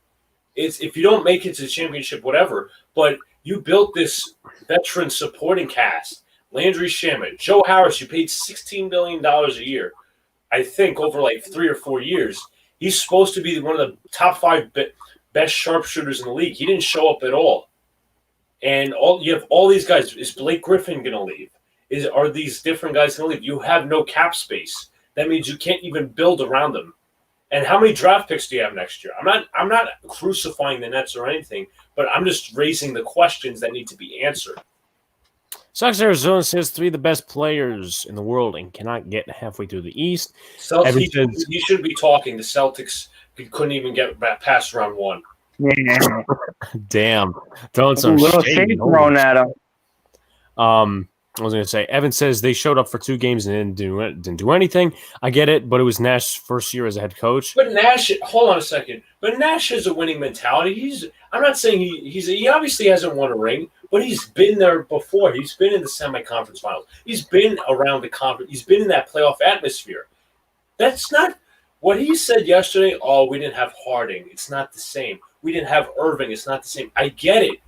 If you don't make it to the championship, whatever, but you built this veteran supporting cast, Landry Shamet, Joe Harris, you paid $16 billion a year, I think, over like 3 or 4 years. He's supposed to be one of the top 5 best sharpshooters in the league. He didn't show up at all. And you have all these guys. Is Blake Griffin going to leave? Are these different guys going to leave? You have no cap space. That means you can't even build around them. And how many draft picks do you have next year? I'm not crucifying the Nets or anything, but I'm just raising the questions that need to be answered. Sox Arizona says 3 of the best players in the world and cannot get halfway through the East. He shouldn't be talking. The Celtics couldn't even get past round 1. Yeah. Damn. Throwing some little shade. shade thrown at him. I was going to say, Evan says they showed up for 2 games and didn't do anything. I get it, but it was Nash's first year as a head coach. But Nash, hold on a second. But Nash has a winning mentality. I'm not saying he obviously hasn't won a ring, but he's been there before. He's been in the semi-conference finals. He's been around the conference. He's been in that playoff atmosphere. That's not what he said yesterday. Oh, we didn't have Harding. It's not the same. We didn't have Irving. It's not the same. I get it.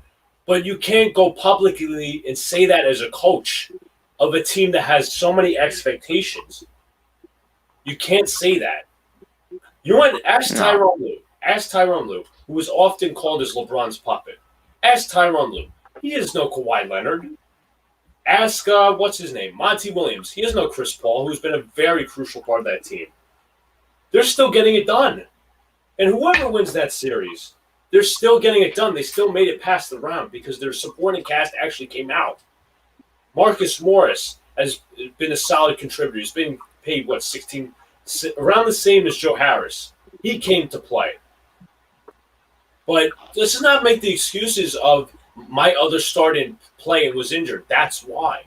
But you can't go publicly and say that as a coach of a team that has so many expectations. You can't say that. You want ask Tyronn Lue. Ask Tyronn Lue, who was often called as LeBron's puppet. Ask Tyronn Lue. He is no Kawhi Leonard. Ask what's his name, Monty Williams. He is no Chris Paul, who's been a very crucial part of that team. They're still getting it done, and whoever wins that series. They're still getting it done. They still made it past the round because their supporting cast actually came out. Marcus Morris has been a solid contributor. He's been paid, what, 16, around the same as Joe Harris. He came to play. But this does not make the excuses of my other star didn't play and was injured. That's why.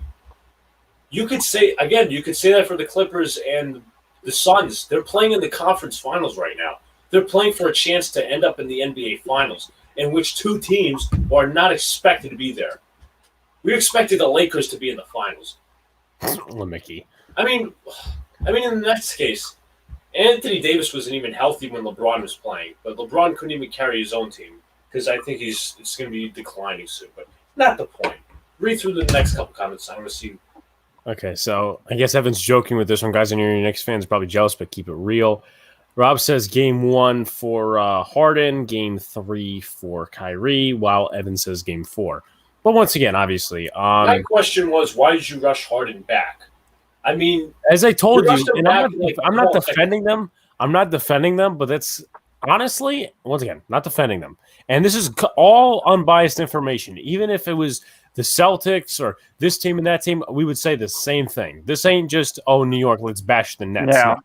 You could say that for the Clippers and the Suns. They're playing in the conference finals right now. They're playing for a chance to end up in the NBA Finals, in which 2 teams are not expected to be there. We expected the Lakers to be in the finals. Mickey. I mean, in the next case, Anthony Davis wasn't even healthy when LeBron was playing, but LeBron couldn't even carry his own team because I think it's going to be declining soon. But not the point. Read through the next couple comments. I want to see. Okay, so I guess Evan's joking with this one. Guys, and your Knicks fans are probably jealous, but keep it real. Rob says game 1 for Harden, game 3 for Kyrie, while Evan says game 4. But once again, obviously. My question was, why did you rush Harden back? I mean, as I told you, and I'm not defending them. I'm not defending them, but that's honestly, once again, not defending them. And this is all unbiased information. Even if it was the Celtics or this team and that team, we would say the same thing. This ain't just, oh, New York, let's bash the Nets. Yeah.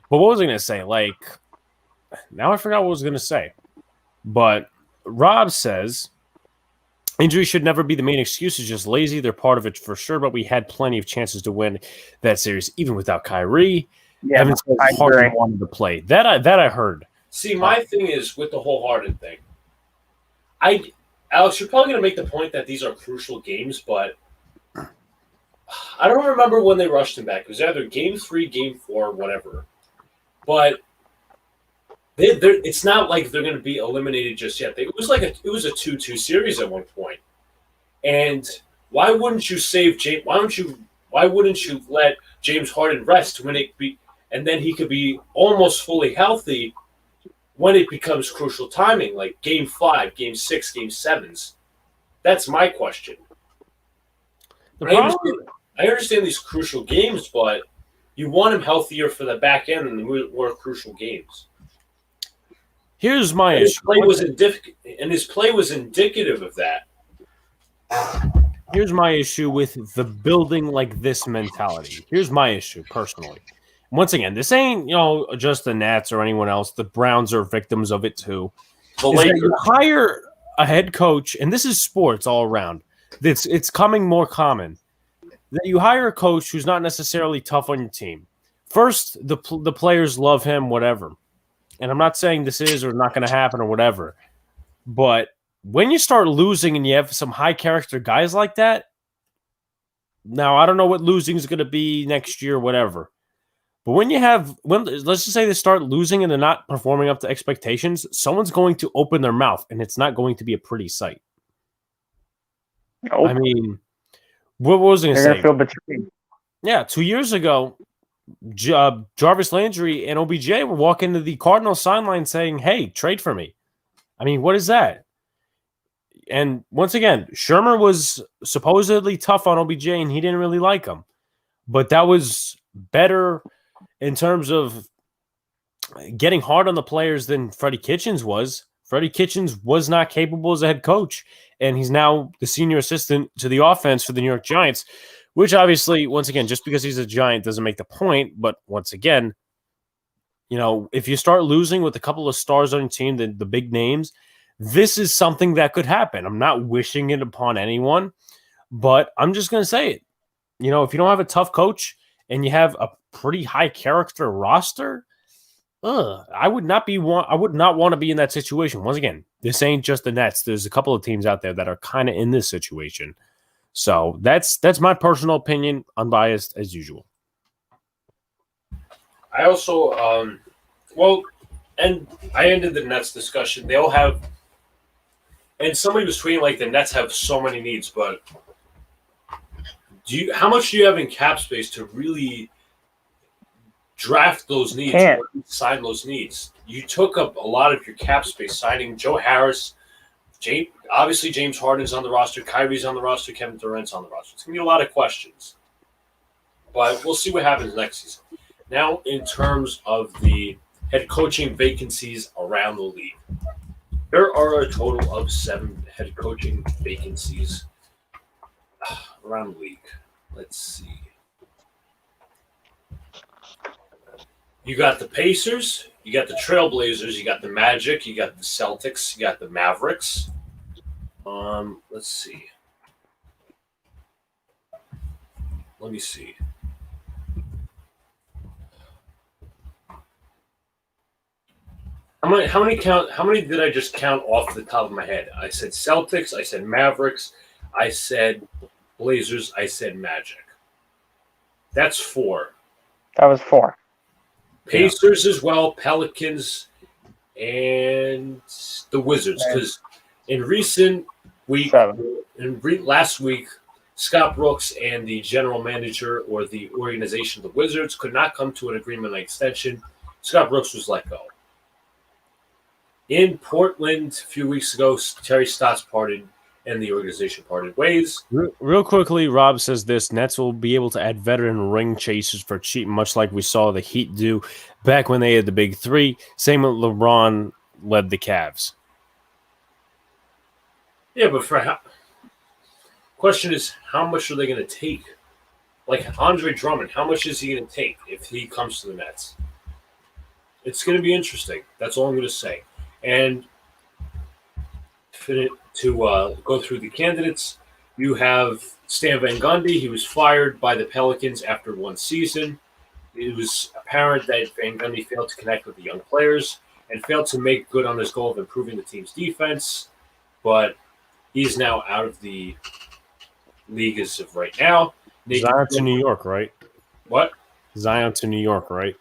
But what was I going to say? Like, now I forgot what I was going to say. But Rob says, injury should never be the main excuse. It's just lazy. They're part of it for sure, but we had plenty of chances to win that series, even without Kyrie. Yeah, Evan says Harden wanted to play. That I heard. See, my thing is with the whole Harden thing. Alex, you're probably going to make the point that these are crucial games, but I don't remember when they rushed him back. It was either game 3, game 4, whatever. But it's not like they're going to be eliminated just yet. It was a 2-2 series at one point. And why wouldn't you save James? Why wouldn't you let James Harden rest and then he could be almost fully healthy when it becomes crucial timing, like game 5, game 6, game 7s? That's my question. I understand these crucial games, but you want him healthier for the back end in the more crucial games. Here's my issue. His play was indicative of that. Here's my issue with the building like this mentality. Here's my issue personally. Once again, this ain't just the Nats or anyone else. The Browns are victims of it too. The Lakers. You hire a head coach, and this is sports all around. It's coming more common that you hire a coach who's not necessarily tough on your team. First, the players love him, whatever. And I'm not saying this is or not going to happen or whatever. But when you start losing and you have some high character guys like that, now I don't know what losing is going to be next year, whatever. But let's just say they start losing and they're not performing up to expectations, someone's going to open their mouth, and it's not going to be a pretty sight. Nope. I mean, what was I going to say? They're going to feel betrayed. Yeah, 2 years ago, Jarvis Landry and OBJ were walking to the Cardinals sideline saying, hey, trade for me. I mean, what is that? And once again, Shermer was supposedly tough on OBJ, and he didn't really like him. But that was better in terms of getting hard on the players than Freddie Kitchens was. Freddie Kitchens was not capable as a head coach, and he's now the senior assistant to the offense for the New York Giants, which obviously, once again, just because he's a Giant doesn't make the point. But once again, if you start losing with a couple of stars on your team, the big names, this is something that could happen. I'm not wishing it upon anyone, but I'm just going to say it. If you don't have a tough coach and you have a pretty high character roster, I would not want to be in that situation. Once again, this ain't just the Nets. There's a couple of teams out there that are kind of in this situation. So that's my personal opinion, unbiased as usual. I also, and I ended the Nets discussion. They'll have, and somebody was tweeting like the Nets have so many needs, but how much do you have in cap space to really draft those needs or sign those needs? You took up a lot of your cap space signing Joe Harris, obviously James Harden's on the roster, Kyrie's on the roster, Kevin Durant's on the roster. It's going to be a lot of questions, but we'll see what happens next season. Now, in terms of the head coaching vacancies around the league, there are a total of 7 head coaching vacancies around the league. Let's see. You got the Pacers, you got the Trailblazers, you got the Magic, you got the Celtics, you got the Mavericks. Let's see. Let me see. How many did I just count off the top of my head? I said Celtics, I said Mavericks, I said Blazers, I said Magic. That's 4. That was 4. Pacers as well, Pelicans, and the Wizards. Because in recent week, last week, Scott Brooks and the general manager or the organization of the Wizards could not come to an agreement on extension. Scott Brooks was let go. In Portland a few weeks ago, Terry Stotts parted and the organization parted ways. Real quickly, Rob says this: Nets will be able to add veteran ring chasers for cheap, much like we saw the Heat do back when they had the big 3. Same with LeBron led the Cavs. Yeah, but question is, how much are they going to take? Like Andre Drummond, how much is he going to take if he comes to the Nets? It's going to be interesting. That's all I'm going to say. And to go through the candidates, you have Stan Van Gundy. He was fired by the Pelicans after 1 season. It was apparent that Van Gundy failed to connect with the young players and failed to make good on his goal of improving the team's defense. But he's now out of the league as of right now. Zion to New York, right? What? Zion to New York, right?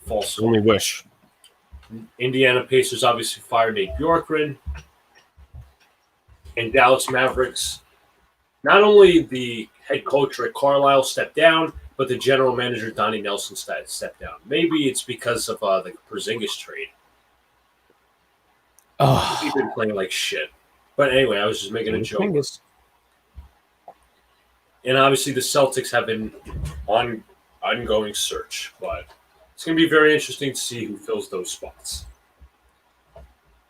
False. Only wish. Indiana Pacers obviously fired Nate Bjorkgren. And Dallas Mavericks, not only the head coach Rick Carlisle stepped down, but the general manager Donnie Nelson stepped down. Maybe it's because of the Porzingis trade. He's been playing like shit. But anyway, I was just making a joke. And obviously the Celtics have been on ongoing search, but it's going to be very interesting to see who fills those spots.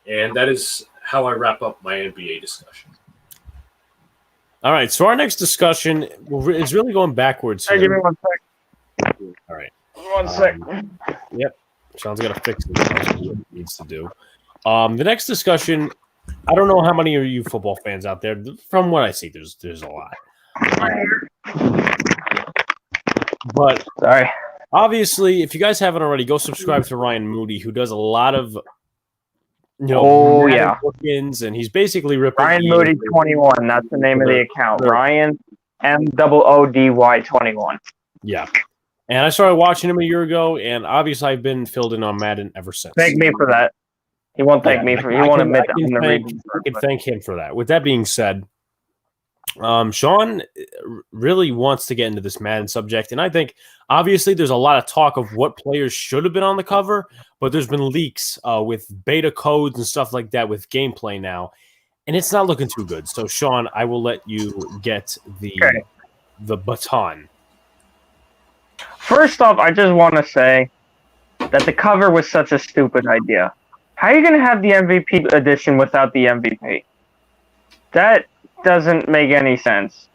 And that is how I wrap up my NBA discussion. All right, so our next discussion is really going backwards here. Hey, give me 1 sec. All right. 1 sec. Yep. Sean's got to fix it. What he needs to do. The next discussion, I don't know how many of you football fans out there. From what I see, there's a lot. But sorry. Obviously, if you guys haven't already, go subscribe to Ryan Moody, who does a lot of bookings, and he's basically ripping Ryan Moody 21. That's the name of the account. Ryan MOODY 21. Yeah. And I started watching him a year ago, and obviously I've been filled in on Madden ever since. Thank me for that. He won't thank me for. He won't admit that I'm the reason. I can thank him for that. With that being said, Sean really wants to get into this Madden subject, and I think obviously there's a lot of talk of what players should have been on the cover, but there's been leaks with beta codes and stuff like that with gameplay now, and it's not looking too good. So, Sean, I will let you get the baton. First off, I just want to say that the cover was such a stupid idea. How are you going to have the MVP edition without the MVP? That doesn't make any sense.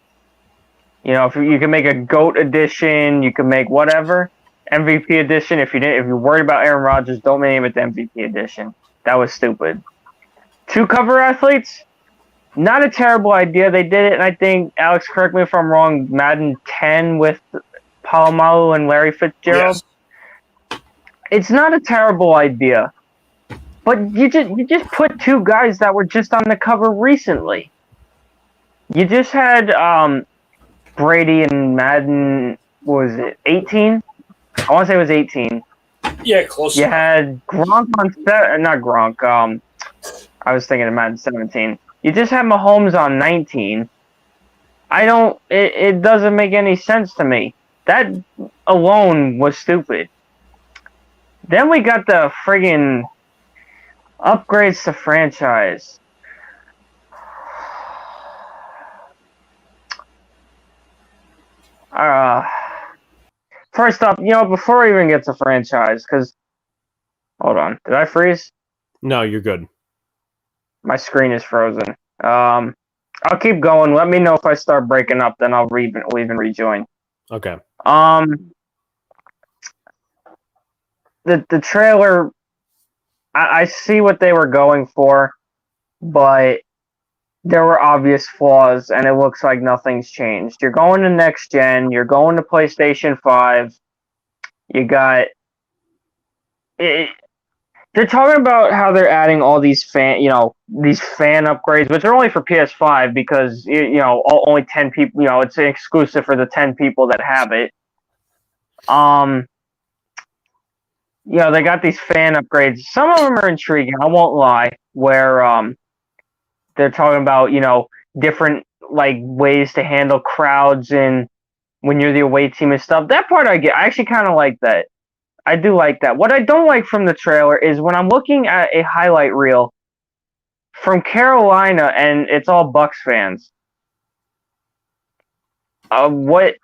You know, if you can make a GOAT edition, you can make whatever, MVP edition. If you're worried about Aaron Rodgers, don't name it the MVP edition. That was stupid. 2 cover athletes, not a terrible idea. They did it, and I think, Alex, correct me if I'm wrong, Madden 10 with Palomalu and Larry Fitzgerald. Yes. It's not a terrible idea, but you just put 2 guys that were just on the cover recently. You just had Brady and Madden. What was it? 18? I want to say it was 18. Yeah, close. You had Gronk on not Gronk. I was thinking of Madden 17. You just had Mahomes on 19. It doesn't make any sense to me. That alone was stupid. Then we got the friggin' upgrades to franchise. First up, before we even get to franchise, because hold on, did I freeze? No, you're good. My screen is frozen. I'll keep going. Let me know if I start breaking up, then I'll leave and rejoin. Okay. The trailer, I see what they were going for, but there were obvious flaws, and it looks like nothing's changed. You're going to next gen. You're going to PlayStation 5. You got it. They're talking about how they're adding all these fan upgrades, but they're only for PS5 because only 10 people. It's exclusive for the 10 people that have it. They got these fan upgrades. Some of them are intriguing. I won't lie. Where they're talking about different ways to handle crowds and when you're the away team and stuff. That part I get. I actually kind of like that. I do like that. What I don't like from the trailer is when I'm looking at a highlight reel from Carolina and it's all Bucks fans. What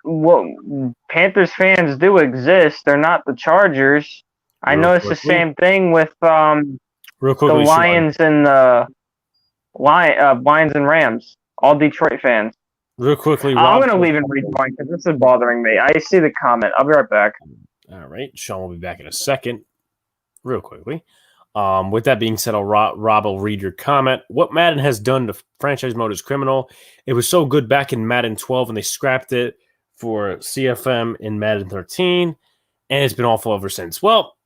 Panthers fans do exist. They're not the Chargers. I noticed the same thing with the Lions and the Lions and Rams. All Detroit fans. Real quickly, I'm going to leave and rejoin because this is bothering me. I see the comment. I'll be right back. All right. Sean will be back in a second. Real quickly. With that being said, Rob will read your comment. What Madden has done to franchise mode is criminal. It was so good back in Madden 12 and they scrapped it for CFM in Madden 13, and it's been awful ever since. Well,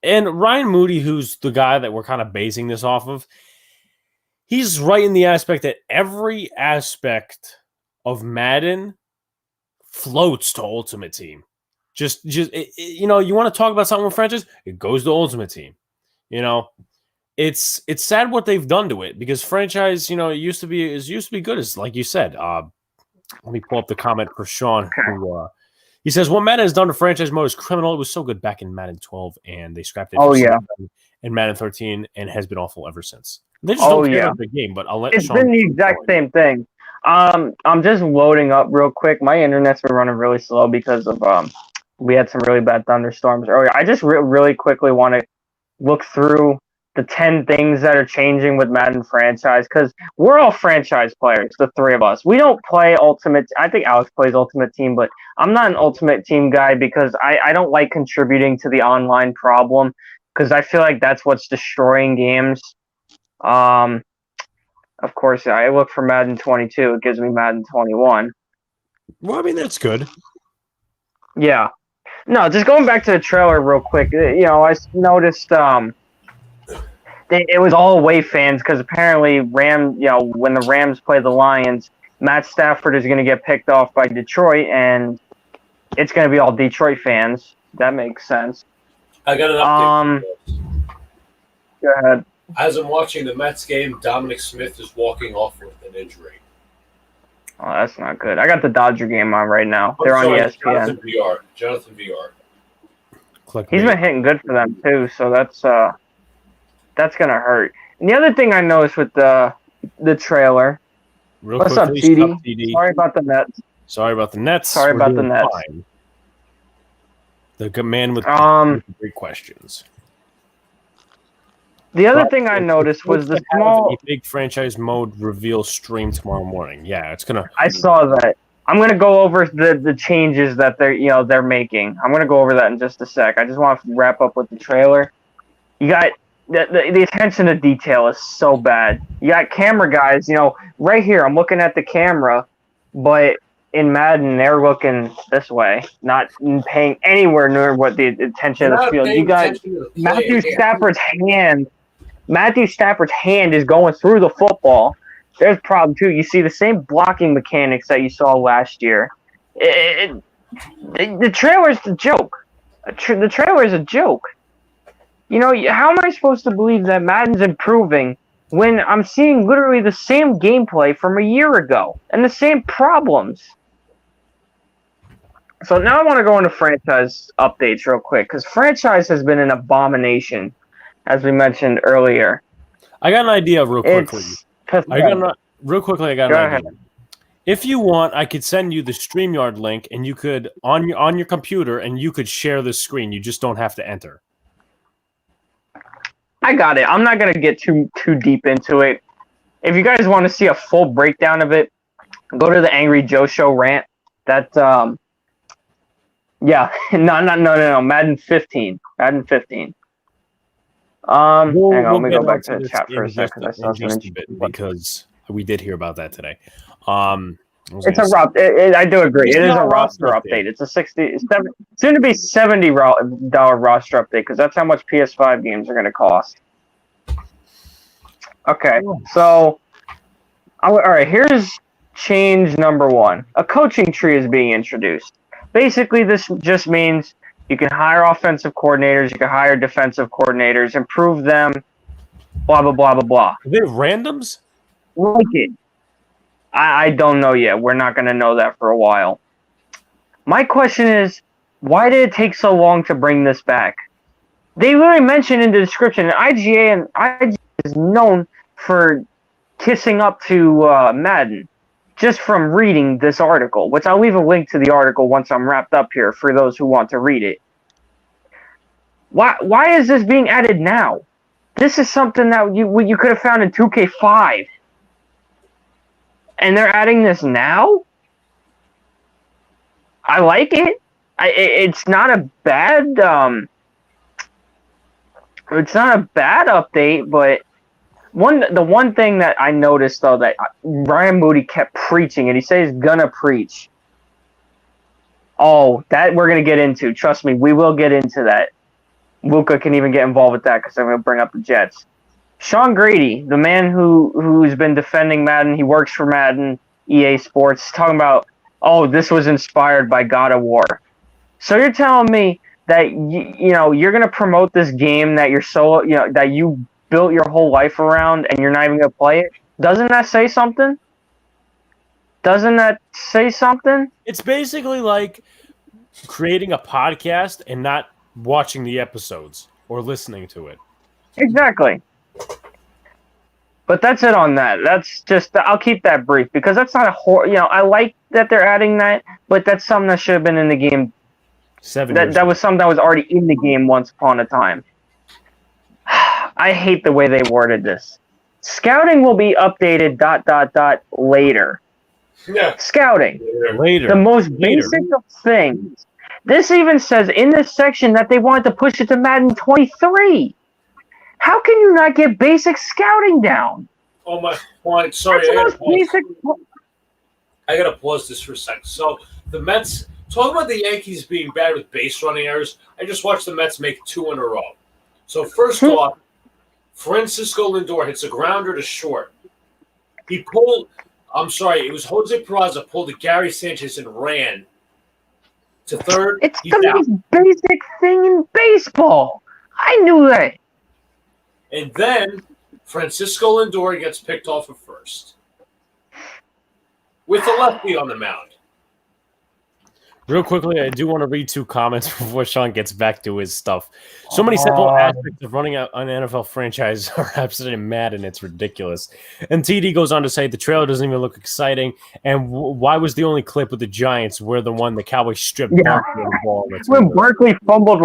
and Ryan Moody, who's the guy that we're kind of basing this off of, he's right in the aspect that every aspect of Madden floats to Ultimate Team. Just you want to talk about something with franchise, it goes to Ultimate Team. It's sad what they've done to it because franchise, it used to be good, as like you said. Let me pull up the comment for Sean. Who he says, "What Madden has done to franchise mode is criminal. It was so good back in Madden 12, and they scrapped it. In Madden 13, and has been awful ever since. They just don't care about the game." But I'll let it's Sean been the exact same thing. I'm just loading up real quick. My internet's been running really slow because of we had some really bad thunderstorms earlier. I just really quickly want to look through the 10 things that are changing with Madden franchise because we're all franchise players, the 3 of us. We don't play Ultimate. I think Alex plays Ultimate Team, but I'm not an Ultimate Team guy because I don't like contributing to the online problem because I feel like that's what's destroying games. Of course, I look for Madden 22. It gives me Madden 21. Well, I mean, that's good. Yeah. No, just going back to the trailer real quick. I noticed it was all away fans because apparently when the Rams play the Lions, Matt Stafford is going to get picked off by Detroit, and it's going to be all Detroit fans. That makes sense. I got an update. Go ahead. As I'm watching the Mets game, Dominic Smith is walking off with an injury. Oh, that's not good. I got the Dodger game on right now. They're on ESPN. Jonathan VR. He's been hitting good for them too, so that's gonna hurt. And the other thing I noticed with the trailer. What's up, TD? Sorry about the Nets. Sorry about the Nets. Sorry about the Nets. Fine. The man with great questions. The other thing I noticed was the small big franchise mode reveal stream tomorrow morning. Yeah, it's gonna. I saw that. I'm gonna go over the changes that they're making. I'm gonna go over that in just a sec. I just want to wrap up with the trailer. You got the attention to detail is so bad. You got camera guys, right here. I'm looking at the camera, but in Madden they're looking this way, not paying anywhere near what the attention of the field. You got Matthew Stafford's hand. Matthew Stafford's hand is going through the football. There's a problem too. You see the same blocking mechanics that you saw last year. The trailer's a joke. The trailer is a joke. How am I supposed to believe that Madden's improving when I'm seeing literally the same gameplay from a year ago and the same problems? So now I want to go into franchise updates real quick, because franchise has been an abomination, as we mentioned earlier. I got an idea real quickly. I got an idea. If you want, I could send you the StreamYard link, and you could on your computer, and you could share the screen. You just don't have to enter. I got it. I'm not gonna get too deep into it. If you guys want to see a full breakdown of it, go to the Angry Joe Show rant. No, Madden 15. Madden 15. Hang on, let me go back to the chat for a second. Because we did hear about that today. It's a roster. I do agree. It is a roster update. It's a soon to be $70 roster update, because that's how much PS5 games are going to cost. Okay, so all right. Here's change number 1. A coaching tree is being introduced. Basically, this just means you can hire offensive coordinators, you can hire defensive coordinators, improve them, blah, blah, blah, blah, blah. Are they randoms? Like it. I don't know yet. We're not going to know that for a while. My question is, why did it take so long to bring this back? They literally mentioned in the description, IGA is known for kissing up to Madden, just from reading this article, which I'll leave a link to the article once I'm wrapped up here for those who want to read it. Why is this being added now? This is something that you could have found in 2K5. And they're adding this now? I like it. It's not a bad update, but the one thing that I noticed, though, that Ryan Moody kept preaching, and he said he's gonna preach. Oh, that we're gonna get into. Trust me, we will get into that. Luca can even get involved with that, because I'm gonna bring up the Jets. Sean Grady, the man who's been defending Madden, he works for Madden, EA Sports, talking about, oh, this was inspired by God of War. So you're telling me that you're gonna promote this game that that you built your whole life around, and you're not even gonna play it? Doesn't that say something? It's basically like creating a podcast and not watching the episodes or listening to it. Exactly. But that's it on that. That's just, I'll keep that brief, because that's not I like that they're adding that, but that's something that should have been in the game. That was something that was already in the game once upon a time. I hate the way they worded this. Scouting will be updated ... later. Yeah. Scouting. Later. The most basic of things. This even says in this section that they wanted to push it to Madden 23. How can you not get basic scouting down? Oh my point. Sorry, I gotta pause this for a second. So the Mets, talk about the Yankees being bad with base running errors. I just watched the Mets make 2 in a row. So first off, Francisco Lindor hits a grounder to short. It was Jose Peraza pulled a Gary Sanchez and ran to third. It's the most basic thing in baseball. I knew that. And then Francisco Lindor gets picked off at first with a lefty on the mound. Real quickly, I do want to read 2 comments before Sean gets back to his stuff. So many simple aspects of running an NFL franchise are absent in Madden. It's ridiculous. And TD goes on to say the trailer doesn't even look exciting. And why was the only clip with the Giants where the Cowboys stripped Barkley of the ball? When Barkley fumbled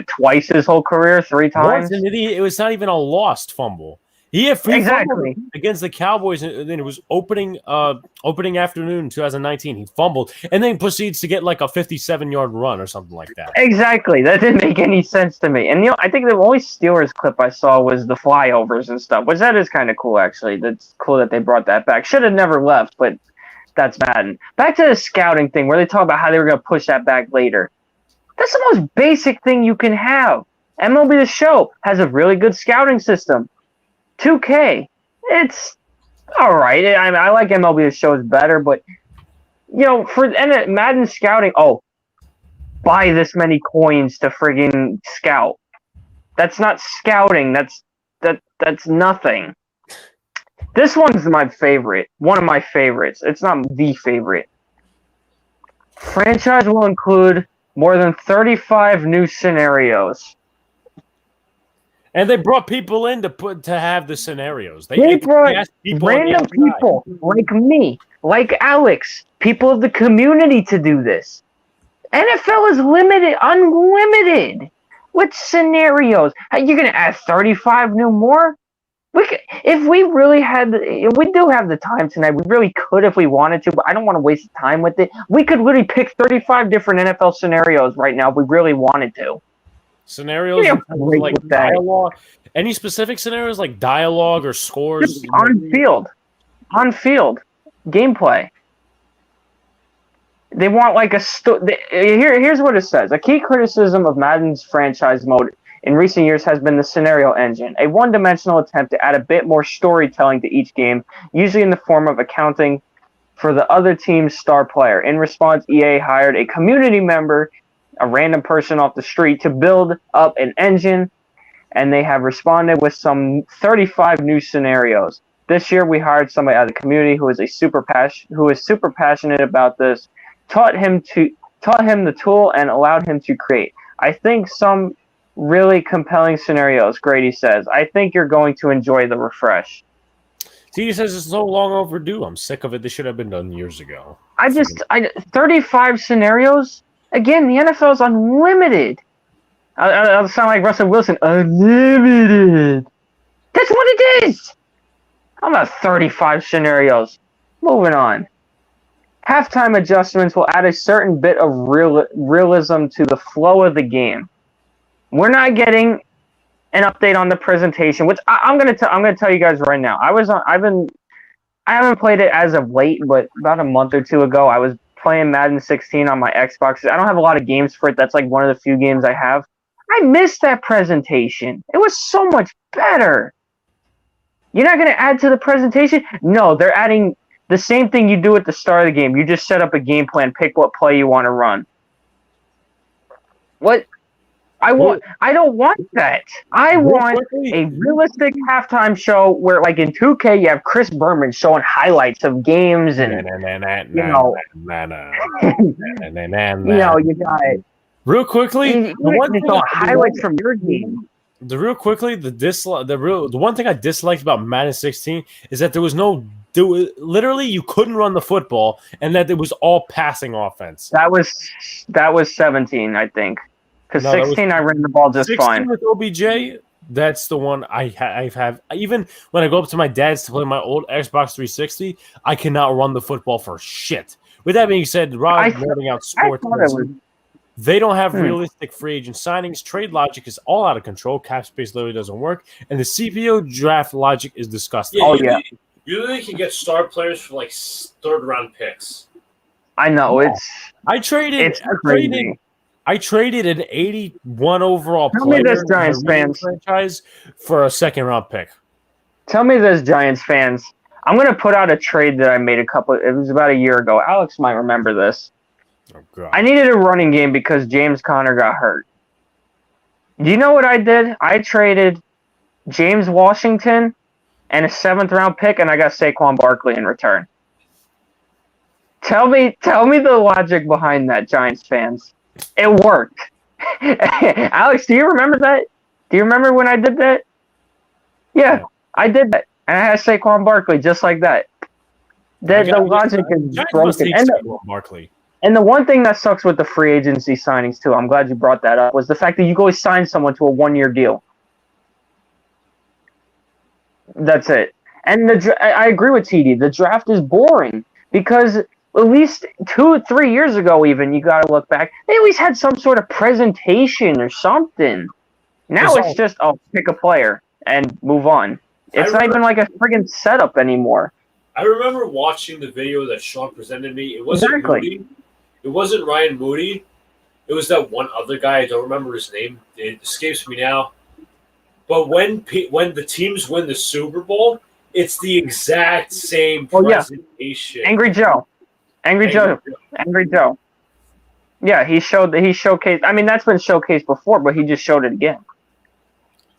twice his whole career, 3 times? It was not even a lost fumble. He had free Exactly. against the Cowboys, and then it was opening afternoon 2019. He fumbled, and then proceeds to get like a 57-yard run or something like that. Exactly. That didn't make any sense to me. And I think the only Steelers clip I saw was the flyovers and stuff, which that is kind of cool actually. That's cool that they brought that back. Should have never left, but that's Madden. Back to the scouting thing where they talk about how they were going to push that back later. That's the most basic thing you can have. MLB The Show has a really good scouting system. 2K, it's all right. I like MLB The Show is better, but for Madden scouting, buy this many coins to friggin' scout. That's not scouting. That's nothing. This one's my favorite. One of my favorites. It's not the favorite. Franchise will include more than 35 new scenarios. And they brought people in to have the scenarios. They brought random people like me, like Alex, people of the community to do this. NFL is unlimited. What scenarios? You're going to add 35 new more? If we really we do have the time tonight. We really could if we wanted to, but I don't want to waste time with it. We could literally pick 35 different NFL scenarios right now if we really wanted to. Scenarios like dialogue. Any specific scenarios like dialogue or scores? Just on field gameplay. They want like here's what it says. A key criticism of Madden's franchise mode in recent years has been the scenario engine, a one-dimensional attempt to add a bit more storytelling to each game, usually in the form of accounting for the other team's star player. In response, EA hired a community member, a random person off the street, to build up an engine, and they have responded with some 35 new scenarios. This year, we hired somebody out of the community who is super passionate about this, taught him the tool, and allowed him to create. I think some really compelling scenarios, Grady says. I think you're going to enjoy the refresh. He says it's so long overdue. I'm sick of it. This should have been done years ago. 35 scenarios? Again, the NFL is unlimited. I'll sound like Russell Wilson. Unlimited. That's what it is. How about 35 scenarios? Moving on. Halftime adjustments will add a certain bit of realism to the flow of the game. We're not getting an update on the presentation, which I'm gonna tell you guys right now. I haven't played it as of late, but about a month or two ago, I was playing Madden 16 on my Xbox. I don't have a lot of games for it. That's like one of the few games I have. I missed that presentation. It was so much better. You're not going to add to the presentation? No, they're adding the same thing you do at the start of the game. You just set up a game plan, pick what play you want to run. What? I don't want that. I want a realistic halftime show where, like in 2K, you have Chris Berman showing highlights of games and you got real quickly. Highlights from your game. The one thing I disliked about Madden 16 is that there was literally you couldn't run the football, and that it was all passing offense. That was 17, I think. Because 16, I ran the ball just 16 fine. With OBJ, that's the one I have. Even when I go up to my dad's to play my old Xbox 360, I cannot run the football for shit. With that being said, Rob, nerding out sports, they don't have realistic free agent signings. Trade logic is all out of control. Cap space literally doesn't work. And the CPO draft logic is disgusting. You literally can get star players for like third-round picks. I know. I traded an 81 overall player franchise for a second-round pick. Tell me this, Giants fans. I'm going to put out a trade that I made it was about a year ago. Alex might remember this. Oh, God. I needed a running game because James Conner got hurt. Do you know what I did? I traded James Washington and a 7th-round pick, and I got Saquon Barkley in return. Tell me the logic behind that, Giants fans. It worked. Alex, do you remember that? Do you remember when I did that? Yeah, I did that. And I had Saquon Barkley just like that. The logic is broken. And the one thing that sucks with the free agency signings, too, I'm glad you brought that up, was the fact that you go sign someone to a 1-year deal. That's it. And I agree with TD. The draft is boring because at least 2-3 years ago, even you got to look back, they always had some sort of presentation or something. Now it's just pick a player and move on. It's not even like a friggin' setup anymore. I remember watching the video that Sean presented me. It wasn't Moody. It wasn't Ryan Moody. It was that one other guy. I don't remember his name. It escapes me now. But when the teams win the Super Bowl, it's the exact same presentation. Yeah. Angry Joe. Yeah, he showcased. I mean, that's been showcased before, but he just showed it again.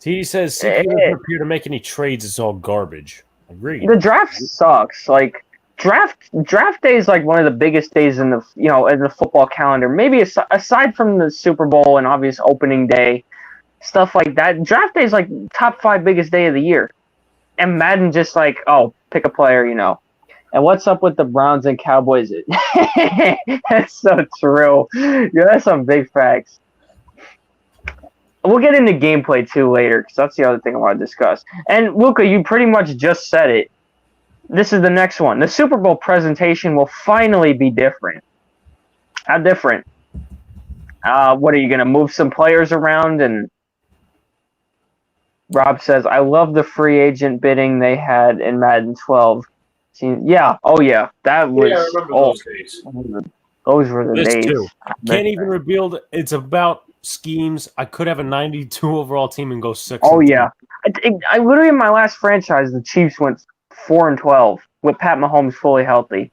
He says CP doesn't appear to make any trades. It's all garbage. Agreed. The draft sucks. Like draft day is like one of the biggest days in the in the football calendar. Maybe aside from the Super Bowl and obvious opening day, stuff like that. Draft day is like top 5 biggest day of the year. And Madden just like, pick a player, And what's up with the Browns and Cowboys? That's so true. Yeah, that's some big facts. We'll get into gameplay too later because that's the other thing I want to discuss. And Luca, you pretty much just said it. This is the next one. The Super Bowl presentation will finally be different. How different? What are you going to move some players around? And Rob says, I love the free agent bidding they had in Madden 12. Yeah. Oh, yeah. That was. Yeah, I remember those days. Those were the days. Too. Can't even rebuild. It's about schemes. I could have a 92 overall team and go 6. Oh, yeah. I literally, in my last franchise, the Chiefs went 4-12 with Pat Mahomes fully healthy.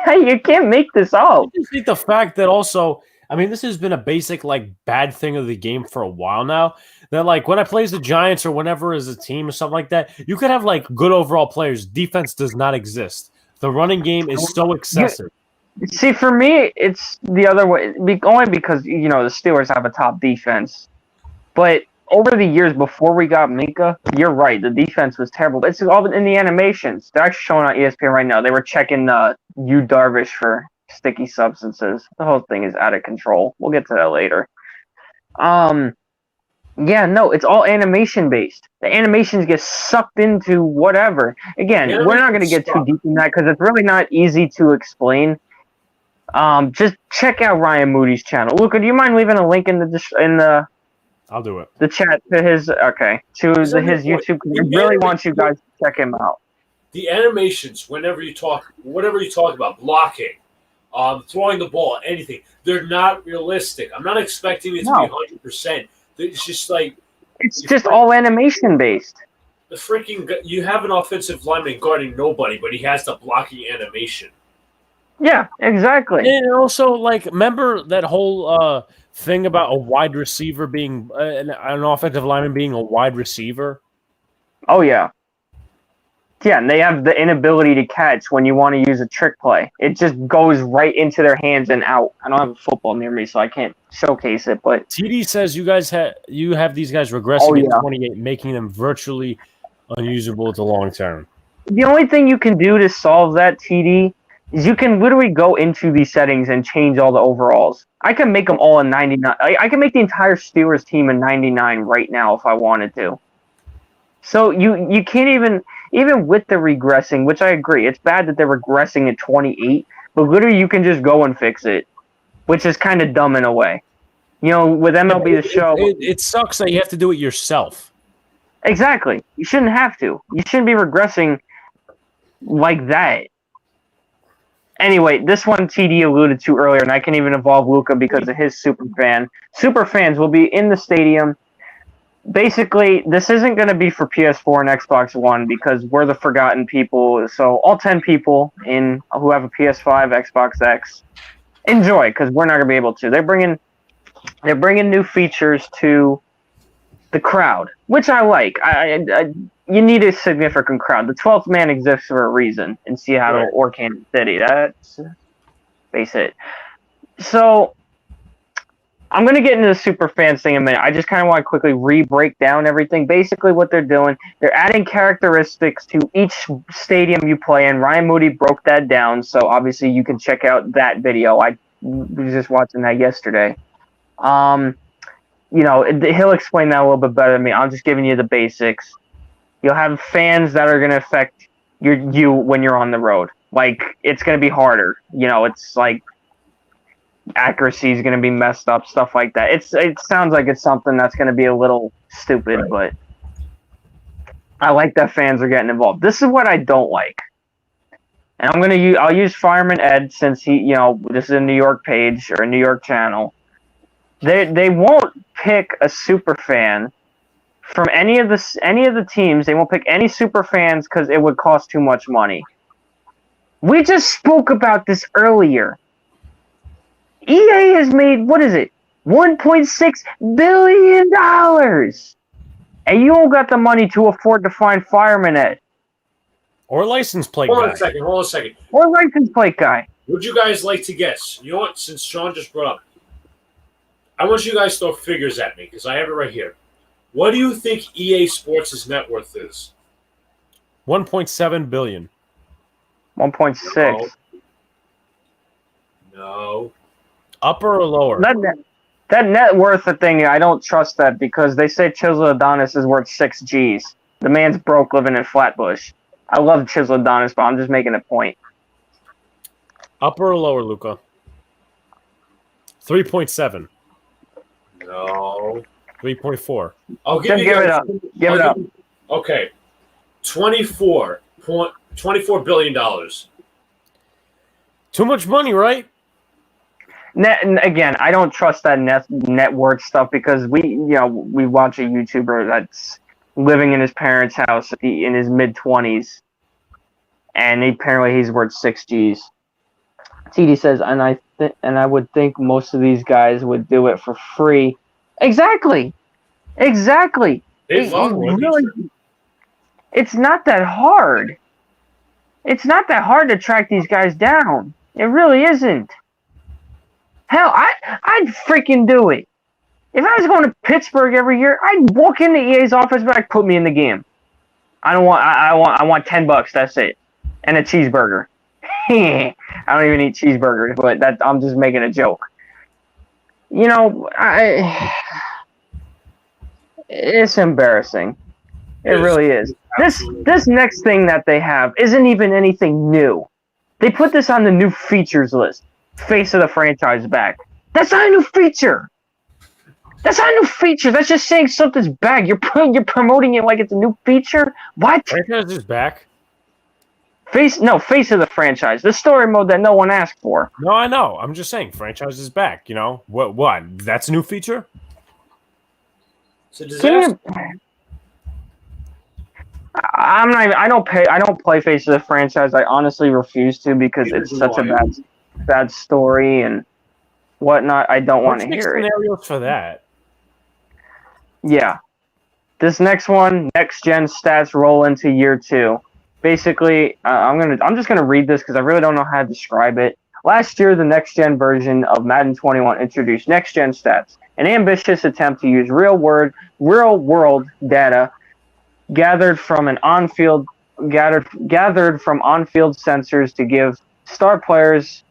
You can't make this up. I think the fact that also, I mean, this has been a basic, bad thing of the game for a while now. That, when I play as the Giants or whenever as a team or something like that, you could have, good overall players. Defense does not exist. The running game is so excessive. See, for me, it's the other way. Only because, the Steelers have a top defense. But over the years before we got Minka, you're right. The defense was terrible. It's all in the animations. They're actually showing on ESPN right now. They were checking Yu Darvish for sticky substances. The whole thing is out of control. We'll get to that later. Yeah, no, it's all animation based. The animations get sucked into whatever. Again, we're not going to get too deep in that because it's really not easy to explain. Just check out Ryan Moody's channel. Luca, do you mind leaving a link in the? I'll do it. The chat to his his YouTube. I really want you guys to check him out. The animations, whatever you talk about, blocking, throwing the ball, anything, they're not realistic. I'm not expecting it to be 100%. It's just it's just all animation based. The freaking you have an offensive lineman guarding nobody, but he has the blocking animation. Yeah, exactly. And also, remember that whole thing about a wide receiver being an offensive lineman being a wide receiver? Oh, yeah. Yeah, and they have the inability to catch when you want to use a trick play. It just goes right into their hands and out. I don't have a football near me, so I can't showcase it. But TD says you have these guys regressing in 28, making them virtually unusable to long term. The only thing you can do to solve that, TD, is you can literally go into these settings and change all the overalls. I can make them all in 99. I can make the entire Steelers team in 99 right now if I wanted to. So you can't even with the regressing, which I agree, it's bad that they're regressing at 28, but literally you can just go and fix it, which is kind of dumb in a way. With MLB The Show. It sucks that you have to do it yourself. Exactly. You shouldn't have to. You shouldn't be regressing like that. Anyway, this one TD alluded to earlier, and I can even involve Luca because of his super fan. Super fans will be in the stadium. Basically, this isn't going to be for PS4 and Xbox One because we're the forgotten people. So all 10 people who have a PS5, Xbox X, enjoy because we're not going to be able to. They're bringing new features to the crowd, which I like. You need a significant crowd. The 12th man exists for a reason in Seattle or Kansas City. That's base it. So I'm going to get into the super fans thing in a minute. I just kind of want to quickly re-break down everything. Basically what they're doing, they're adding characteristics to each stadium you play in. Ryan Moody broke that down, so obviously you can check out that video. I was just watching that yesterday. he'll explain that a little bit better than me. I'm just giving you the basics. You'll have fans that are going to affect you when you're on the road. Like, it's going to be harder. It's like accuracy is going to be messed up, stuff like that. It sounds like it's something that's going to be a little stupid, but I like that fans are getting involved. This is what I don't like. And I'll use Fireman Ed since this is a New York page or a New York channel. They won't pick a super fan from any of the teams. They won't pick any super fans because it would cost too much money. We just spoke about this earlier. EA has made, what is it, $1.6 billion, and you don't got the money to afford to find Fireman Ed. Or license plate Hold guy. on a second. Or license plate guy. Would you guys like to guess? You know what? Since Sean just brought up, I want you guys to throw figures at me because I have it right here. What do you think EA Sports' net worth is? $1.7 billion. 1.6. No. Upper or lower? That net worth thing, I don't trust that because they say Chisel Adonis is worth 6 G's. The man's broke living in Flatbush. I love Chisel Adonis, but I'm just making a point. Upper or lower, Luca? 3.7. No. 3.4. I'll give you Give it up. Give it up. Okay. $24 billion. Too much money, right? Again, I don't trust that net worth stuff because we watch a YouTuber that's living in his parents' house in his mid-20s, and apparently he's worth 6 G's. TD says, and I would think most of these guys would do it for free. Exactly. It's not that hard. It's not that hard to track these guys down. It really isn't. Hell, I'd freaking do it. If I was going to Pittsburgh every year, I'd walk into EA's office and be like, put me in the game. I want $10. That's it, and a cheeseburger. I don't even eat cheeseburgers, but I'm just making a joke. It's embarrassing. It really is. This next thing that they have isn't even anything new. They put this on the new features list. Face of the franchise back. That's not a new feature. That's just saying something's back. You're promoting it like it's a new feature. What? Franchise is back. Face of the franchise. The story mode that no one asked for. No, I know. I'm just saying franchise is back. What? That's a new feature? It's a disaster. I don't play Face of the franchise. I honestly refuse to because it's such a bad story and whatnot. I don't want to hear it. Scenarios for that. Yeah. This next one, next gen stats roll into year 2. Basically, I'm just gonna read this because I really don't know how to describe it. Last year, the next gen version of Madden 21 introduced next gen stats, an ambitious attempt to use real world data gathered from on-field sensors to give star players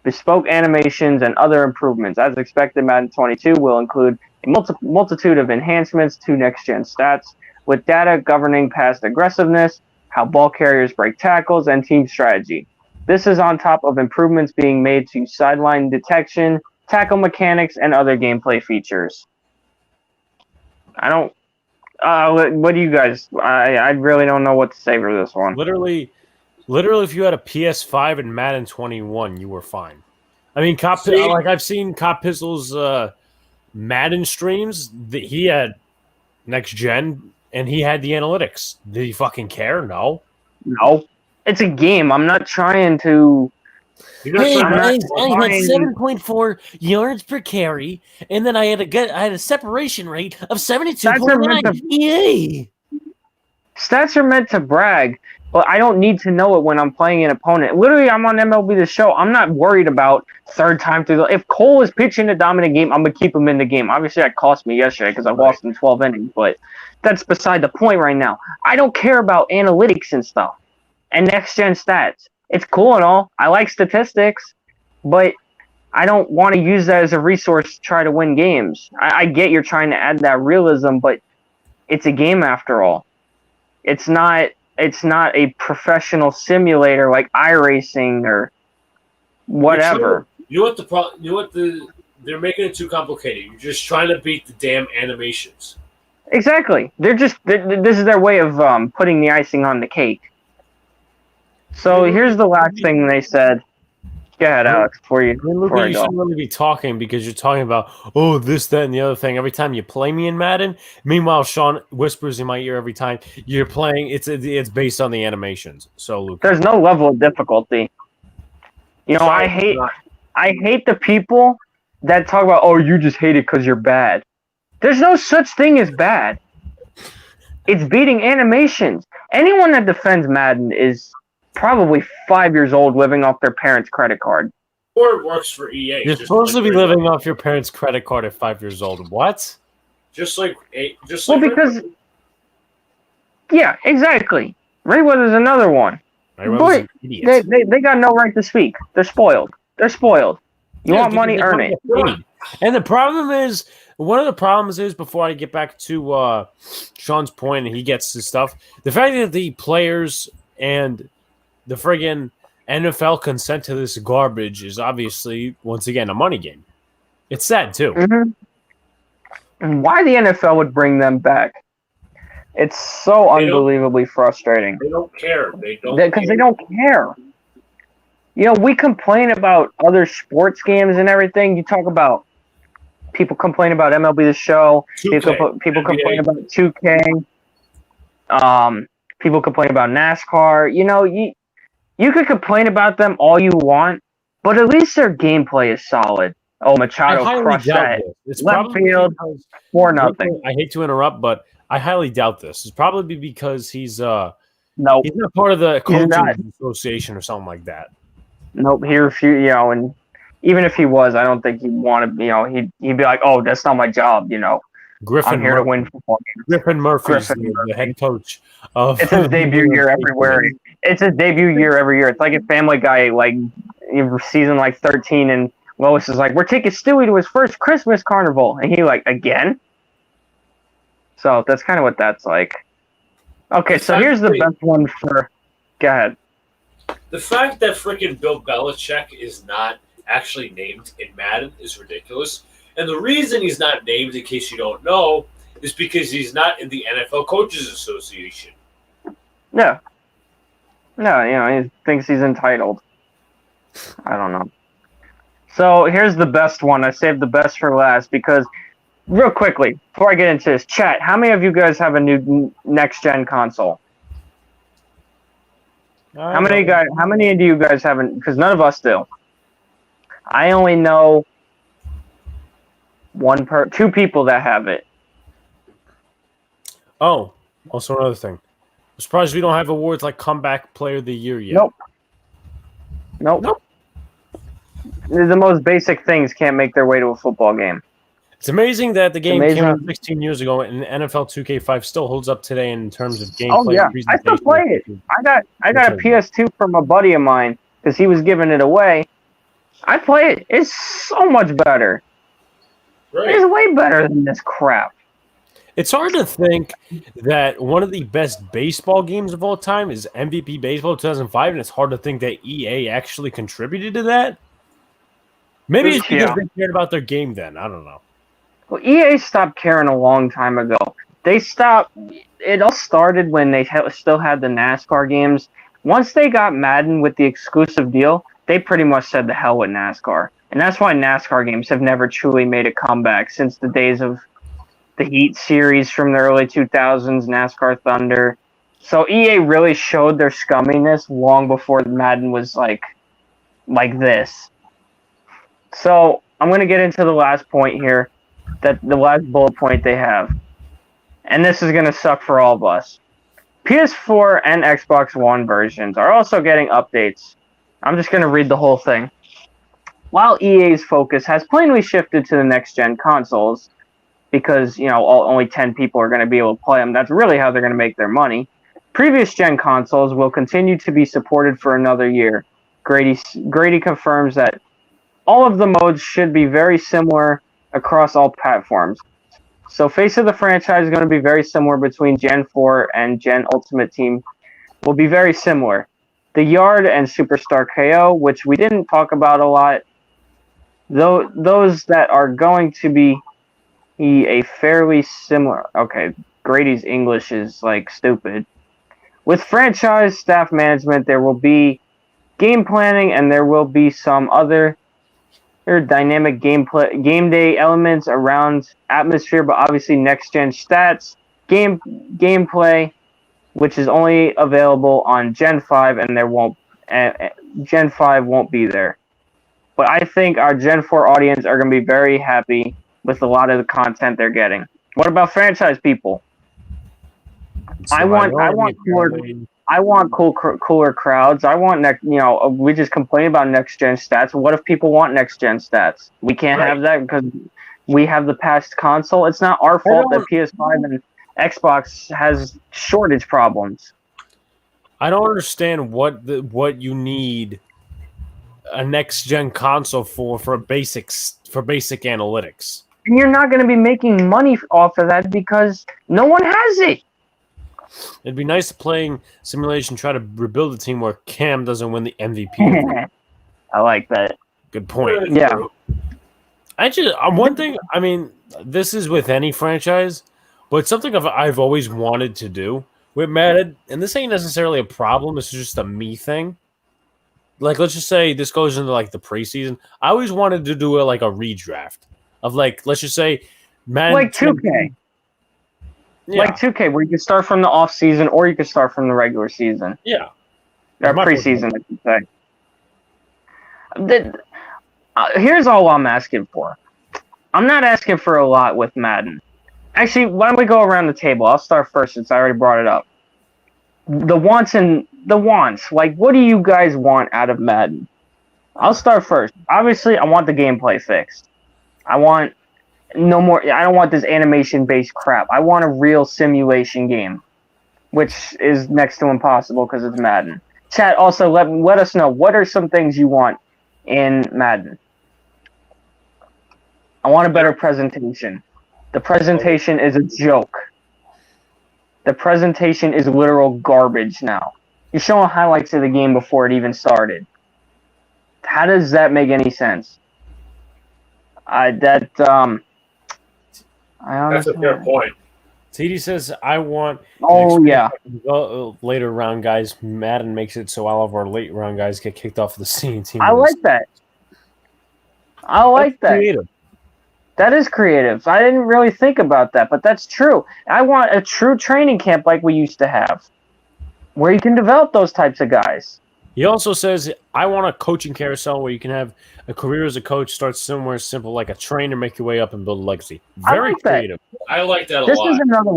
bespoke animations and other improvements. As expected, Madden 22 will include a multitude of enhancements to next-gen stats, with data governing past aggressiveness, how ball carriers break tackles, and team strategy. This is on top of improvements being made to sideline detection, tackle mechanics, and other gameplay features. What do you guys? I really don't know what to say for this one. Literally, if you had a PS5 and Madden 21, you were fine. I mean, I've seen Cop Pizzle's Madden streams. He had next gen, and he had the analytics. Did he fucking care? No. It's a game. I'm not trying to. Hey guys, I had 7.4 yards per carry, and then I had a separation rate of 72.9. Yay! Stats are meant to brag, but I don't need to know it when I'm playing an opponent. Literally, I'm on MLB The Show. I'm not worried about third time through. If Cole is pitching a dominant game, I'm gonna keep him in the game. Obviously, that cost me yesterday because I lost in 12 innings, but that's beside the point right now. I don't care about analytics and stuff and next gen stats. It's cool and all. I like statistics, but I don't want to use that as a resource to try to win games. I get you're trying to add that realism, but it's a game after all. It's not a professional simulator like iRacing or whatever. You know what the problem? You know what they're making it too complicated. You're just trying to beat the damn animations. Exactly. This is their way of putting the icing on the cake. So here's the last thing they said. Go ahead, Alex, before I go. You shouldn't really be talking because you're talking about, this, that, and the other thing every time you play me in Madden. Meanwhile, Sean whispers in my ear every time you're playing. It's based on the animations. So, Luke. There's no level of difficulty. You know, I hate the people that talk about, you just hate it because you're bad. There's no such thing as bad. It's beating animations. Anyone that defends Madden is probably 5 years old living off their parents' credit card. Or it works for EA. You're supposed to be living off your parents' credit card at 5 years old. What? Because yeah, exactly. Mayweather's another one. Mayweather's an idiot. They got no right to speak. They're spoiled. You want money, earn it. And the problem is, one of the problems is, before I get back to Sean's point and he gets to stuff, the fact that the players and the friggin' NFL consent to this garbage is obviously, once again, a money game. It's sad, too. Mm-hmm. And why the NFL would bring them back? It's so unbelievably frustrating. They don't care. Because they don't care. You know, we complain about other sports games and everything. You talk about people complain about MLB The Show. 2K, people complain about 2K. People complain about NASCAR. You know, you could complain about them all you want, but at least their gameplay is solid. Machado crushed that. It's left field 4-0. I hate to interrupt, but I highly doubt this. It's probably because he's nope. He's not part of the coaching association or something like that. Nope. He refused. You know, and even if he was, I don't think he'd want to. You know, he'd be like, "Oh, that's not my job." You know, I'm here to win football games. Griffin Murphy, the head coach of. It's his debut year everywhere. It's his debut year every year. It's like a Family Guy, like season like 13, and Lois is like, "We're taking Stewie to his first Christmas carnival," and he like, "Again?" So that's kind of what that's like. Okay, so here's the best one for. Go ahead. The fact that freaking Bill Belichick is not actually named in Madden is ridiculous. And the reason he's not named, in case you don't know, is because he's not in the NFL Coaches Association. Yeah. No, you know, he thinks he's entitled. I don't know. So here's the best one. I saved the best for last because, real quickly, before I get into this, chat, how many of you guys have a new next-gen console? How many do you guys haven't? Because none of us do. I only know two people that have it. Oh, also another thing. I'm surprised we don't have awards like Comeback Player of the Year yet. Nope. The most basic things can't make their way to a football game. It's amazing that the game came out 16 years ago and NFL 2K5 still holds up today in terms of gameplay. Oh yeah, I still play it. I got a PS2 from a buddy of mine because he was giving it away. I play it. It's so much better. Right. It's way better than this crap. It's hard to think that one of the best baseball games of all time is MVP Baseball 2005, and it's hard to think that EA actually contributed to that. Maybe it's because they cared about their game then. I don't know. Well, EA stopped caring a long time ago. They stopped. It all started when they still had the NASCAR games. Once they got Madden with the exclusive deal, they pretty much said the hell with NASCAR. And that's why NASCAR games have never truly made a comeback since the days of the Heat series from the early 2000s, NASCAR Thunder. So EA really showed their scumminess long before Madden was like this. So I'm going to get into the last point here. That the last bullet point they have. And this is going to suck for all of us. PS4 and Xbox One versions are also getting updates. I'm just going to read the whole thing. While EA's focus has plainly shifted to the next-gen consoles, because, you know, only 10 people are going to be able to play them, that's really how they're going to make their money, previous-gen consoles will continue to be supported for another year. Grady confirms that all of the modes should be very similar across all platforms. So Face of the Franchise is going to be very similar between Gen 4 and Gen Ultimate Team. Will be very similar. The Yard and Superstar KO, which we didn't talk about a lot, those that are going to be a fairly similar... Okay, Grady's English is, like, stupid. With franchise staff management, there will be game planning, and there will be some other dynamic game day elements around atmosphere, but obviously next-gen stats, gameplay, which is only available on Gen 5, and Gen 5 won't be there. But I think our Gen 4 audience are going to be very happy with a lot of the content they're getting. What about franchise people? I want cooler crowds. I want we just complain about next gen stats. What if people want next gen stats? We can't have that because we have the past console. It's not our fault that PS5 and Xbox has shortage problems. I don't understand what you need a next gen console for basic analytics. And you're not going to be making money off of that because no one has it. It'd be nice playing simulation, try to rebuild a team where Cam doesn't win the MVP. I like that. Good point. Yeah. One thing, I mean, this is with any franchise, but something I've always wanted to do with Madden, and this ain't necessarily a problem, this is just a me thing. Like, let's just say this goes into, like, the preseason. I always wanted to do a redraft of, like, let's just say Madden. Like 2K. Yeah. Like 2K, where you can start from the off season or you can start from the regular season. Yeah. Or preseason, I should say. Here's all I'm asking for. I'm not asking for a lot with Madden. Actually, why don't we go around the table? I'll start first since I already brought it up. The wants. Like, what do you guys want out of Madden? I'll start first. Obviously, I want the gameplay fixed. I want no more. I don't want this animation-based crap. I want a real simulation game, which is next to impossible because it's Madden. Chat, also let us know, what are some things you want in Madden? I want a better presentation. The presentation is a joke. The presentation is literal garbage now. You're showing highlights of the game before it even started. How does that make any sense? That's a fair point. TD says, I want... Oh, yeah. Later round guys. Madden makes it so all of our late round guys get kicked off the scene team. I like that. That's creative. That is creative. I didn't really think about that, but that's true. I want a true training camp like we used to have, where you can develop those types of guys. He also says, I want a coaching carousel where you can have a career as a coach, start somewhere simple like a trainer, make your way up and build a legacy. Very creative. I like that a lot. This is another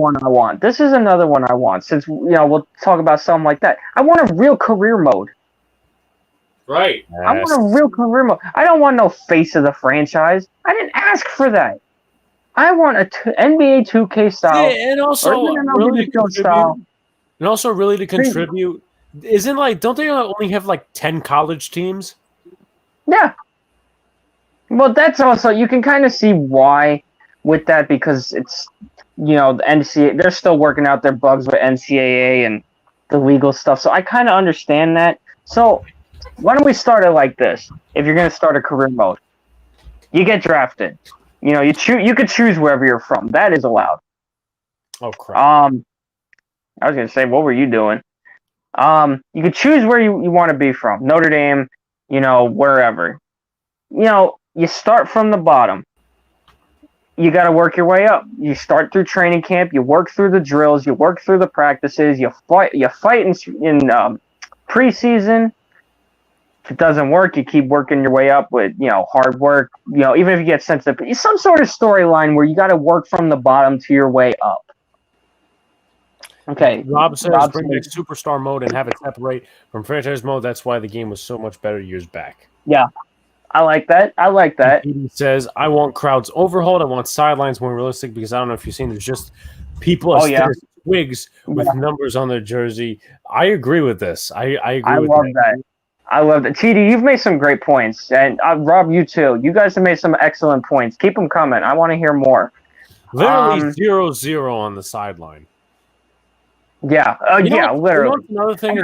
one I want. Since we'll talk about something like that. I want a real career mode. Right. Yes. I want a real career mode. I don't want no face of the franchise. I didn't ask for that. I want a NBA 2K style. Yeah, and also really to contribute. Isn't don't they only have 10 college teams? Yeah. Well, that's also, you can kind of see why with that, because it's, the NCAA, they're still working out their bugs with NCAA and the legal stuff. So I kind of understand that. So why don't we start it like this? If you're going to start a career mode, you get drafted. You could choose wherever you're from. That is allowed. Oh, crap. I was going to say, what were you doing? You could choose where you want to be from. Notre Dame, wherever. You start from the bottom. You got to work your way up. You start through training camp. You work through the drills. You work through the practices. You fight in preseason. If it doesn't work, you keep working your way up with, hard work. Even if you get sent to some sort of storyline where you got to work from the bottom to your way up. Okay. Rob says bring back superstar mode and have it separate from franchise mode. That's why the game was so much better years back. Yeah. I like that. He says, I want crowds overhauled. I want sidelines more realistic because I don't know if you've seen, there's just people as twigs with numbers on their jersey. I agree with this. I agree with that. I love that. TD, you've made some great points. And Rob, you too. You guys have made some excellent points. Keep them coming. I want to hear more. Literally 0-0 on the sideline. Yeah. Literally. Another thing is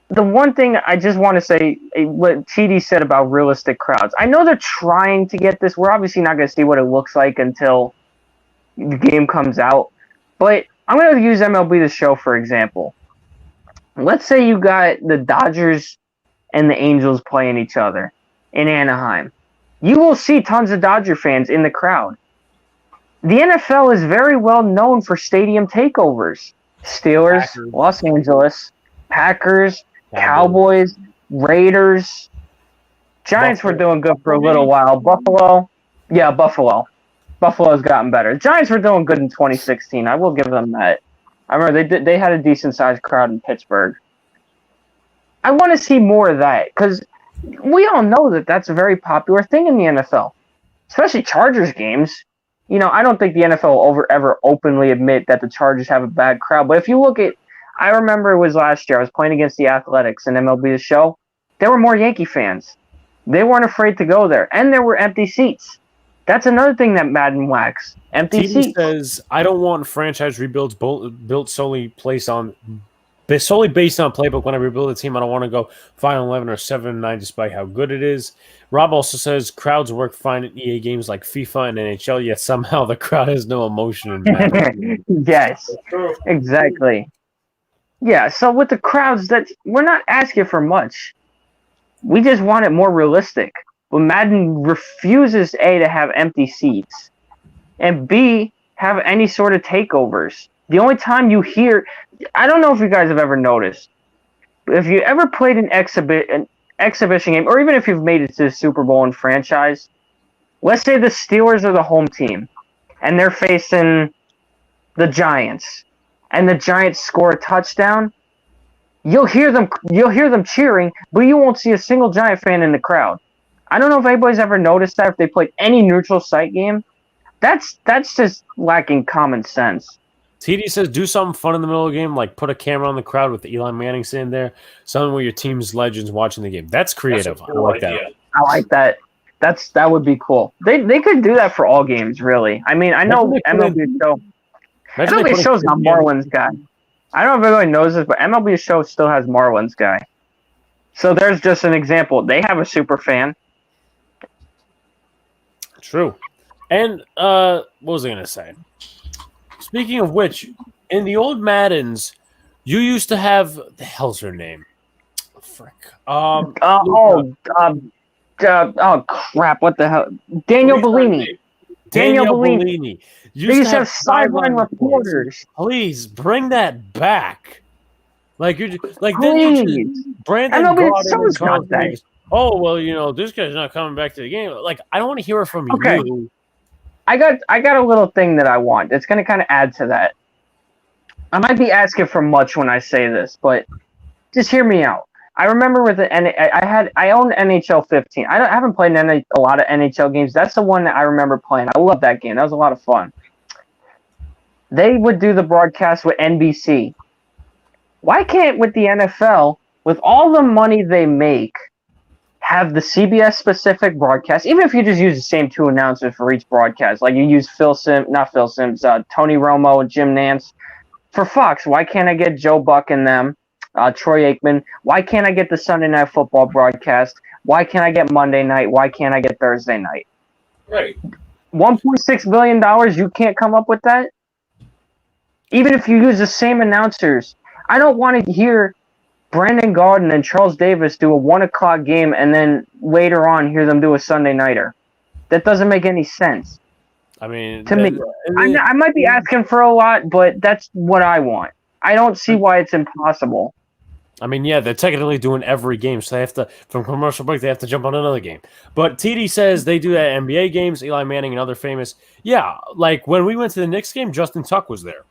the one thing I just want to say, what TD said about realistic crowds. I know they're trying to get this. We're obviously not going to see what it looks like until the game comes out. But I'm going to use MLB The Show, for example. Let's say you got the Dodgers and the Angels playing each other in Anaheim. You will see tons of Dodger fans in the crowd. The NFL is very well known for stadium takeovers. Steelers, Packers. Los Angeles, Packers, Cowboys, Raiders. Giants were doing good for a little while. Buffalo. Buffalo's gotten better. Giants were doing good in 2016. I will give them that. I remember they had a decent-sized crowd in Pittsburgh. I want to see more of that because we all know that that's a very popular thing in the NFL, especially Chargers games. You know, I don't think the NFL will ever openly admit that the Chargers have a bad crowd. But if you look at, I remember it was last year, I was playing against the Athletics in MLB The Show. There were more Yankee fans. They weren't afraid to go there. And there were empty seats. That's another thing that Madden lacks. Empty seats. Says, I don't want franchise rebuilds built solely based on playbook. When I rebuild a team, I don't want to go 5-11 or 7-9 despite how good it is. Rob also says crowds work fine in EA games like FIFA and NHL, yet somehow the crowd has no emotion in Madden. Yes, exactly. Yeah, so with the crowds, we're not asking for much. We just want it more realistic. But Madden refuses, A, to have empty seats, and B, have any sort of takeovers. The only time you hear... I don't know if you guys have ever noticed, but if you ever played an exhibition game, or even if you've made it to the Super Bowl in franchise, let's say the Steelers are the home team, and they're facing the Giants, and the Giants score a touchdown, you'll hear them cheering, but you won't see a single Giant fan in the crowd. I don't know if anybody's ever noticed that if they played any neutral site game. That's just lacking common sense. TD says, do something fun in the middle of the game, like put a camera on the crowd with Eli Manning sitting there, something where your team's legends watching the game. That's creative. That's a cool idea. I like that. That would be cool. They could do that for all games, really. I mean, I know MLB Show's not Marlins guy. I don't know if everybody knows this, but MLB Show still has Marlins guy. So there's just an example. They have a super fan. True. And what was I going to say? Speaking of which, in the old Maddens, you used to have the hell's her name? Frick. Oh crap! What the hell? Daniel Bellini. Daniel Bellini. They used to have sideline reporters. Please bring that back. Like you're just, like please. Brandon Gardner, Davis. Oh well, you know this guy's not coming back to the game. Like I don't want to hear it from you. I got a little thing that I want. It's going to kind of add to that. I might be asking for much when I say this, but just hear me out. I remember with I own NHL 15. I haven't played a lot of NHL games. That's the one that I remember playing. I love that game. That was a lot of fun. They would do the broadcast with NBC. Why can't with the NFL, with all the money they make, have the CBS specific broadcast, even if you just use the same two announcers for each broadcast, like you use Tony Romo and Jim Nantz. For Fox, why can't I get Joe Buck and them, Troy Aikman? Why can't I get the Sunday Night Football broadcast? Why can't I get Monday night? Why can't I get Thursday night? Right. $1.6 billion, you can't come up with that? Even if you use the same announcers. I don't want to hear Brandon Gaudin and Charles Davis do a 1:00 game and then later on hear them do a Sunday nighter. That doesn't make any sense. I mean, to me, I might be asking for a lot, but that's what I want. I don't see why it's impossible. I mean, yeah, they're technically doing every game, so they have to, from commercial break, they have to jump on another game. But TD says they do that at NBA games, Eli Manning and other famous. Yeah, like when we went to the Knicks game, Justin Tuck was there.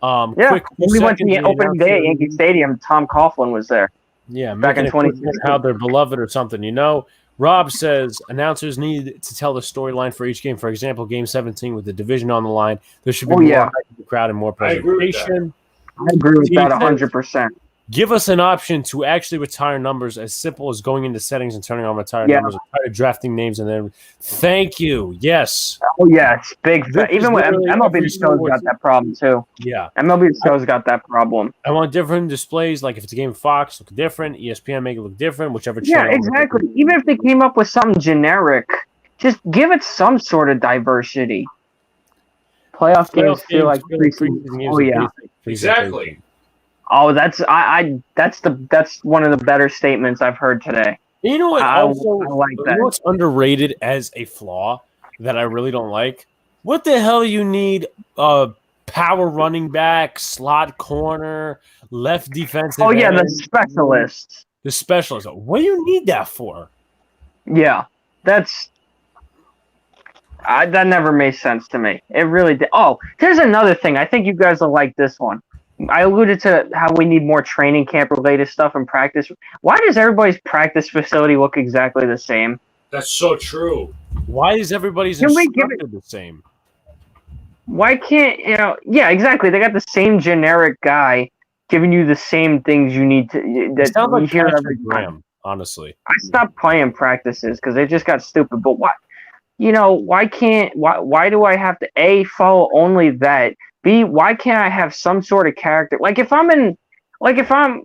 When we went to the opening day at Yankee Stadium, Tom Coughlin was there. Yeah, back in 2016. How they're beloved or something, you know. Rob says announcers need to tell the storyline for each game. For example, Game 17 with the division on the line, there should be more hype in the crowd and more presentation. I agree with that 100%. Give us an option to actually retire numbers as simple as going into settings and turning on retire numbers, and try to drafting names, and then thank you. Yes. Oh yes, even with MLB The Show's got that problem too. Yeah. MLB The Show's got that problem. I want different displays. Like if it's a game of Fox, look different. ESPN make it look different. Whichever channel. Yeah, exactly. Even if they came up with something generic, just give it some sort of diversity. Playoff games feel like preseason games. Oh yeah, exactly. Oh, that's one of the better statements I've heard today. You know what? I Also, like that. You know what's underrated as a flaw that I really don't like? What the hell you need power running back, slot corner, left defensive Oh yeah, end, the specialists. The specialist. What do you need that for? Yeah, that never made sense to me. It really did. Oh, there's another thing. I think you guys will like this one. I alluded to how we need more training camp related stuff in practice. Why does everybody's practice facility look exactly the same? That's so true. Why is everybody's instructor the same? Why can't, yeah, exactly. They got the same generic guy giving you the same things you need to, that sounds like you hear every time. Honestly. I stopped playing practices because they just got stupid. But why do I have to A, follow only that? B, why can't I have some sort of character? Like if I'm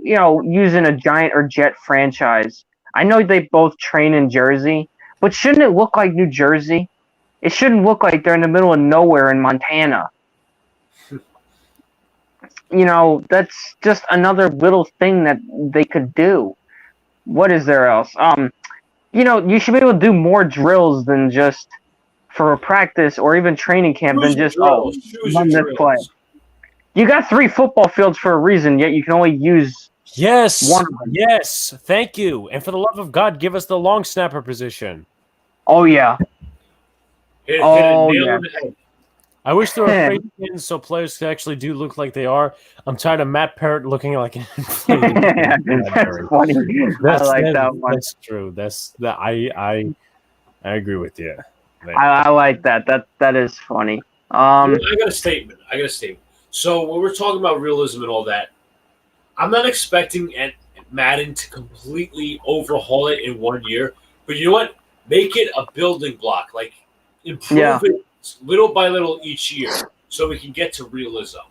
using a Giant or Jet franchise, I know they both train in Jersey, but shouldn't it look like New Jersey? It shouldn't look like they're in the middle of nowhere in Montana. That's just another little thing that they could do. What is there else? You should be able to do more drills than just for a practice or even training camp than just run this play. You got 3 football fields for a reason, yet you can only use one of them. Yes, thank you. And for the love of God, give us the long snapper position. Oh yeah. Yeah. I wish there were face skins so players could actually do look like they are. I'm tired of Matt Parrott looking like an inflated. That's funny. I like that one. That's true. I agree with you. I like that. That is funny. I got a statement. So when we're talking about realism and all that, I'm not expecting Madden to completely overhaul it in 1 year. But you know what? Make it a building block. Like improve it little by little each year so we can get to realism.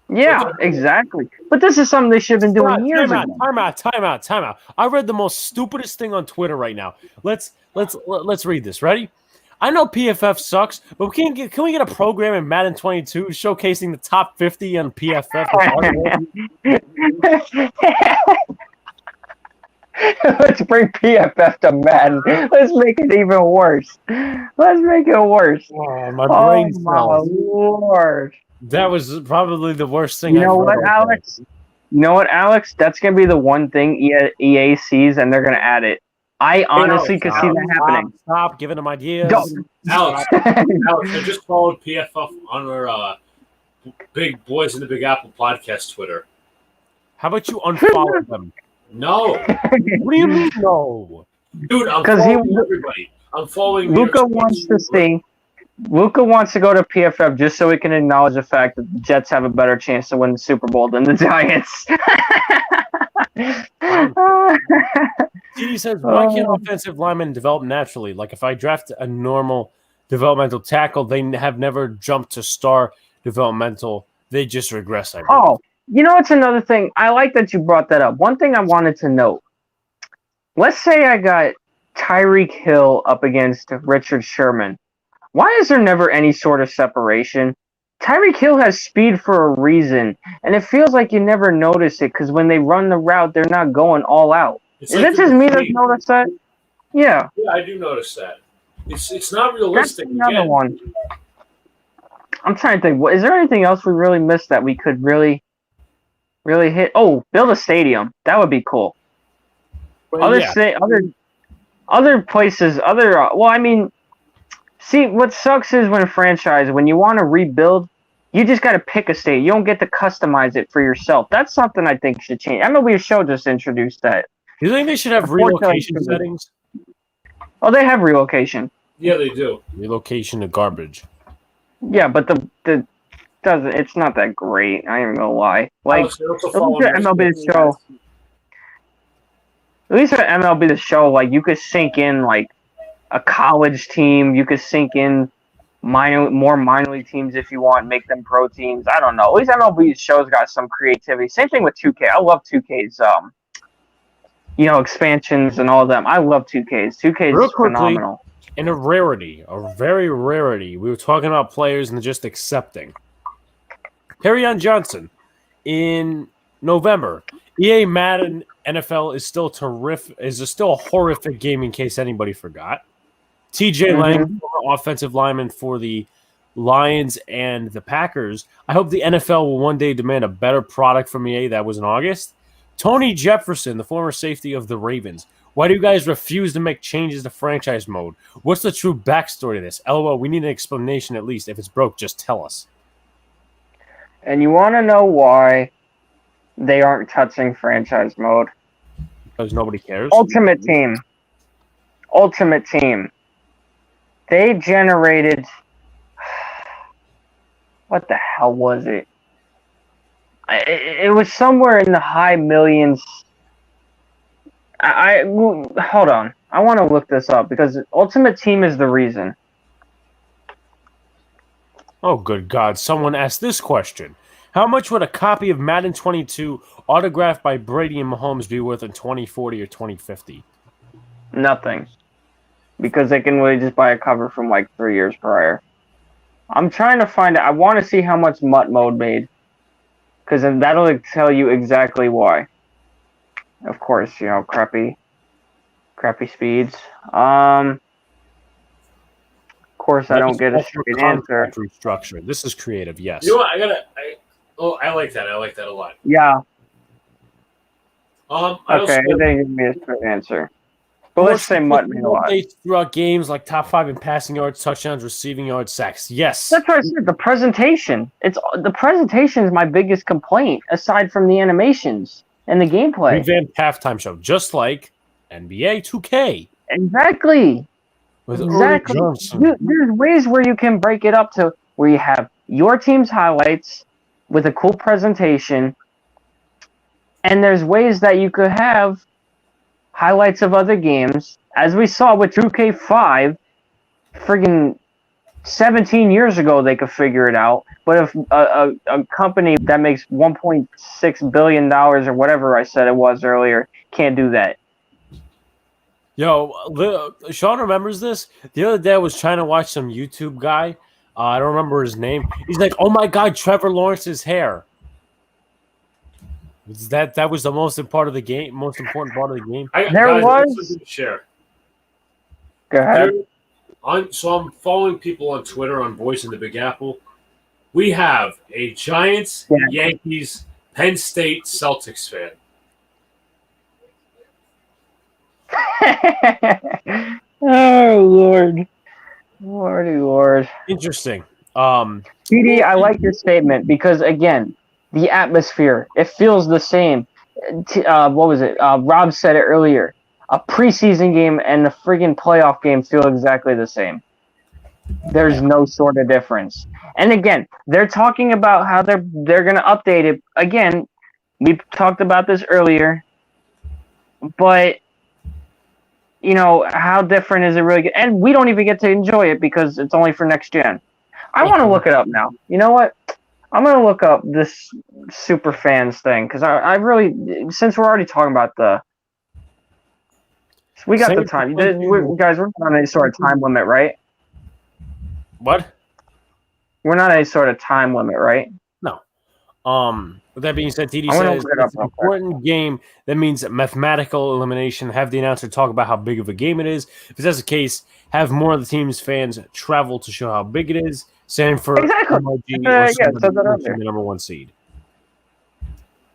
Yeah, exactly. But this is something they should have been doing years ago. Time out. I read the most stupidest thing on Twitter right now. Let's read this. Ready? I know PFF sucks, but can we get a program in Madden 22 showcasing the top 50 on PFF? Let's bring PFF to Madden. Let's make it even worse. Let's make it worse. Oh, my brain cells. My Lord. That was probably the worst thing. You know what, Alex? That's going to be the one thing EA sees, and they're going to add it. I honestly could see that happening. Stop giving them ideas. Alex, I just followed PFF on our Big Boys in the Big Apple podcast Twitter. How about you unfollow them? No. What do you mean no? Dude, I'm following everybody. I'm following Luca wants to go to PFF just so he can acknowledge the fact that the Jets have a better chance to win the Super Bowl than the Giants. He says, why can't offensive linemen develop naturally? Like if I draft a normal developmental tackle, they have never jumped to star developmental. They just regress. You know what's another thing? I like that you brought that up. One thing I wanted to note. Let's say I got Tyreek Hill up against Richard Sherman. Why is there never any sort of separation? Tyreek Hill has speed for a reason, and it feels like you never notice it because when they run the route, they're not going all out. Is it just me that noticed that? Yeah. Yeah, I do notice that. It's not realistic. That's another one. I'm trying to think. Is there anything else we really missed that we could really hit? Oh, build a stadium. That would be cool. Well, other places, see, what sucks is when you want to rebuild, you just got to pick a state. You don't get to customize it for yourself. That's something I think should change. MLB Show just introduced that. Do you think they should have relocation settings? Oh, they have relocation. Yeah, they do. Relocation to garbage. Yeah, but It's not that great. I ain't even gonna lie. Like, Alex, you're also at least following at MLB The Show. At least at MLB The Show, like you could sink in like a college team. You could sink in more minor league teams if you want, make them pro teams. I don't know. At least MLB The Show's got some creativity. Same thing with 2K. I love 2K's expansions and all of them. I love 2K's. 2K's Real is phenomenal. In a very rarity, we were talking about players and just accepting. Perrion Johnson in November. EA Madden NFL is still terrific. Is still a horrific game in case anybody forgot. TJ Lang, offensive lineman for the Lions and the Packers. I hope the NFL will one day demand a better product from EA. That was in August. Tony Jefferson, the former safety of the Ravens. Why do you guys refuse to make changes to franchise mode? What's the true backstory to this? LOL, we need an explanation at least. If it's broke, just tell us. And you want to know why they aren't touching franchise mode? Because nobody cares. Ultimate Team. They generated... What the hell was it? It was somewhere in the high millions. Hold on. I want to look this up because Ultimate Team is the reason. Oh, good God. Someone asked this question. How much would a copy of Madden 22 autographed by Brady and Mahomes be worth in 2040 or 2050? Nothing. Because they can really just buy a cover from like 3 years prior. I'm trying to find out. I want to see how much MUT mode made. Because then that'll tell you exactly why. Of course, crappy speeds. Of course, I don't get a straight answer. Structure. This is creative, yes. You know what? I like that. I like that a lot. Yeah. Okay, they didn't give me a straight answer. But let's say MUT made a lot. Throughout games like top 5 in passing yards, touchdowns, receiving yards, sacks. Yes. That's what I said. The presentation. The presentation is my biggest complaint, aside from the animations and the gameplay. Revamped halftime show, just like NBA 2K. Exactly. Exactly. There's ways where you can break it up to where you have your team's highlights with a cool presentation, and there's ways that you could have highlights of other games, as we saw with 2K5, friggin' 17 years ago they could figure it out. But if a company that makes $1.6 billion or whatever I said it was earlier can't do that. Yo, Sean remembers this. The other day I was trying to watch some YouTube guy. I don't remember his name. He's like, "Oh my God, Trevor Lawrence's hair." That was the most important part of the game. Most important part of the game. Share. Go ahead. I'm following people on Twitter on Boys in the Big Apple. We have a Giants, Yankees, Penn State, Celtics fan. Oh Lord, Lordy Lord. Interesting. PD, I like your statement because again, the atmosphere, it feels the same. What was it? Rob said it earlier. A preseason game and a friggin' playoff game feel exactly the same. There's no sort of difference. And again, they're talking about how they're going to update it. Again, we talked about this earlier. But, how different is it really? And we don't even get to enjoy it because it's only for next gen. I want to look it up now. You know what? I'm going to look up this super fans thing because I really, since we're already talking about we got the time. Guys, we're not on any sort of time limit, right? What? We're not any sort of time limit, right? No. With that being said, TD says it's an important game. That means mathematical elimination. Have the announcer talk about how big of a game it is. If that's the case, have more of the team's fans travel to show how big it is. Same for MLG the number 1 seed.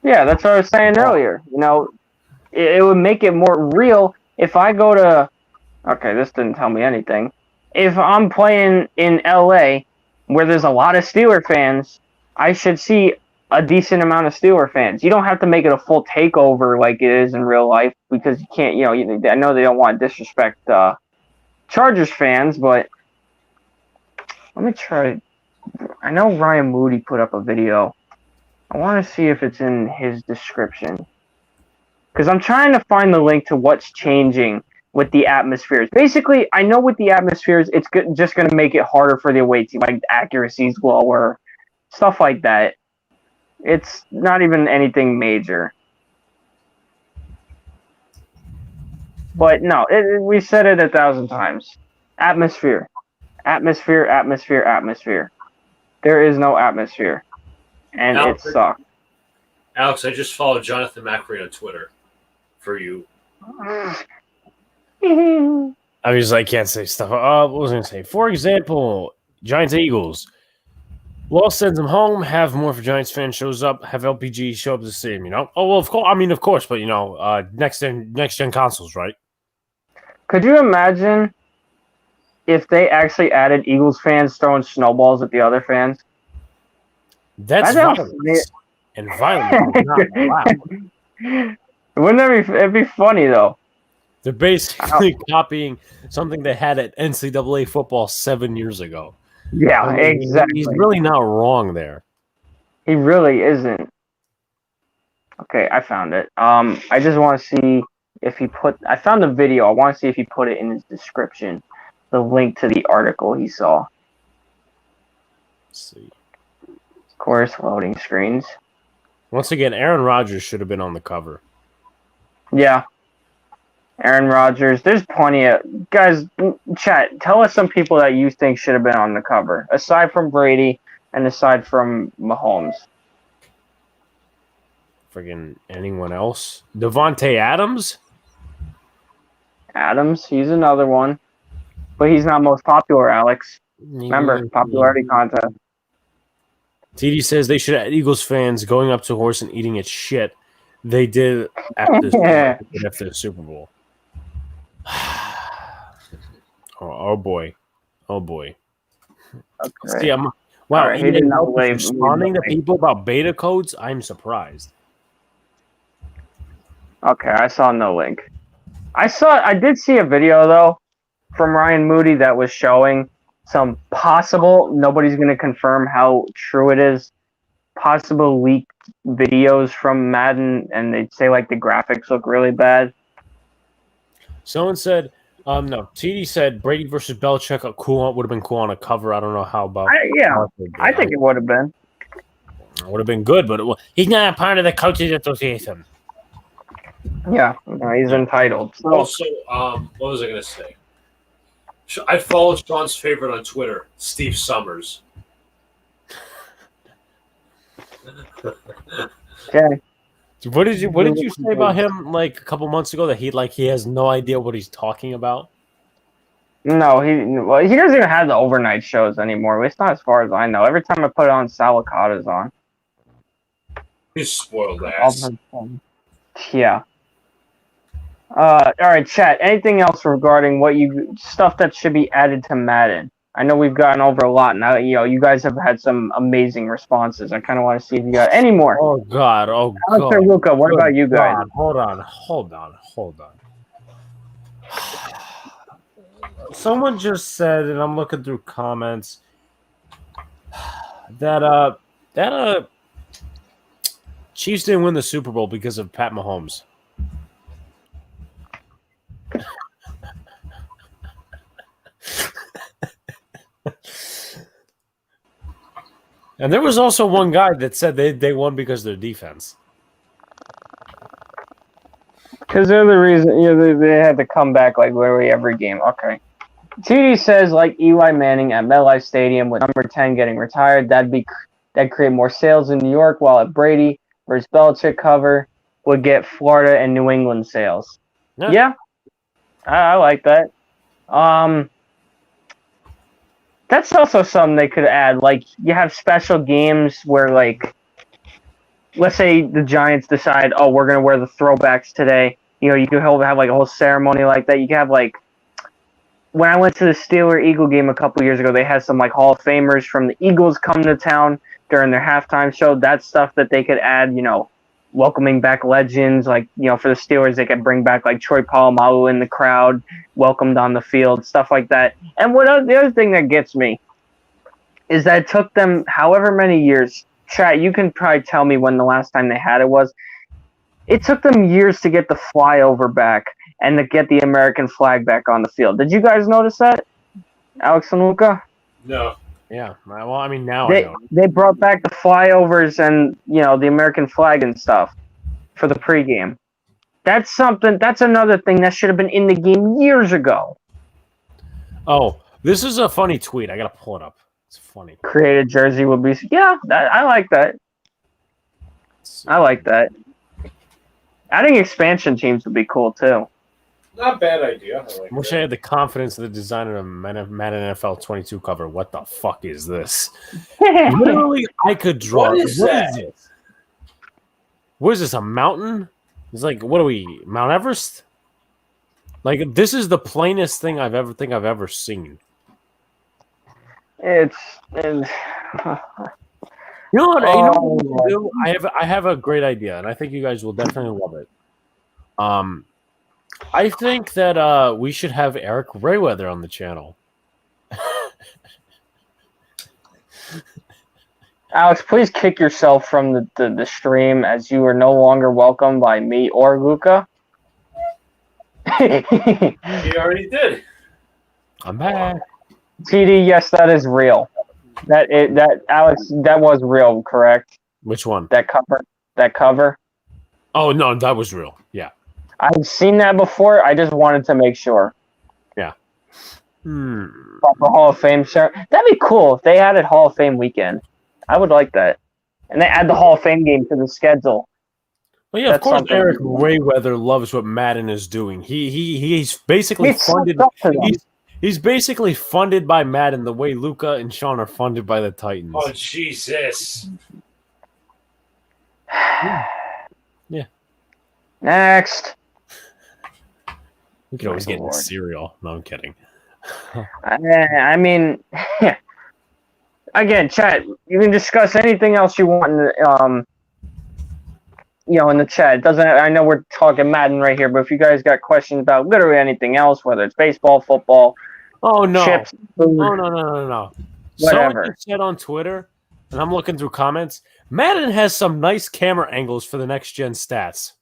Yeah, that's what I was saying earlier. It would make it more real if I go to... Okay, this didn't tell me anything. If I'm playing in LA, where there's a lot of Steeler fans, I should see a decent amount of Steeler fans. You don't have to make it a full takeover like it is in real life, because you can't, I know they don't want to disrespect Chargers fans, but let me try I know Ryan Moody put up a video. I want to see if it's in his description. Because I'm trying to find the link to what's changing with the atmospheres. Basically, I know with the atmospheres, it's just going to make it harder for the away team, like accuracy's lower, stuff like that. It's not even anything major. But no, we said it 1,000 times. Atmosphere. Atmosphere, atmosphere, atmosphere. There is no atmosphere. And it sucks. Alex, I just followed Jonathan Macri on Twitter for you. Obviously, I can't say stuff. What was I going to say? For example, Giants-Eagles. Loss sends them home. Have more for Giants fans shows up. Have LPG show up to the stadium, you know? Oh, well, of course. I mean, of course, but, you know, next-gen consoles, right? Could you imagine if they actually added Eagles fans throwing snowballs at the other fans? That's violence. And violence is not allowed. Wouldn't it'd be funny, though? They're basically copying something they had at NCAA football 7 years ago. Yeah, exactly. He's really not wrong there. He really isn't. Okay, I found it. I just want to see if he I found the video. I want to see if he put it in his description. The link to the article he saw. Let's see. Of course, loading screens. Once again, Aaron Rodgers should have been on the cover. Yeah. Aaron Rodgers. There's plenty of guys. Chat. Tell us some people that you think should have been on the cover, aside from Brady and aside from Mahomes. Friggin' anyone else? Devontae Adams. Adams. He's another one, but he's not most popular. Alex. Remember, popularity contest. TD says they should have Eagles fans going up to a horse and eating its shit. They did after the Super Bowl. Oh boy. Okay. See, wow, right, he did not responding to people about beta codes. I'm surprised. Okay, I saw no link. I did see a video though from Ryan Moody that was showing some possible, nobody's going to confirm how true it is, possible leaked videos from Madden, and they'd say like the graphics look really bad. Someone said, no, TD said Brady versus Belichick would have been cool on a cover. I don't know how about. I think it would have been. It would have been good, but he's not a part of the coaches association. Yeah, no, he's entitled. So. Also, what was I going to say? I followed Sean's favorite on Twitter, Steve Summers. Okay. What did you say about him like a couple months ago that he has no idea what he's talking about? No, he doesn't even have the overnight shows anymore. At least not as far as I know. Every time I put it on, Salicata's on. He's spoiled ass. Yeah. All right, chat. Anything else regarding stuff that should be added to Madden? I know we've gotten over a lot now. You guys have had some amazing responses. I kind of want to see if you got any more. Oh God! Oh Alex God! or Luca, what about you guys? God. Hold on. Someone just said, and I'm looking through comments, that Chiefs didn't win the Super Bowl because of Pat Mahomes. And there was also one guy that said they won because of their defense. Because they're the reason they had to come back like literally every game. Okay. TD says like Eli Manning at MetLife Stadium with number 10 getting retired, that'd create more sales in New York, while at Brady versus Belichick cover would get Florida and New England sales. Yeah. I like that. That's also something they could add. Like, you have special games where, like, let's say the Giants decide, oh, we're going to wear the throwbacks today. You could have, like, a whole ceremony like that. You could have, like, when I went to the Steeler-Eagle game a couple years ago, they had some, like, Hall of Famers from the Eagles come to town during their halftime show. That's stuff that they could add, welcoming back legends. Like, for the Steelers, they could bring back, like, Troy Polamalu in the crowd, welcomed on the field, stuff like that. And the other thing that gets me, is that it took them however many years. Chat, you can probably tell me when the last time they had it was. It took them years to get the flyover back and to get the American flag back on the field. Did you guys notice that, Alex and Luca? No. Yeah. Well, I mean, now I They know. they brought back the flyovers and the American flag and stuff for the pregame. That's something. That's another thing that should have been in the game years ago. Oh, this is a funny tweet. I gotta pull it up. It's funny. Created jersey would be I like that. I like that. Adding expansion teams would be cool too. Not a bad idea. I wish I had the confidence of the designer of Madden NFL 22 cover. What the fuck is this? Literally, I could draw. What is that? This? What is this? A mountain? It's like, what are we? Mount Everest? Like, this is the plainest thing I've ever seen. It's You know what? I have a great idea, and I think you guys will definitely love it. I think that we should have Eric Rayweather on the channel. Alex, please kick yourself from the stream as you are no longer welcome by me or Luca. He already did. I'm back. TD, yes, that is real. Alex, that was real, correct? Which one? That cover. Oh no, that was real. Yeah. I've seen that before. I just wanted to make sure. Yeah. Proper Hall of Fame show. That'd be cool if they added Hall of Fame weekend. I would like that. And they add the Hall of Fame game to the schedule. Well, yeah, That's of course. something. Eric Rayweather loves what Madden is doing. He's basically It's funded. up to them. He's basically funded by Madden the way Luca and Sean are funded by the Titans. Oh, Jesus. Yeah. Next. You can always My get in Lord. cereal. No, I'm kidding. I mean, again, chat. You can discuss anything else you want in the chat. It doesn't. I know we're talking Madden right here, but if you guys got questions about literally anything else, whether it's baseball, football, Oh no! chips, food, No! Whatever. Someone said on Twitter, and I'm looking through comments. Madden has some nice camera angles for the next gen stats.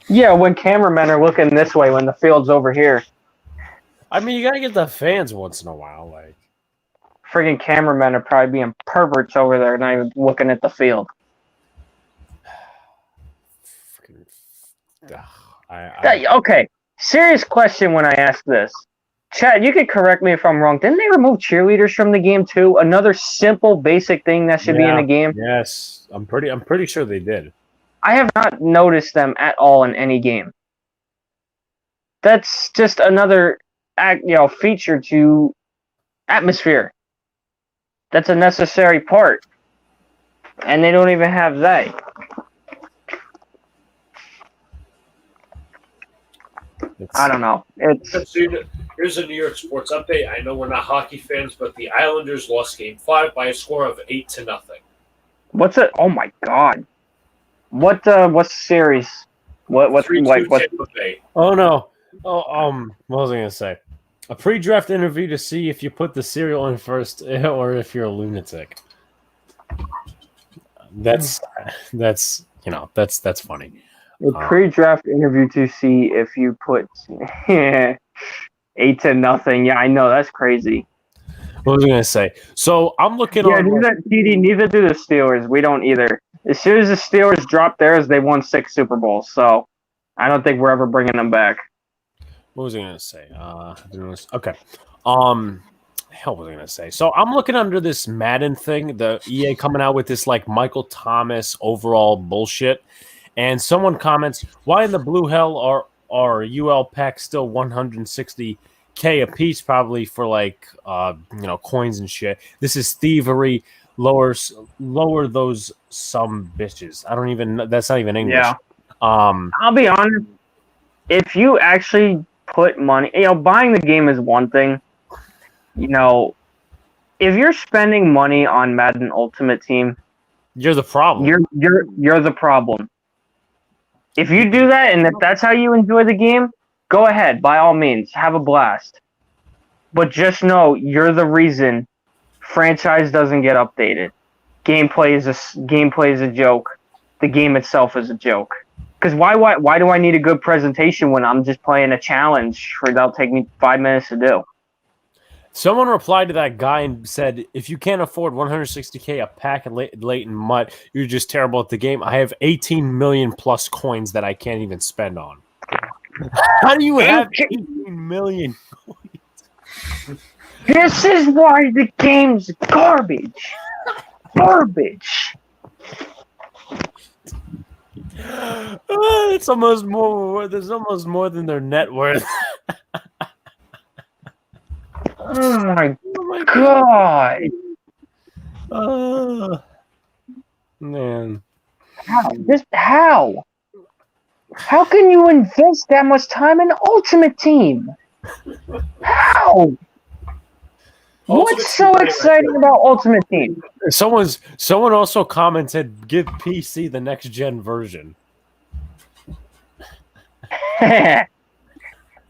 yeah, when cameramen are looking this way when the field's over here, I mean, you gotta get the fans once in a while, like. friggin' cameramen are probably being perverts over there, not even looking at the field. Okay, serious question when I ask this. Chad, you could correct me if I'm wrong. Didn't they remove cheerleaders from the game too? Another simple, basic thing that should be in the game. Yes, I'm pretty sure they did. I have not noticed them at all in any game. That's just another feature to atmosphere. That's a necessary part. And they don't even have that. I don't know. Here's a New York sports update. I know we're not hockey fans, but the Islanders lost Game 5 by a score of 8-0. What's it? Oh my God! What's the series? What's 3-2 what? Tampa Bay. Oh no! What was I gonna say? A pre-draft interview to see if you put the cereal in first or if you're a lunatic. That's funny. A pre-draft interview to see if you put 8-0. Yeah, I know that's crazy. What was I gonna say? So I'm looking Yeah, on. neither do the Steelers. We don't either. As soon as the Steelers dropped theirs, they won 6 Super Bowls. So I don't think we're ever bringing them back. What was I gonna say? Okay. Hell, was I gonna say? So I'm looking under this Madden thing, the EA coming out with this like Michael Thomas overall bullshit, and someone comments, "Why in the blue hell are UL packs still 160K a piece, probably for like coins and shit? This is thievery. Lower those some bitches. I don't even. That's not even English. Yeah. I'll be honest. If you actually put money, buying the game is one thing. If you're spending money on Madden Ultimate Team, you're the problem. You're the problem. If you do that, and if that's how you enjoy the game, go ahead. By all means, have a blast. but just know you're the reason franchise doesn't get updated. Gameplay is a joke. The game itself is a joke. Because why do I need a good presentation when I'm just playing a challenge that'll take me 5 minutes to do? Someone replied to that guy and said, if you can't afford $160K a pack of latent mud, you're just terrible at the game. I have 18 million plus coins that I can't even spend on. How do you have 18 million coins? This is why the game's garbage. Garbage. It's almost more. There's almost more than their net worth. Oh my god! Man, How? How can you invest that much time in Ultimate Team? How? What's so exciting about Ultimate Team? Someone also commented, "Give PC the next gen version."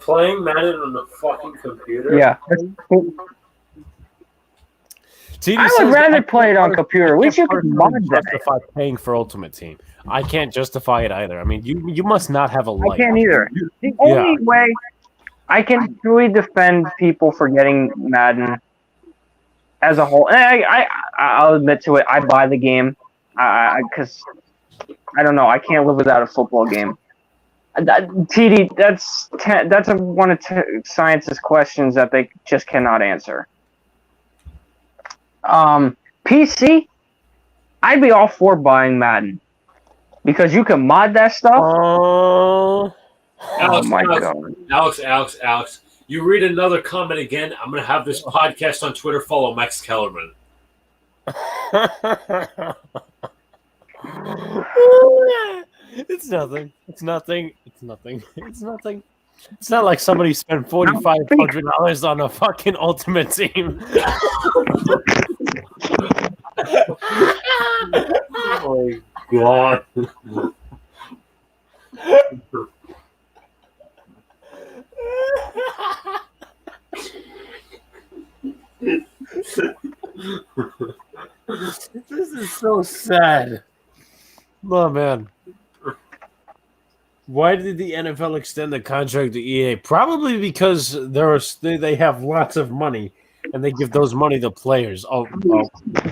Playing Madden on the fucking computer. Yeah. I would rather play it on computer. We should mod that. Justify paying for Ultimate Team. I can't justify it either. I mean, you must not have a life. I can't either. The only way I can truly defend people for getting Madden as a whole, and I'll admit to it, I buy the game because I don't know, I can't live without a football game. TD, that's one of science's questions that they just cannot answer. PC, I'd be all for buying Madden because you can mod that stuff. Oh my god, Alex! You read another comment again, I'm gonna have this podcast on Twitter. Follow Max Kellerman. It's nothing. It's nothing. It's nothing. It's nothing. It's not like somebody spent $4,500 on a fucking Ultimate Team. Oh my god. This is so sad. Oh man. Why did the NFL extend the contract to EA? Probably because they have lots of money and they give those money to players.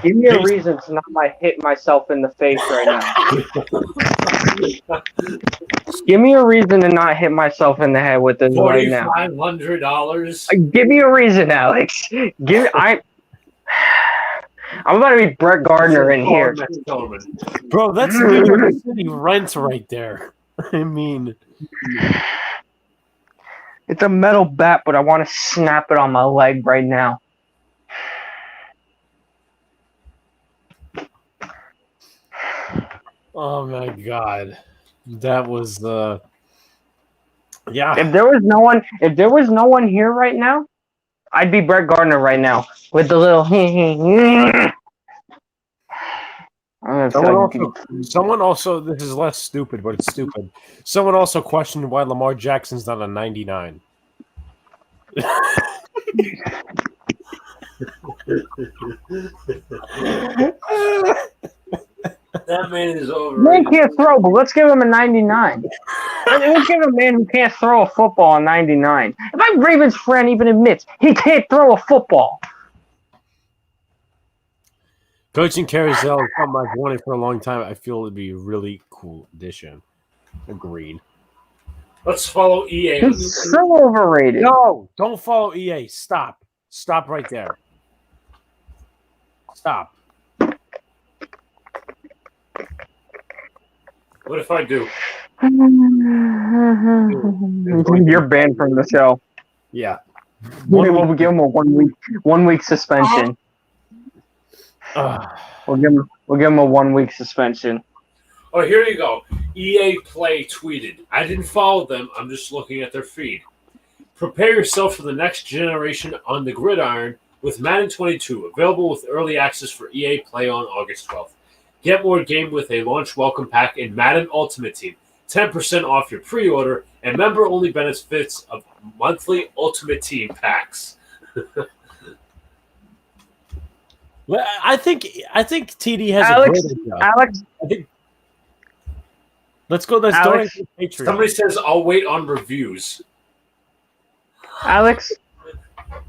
Give me a reason to not hit myself in the face right now. Give me a reason to not hit myself in the head with this right now. $4,500. Give me a reason, Alex. I'm about to be Brett Gardner in here. Bro, that's New York City rent right there. I mean, it's a metal bat, but I want to snap it on my leg right now. oh my god, that was yeah. If there was no one here right now, I'd be Brett Gardner right now with the little. Someone also, this is less stupid, but it's stupid. Someone also questioned why Lamar Jackson's not a 99. That man is over. Man can't throw, but let's give him a 99. Let's give a man who can't throw a football a 99. If my Ravens friend even admits he can't throw a football. Coaching Carousel is something I've wanted for a long time. I feel it'd be a really cool addition. Agreed. Let's follow EA. He's so overrated. No, don't follow EA. Stop. Stop right there. Stop. What if I do? You're banned from the show. Yeah. We'll give him a 1 week suspension. We'll give him a 1 week suspension. Oh, here you go. EA Play tweeted, I didn't follow them. I'm just looking at their feed. Prepare yourself for the next generation on the gridiron with Madden 22, available with early access for EA Play on August 12th. Get more game with a launch welcome pack in Madden Ultimate Team. 10% off your pre-order and member-only benefits of monthly Ultimate Team packs. I think TD has Alex, a great job. Alex, I think. Let's go. Let's Alex, donate to Patreon. Somebody says I'll wait on reviews. Alex,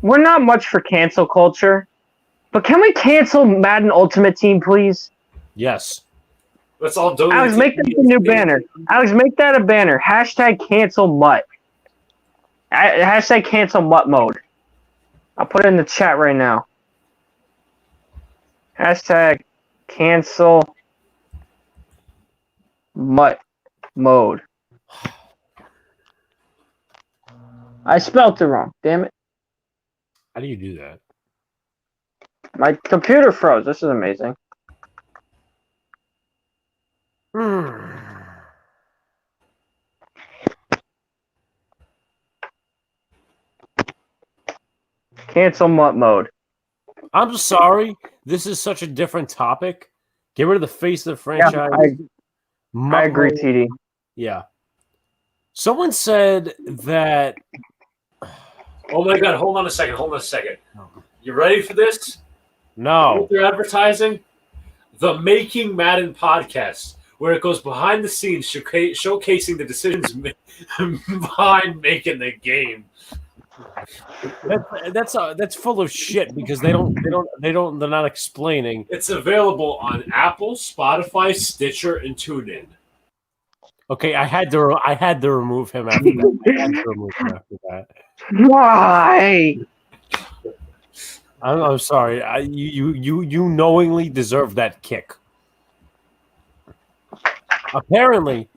we're not much for cancel culture, but can we cancel Madden Ultimate Team, please? Yes. Let's all donate. Alex, make that a new banner. Alex, make that a banner. Hashtag cancel Mutt. Hashtag cancel Mutt mode. I'll put it in the chat right now. Hashtag cancel Mutt mode. I spelt it wrong. Damn it. How do you do that? My computer froze. This is amazing. Cancel Mutt mode. I'm sorry. This is such a different topic. Get rid of the face of the franchise. I agree, TD. Yeah. Someone said that. Oh my God! Hold on a second. You ready for this? No. What they're advertising? The Making Madden podcast, where it goes behind the scenes, showcasing the decisions behind making the game. That's full of shit because they're not explaining. It's available on Apple, Spotify, Stitcher, and TuneIn. Okay, I had to remove him after that. Why? I'm sorry. You knowingly deserve that kick. Apparently,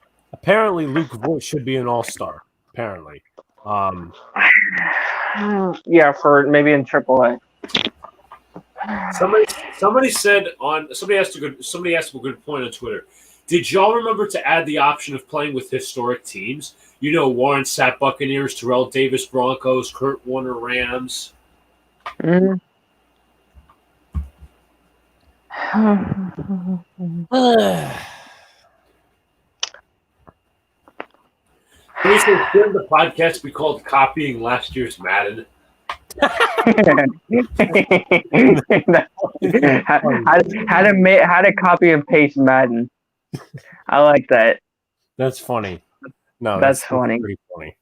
Luke Voigt should be an all-star. Apparently. Yeah, for maybe in AAA. Somebody asked a good point on Twitter. Did y'all remember to add the option of playing with historic teams? You know, Warren Sapp Buccaneers, Terrell Davis Broncos, Kurt Warner Rams. Mm-hmm. Shouldn't the podcast be called Copying Last Year's Madden? how to copy and paste Madden. I like that. That's funny. No, that's funny. Pretty funny.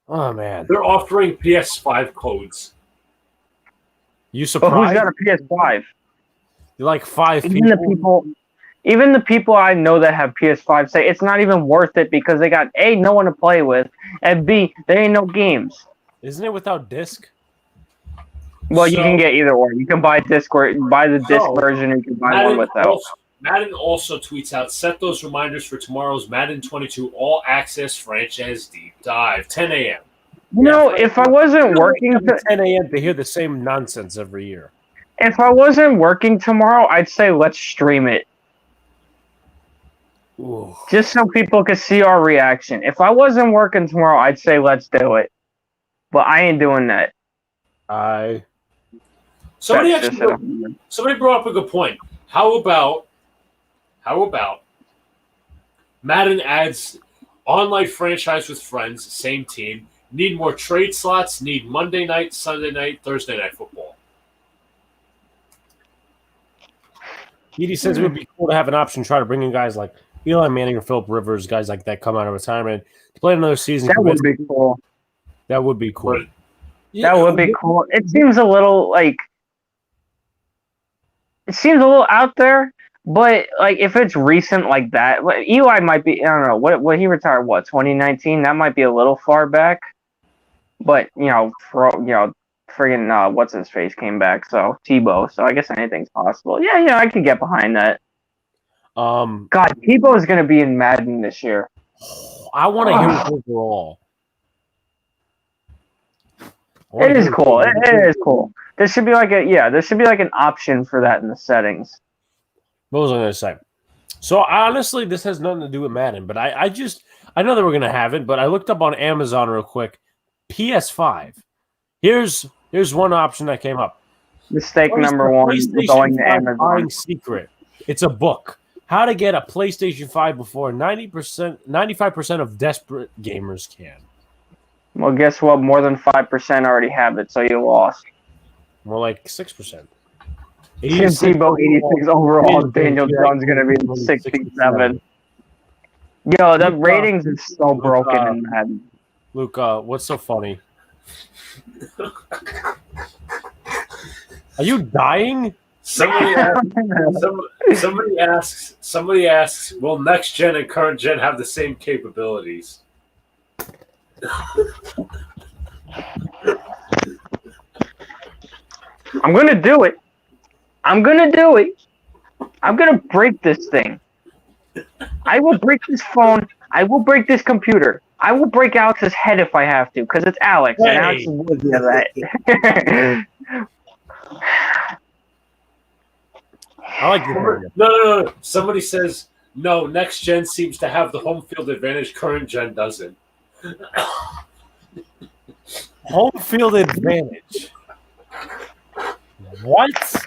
Oh man, they're offering PS5 codes. You surprised? Who's got a PS5? You're like 5 people. Even the people I know that have PS5 say it's not even worth it because they got A, no one to play with, and B, there ain't no games. Isn't it without disc? Well, you can get either or. You can buy disc or buy the disc version, or you can buy one without. Madden also tweets out, set those reminders for tomorrow's Madden 22 All Access Franchise Deep Dive, 10 a.m. You know, if I wasn't working at 10 a.m. to hear the same nonsense every year. If I wasn't working tomorrow, I'd say let's stream it. Ooh. Just so people could see our reaction. If I wasn't working tomorrow, I'd say let's do it. But I ain't doing that. Somebody brought up a good point. How about Madden adds online franchise with friends, same team, need more trade slots, need Monday night, Sunday night, Thursday night football. Edie says it would be cool to have an option to try to bring in guys like Eli Manning or Phillip Rivers, guys like that come out of retirement to play another season. That would be cool. That would be cool. That would be cool. It seems a little out there, but like if it's recent like that, Eli might be. I don't know what he retired. 2019? That might be a little far back. But friggin' what's his face came back. So Tebow. So I guess anything's possible. Yeah, I could get behind that. God, Tebow is going to be in Madden this year. I want to hear it overall. It is cool. It is cool. There should be an option for that in the settings. What was I going to say? So honestly, this has nothing to do with Madden, but I know that we're going to have it, but I looked up on Amazon real quick. PS5. Here's one option that came up. Mistake number one, going to Amazon. Secret. It's a book. How to get a PlayStation 5 before 95% of desperate gamers can. Well, guess what? More than 5% already have it, so you lost. More like 6%. Tim Tebow, 86 overall. Daniel Jones going to be 67. Yo, the ratings is so broken in Madden. Luca, what's so funny? Are you dying? Somebody asks, will next gen and current gen have the same capabilities? I'm going to do it. I'm going to do it. I'm going to break this thing. I will break this phone. I will break this computer. I will break Alex's head if I have to, because it's Alex, and Alex is worthy of that. I like your No. Somebody says, no, next gen seems to have the home field advantage, current gen doesn't. Home field advantage. What?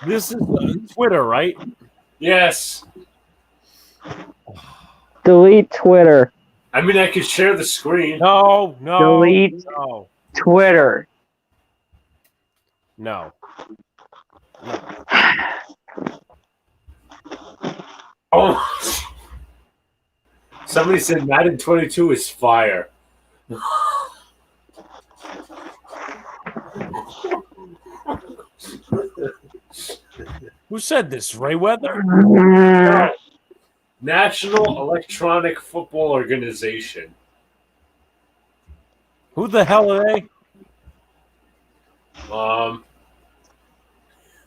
This is Twitter, right? Yes. Delete Twitter. I mean, I could share the screen. No. Delete Twitter. No. Oh. Somebody said Madden 22 is fire. Who said this? Ray Weather? No. National Electronic Football Organization. Who the hell are they?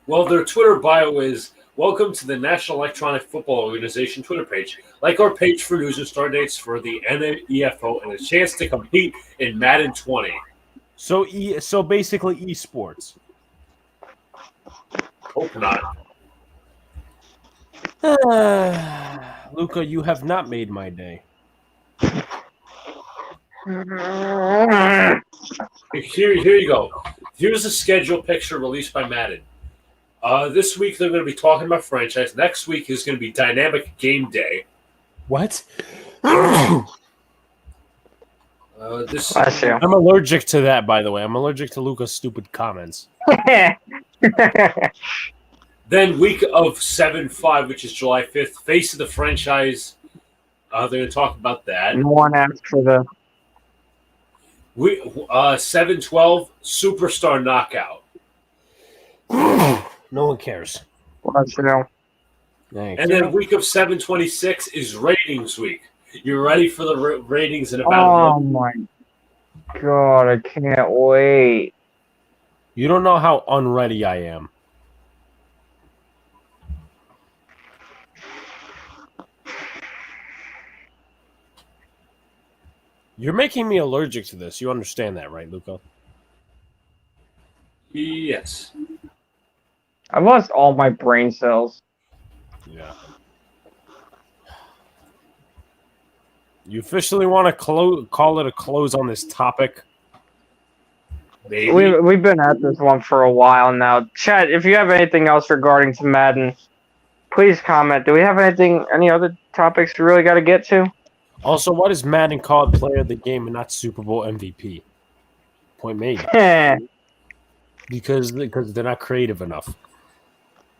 Well, their Twitter bio is welcome to the National Electronic Football Organization Twitter page. Like our page for news and start dates for the NEFO and a chance to compete in Madden 20. So basically esports. Hope not. Luca, you have not made my day. Here you go. Here's a schedule picture released by Madden. This week they're going to be talking about franchise. Next week is going to be Dynamic Game Day. What? I'm allergic to that, by the way. I'm allergic to Luca's stupid comments. Then week of 7-5, which is July 5th, face of the franchise. They're going to talk about that. No one asked for the 7-12 Superstar Knockout. No one cares. And then week of 7-26 is ratings week. You ready for the ratings in about a month? Oh my god, I can't wait. You don't know how unready I am. You're making me allergic to this. You understand that, right, Luca? Yes. I've lost all my brain cells. Yeah. You officially want to call it a close on this topic? Maybe. We've been at this one for a while now. Chat, if you have anything else regarding to Madden, please comment. Do we have any other topics we really got to get to? Also, why does Madden call it player of the game and not Super Bowl MVP? Point made. Because they're not creative enough.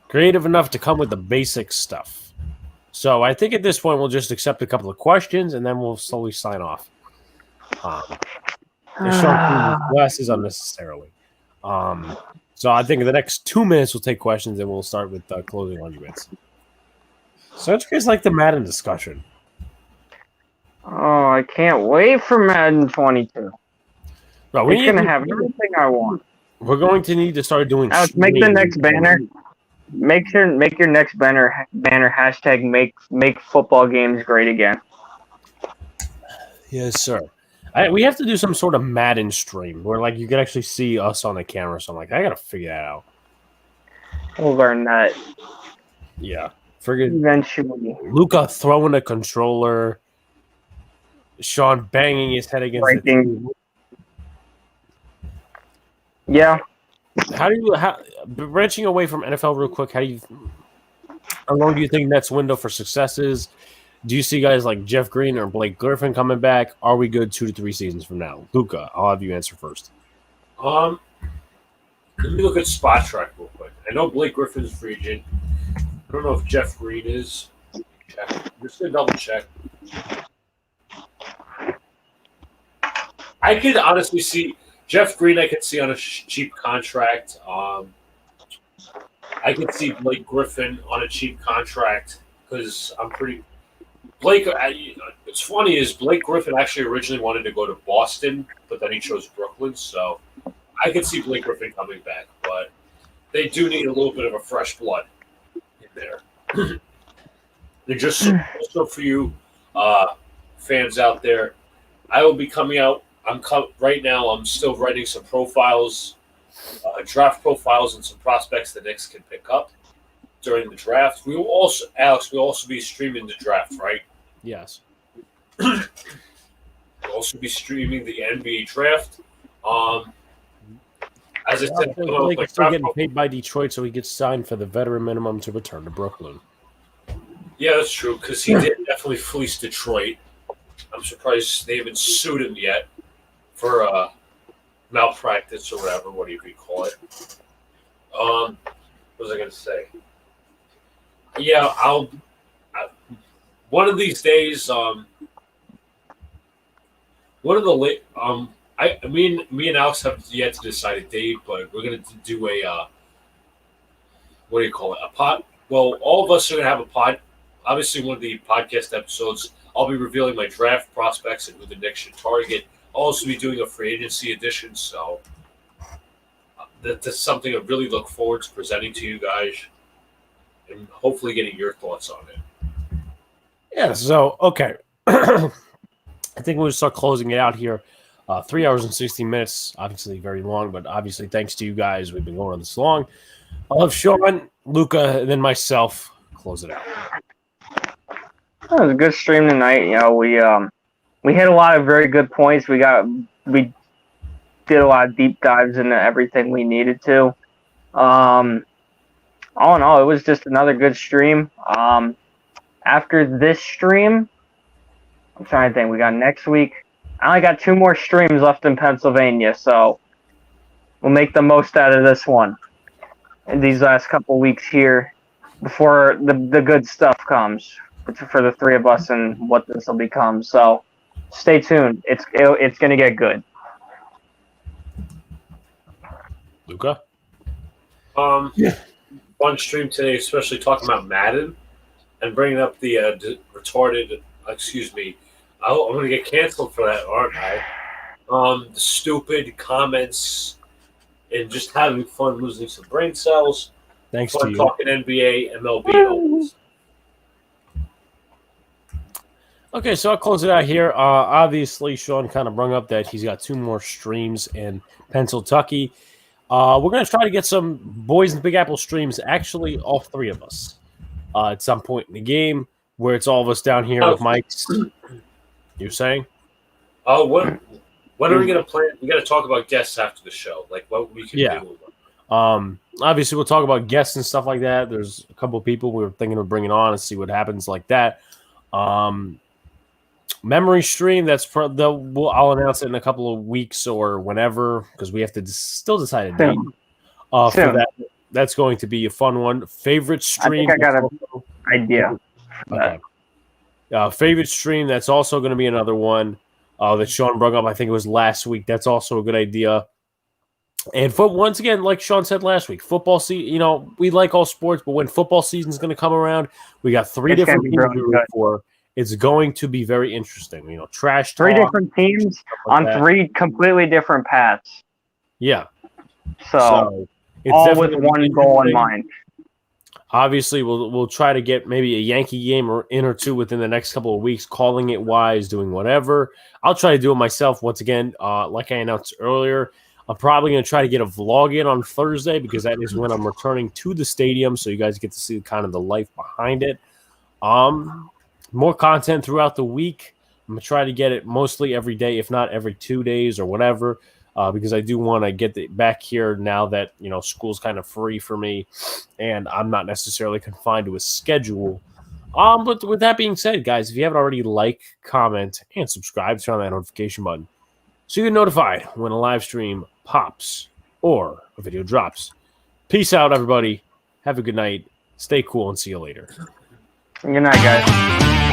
Creative enough to come with the basic stuff. So I think at this point we'll just accept a couple of questions and then we'll slowly sign off. They're showing glasses unnecessarily. So I think in the next 2 minutes we'll take questions and we'll start with closing arguments. So it's just like the Madden discussion. Oh, I can't wait for Madden 22. Bro, it's going to have everything I want. We're going to need to start doing... Alex, make the next banner. Make your next banner hashtag make football games great again. Yes, sir. We have to do some sort of Madden stream where like you can actually see us on the camera. So I'm like, I got to figure that out. We'll learn that. Yeah. Eventually. Luca throwing a controller. Sean banging his head against the TV. Yeah. branching away from NFL real quick, how long do you think Nets window for success is? Do you see guys like Jeff Green or Blake Griffin coming back? Are we good 2 to 3 seasons from now? Luca, I'll have you answer first. Let me look at spot track real quick. I know Blake Griffin's free agent. I don't know if Jeff Green is. Check. Just gonna double check. I could honestly see Jeff Green. I could see on a cheap contract. I could see Blake Griffin on a cheap contract because I'm pretty. Blake. What's funny is Blake Griffin actually originally wanted to go to Boston, but then he chose Brooklyn. So I could see Blake Griffin coming back, but they do need a little bit of a fresh blood in there. And just also for you fans out there, I will be coming out. Right now. I'm still writing some profiles, draft profiles, and some prospects the Knicks can pick up during the draft. We will also, Alex, we'll also be streaming the draft, right? Yes. We'll also be streaming the NBA draft. As I said, Blake is still getting paid by Detroit, so he gets signed for the veteran minimum to return to Brooklyn. Yeah, that's true, because he did definitely fleece Detroit. I'm surprised they haven't sued him yet for malpractice or whatever. What do you call it? What was I going to say? Yeah, one of these days. Me and Alex have yet to decide a date, but we're going to do a what do you call it? A pod. Well, all of us are going to have a pod. Obviously, one of the podcast episodes, I'll be revealing my draft prospects and who the Knicks should target. I'll also be doing a free agency edition, so that's something I really look forward to presenting to you guys and hopefully getting your thoughts on it. Yeah, so, okay. I think we'll start closing it out here. 3 hours and 16 minutes, obviously very long, but obviously thanks to you guys, we've been going on this long. I'll have Sean, Luca, and then myself close it out. It was a good stream tonight. You know, we hit a lot of very good points. We did a lot of deep dives into everything we needed to. All in all, it was just another good stream. After this stream, I'm trying to think. We got next week. I only got 2 more streams left in Pennsylvania, so we'll make the most out of this one in these last couple weeks here before the good stuff comes for the 3 of us and what this will become. So stay tuned. It's going to get good. Luca? One stream today, especially talking about Madden and bringing up the retarded, excuse me, I'm going to get canceled for that, aren't I? The stupid comments and just having fun losing some brain cells. Thanks fun to you. Talking NBA, MLB. Okay, so I'll close it out here. Obviously, Sean kind of brung up that he's got 2 more streams in Pennsylvania. We're going to try to get some Boys in the Big Apple streams, actually all 3 of us, at some point in the game where it's all of us down here with mics. You're saying? Oh, when are we going to plan? We got to talk about guests after the show, like what we can do. Obviously, we'll talk about guests and stuff like that. There's a couple of people we were thinking of bringing on and see what happens like that. Memory stream, I'll announce it in a couple of weeks or whenever because we have to still decide a date for that. That's going to be a fun one. Favorite stream? I think I got an idea. Okay. Favorite stream, that's also going to be another one that Sean brought up. I think it was last week. That's also a good idea. And once again, like Sean said last week, football season, we like all sports, but when football season is going to come around, we got 3 different teams to root for. It's going to be very interesting. Trash talk. 3 different teams on 3 completely different paths. Yeah. So it's all with one goal in mind. Obviously, we'll try to get maybe a Yankee game or 2 within the next couple of weeks, calling it wise, doing whatever. I'll try to do it myself once again. Like I announced earlier, I'm probably going to try to get a vlog in on Thursday because that is when I'm returning to the stadium, so you guys get to see kind of the life behind it. More content throughout the week. I'm going to try to get it mostly every day, if not every 2 days or whatever. because I do want to get back here now that, school's kind of free for me and I'm not necessarily confined to a schedule. But with that being said, guys, if you haven't already, comment, and subscribe, turn on that notification button so you get notified when a live stream pops or a video drops. Peace out, everybody. Have a good night. Stay cool and see you later. Good night, guys.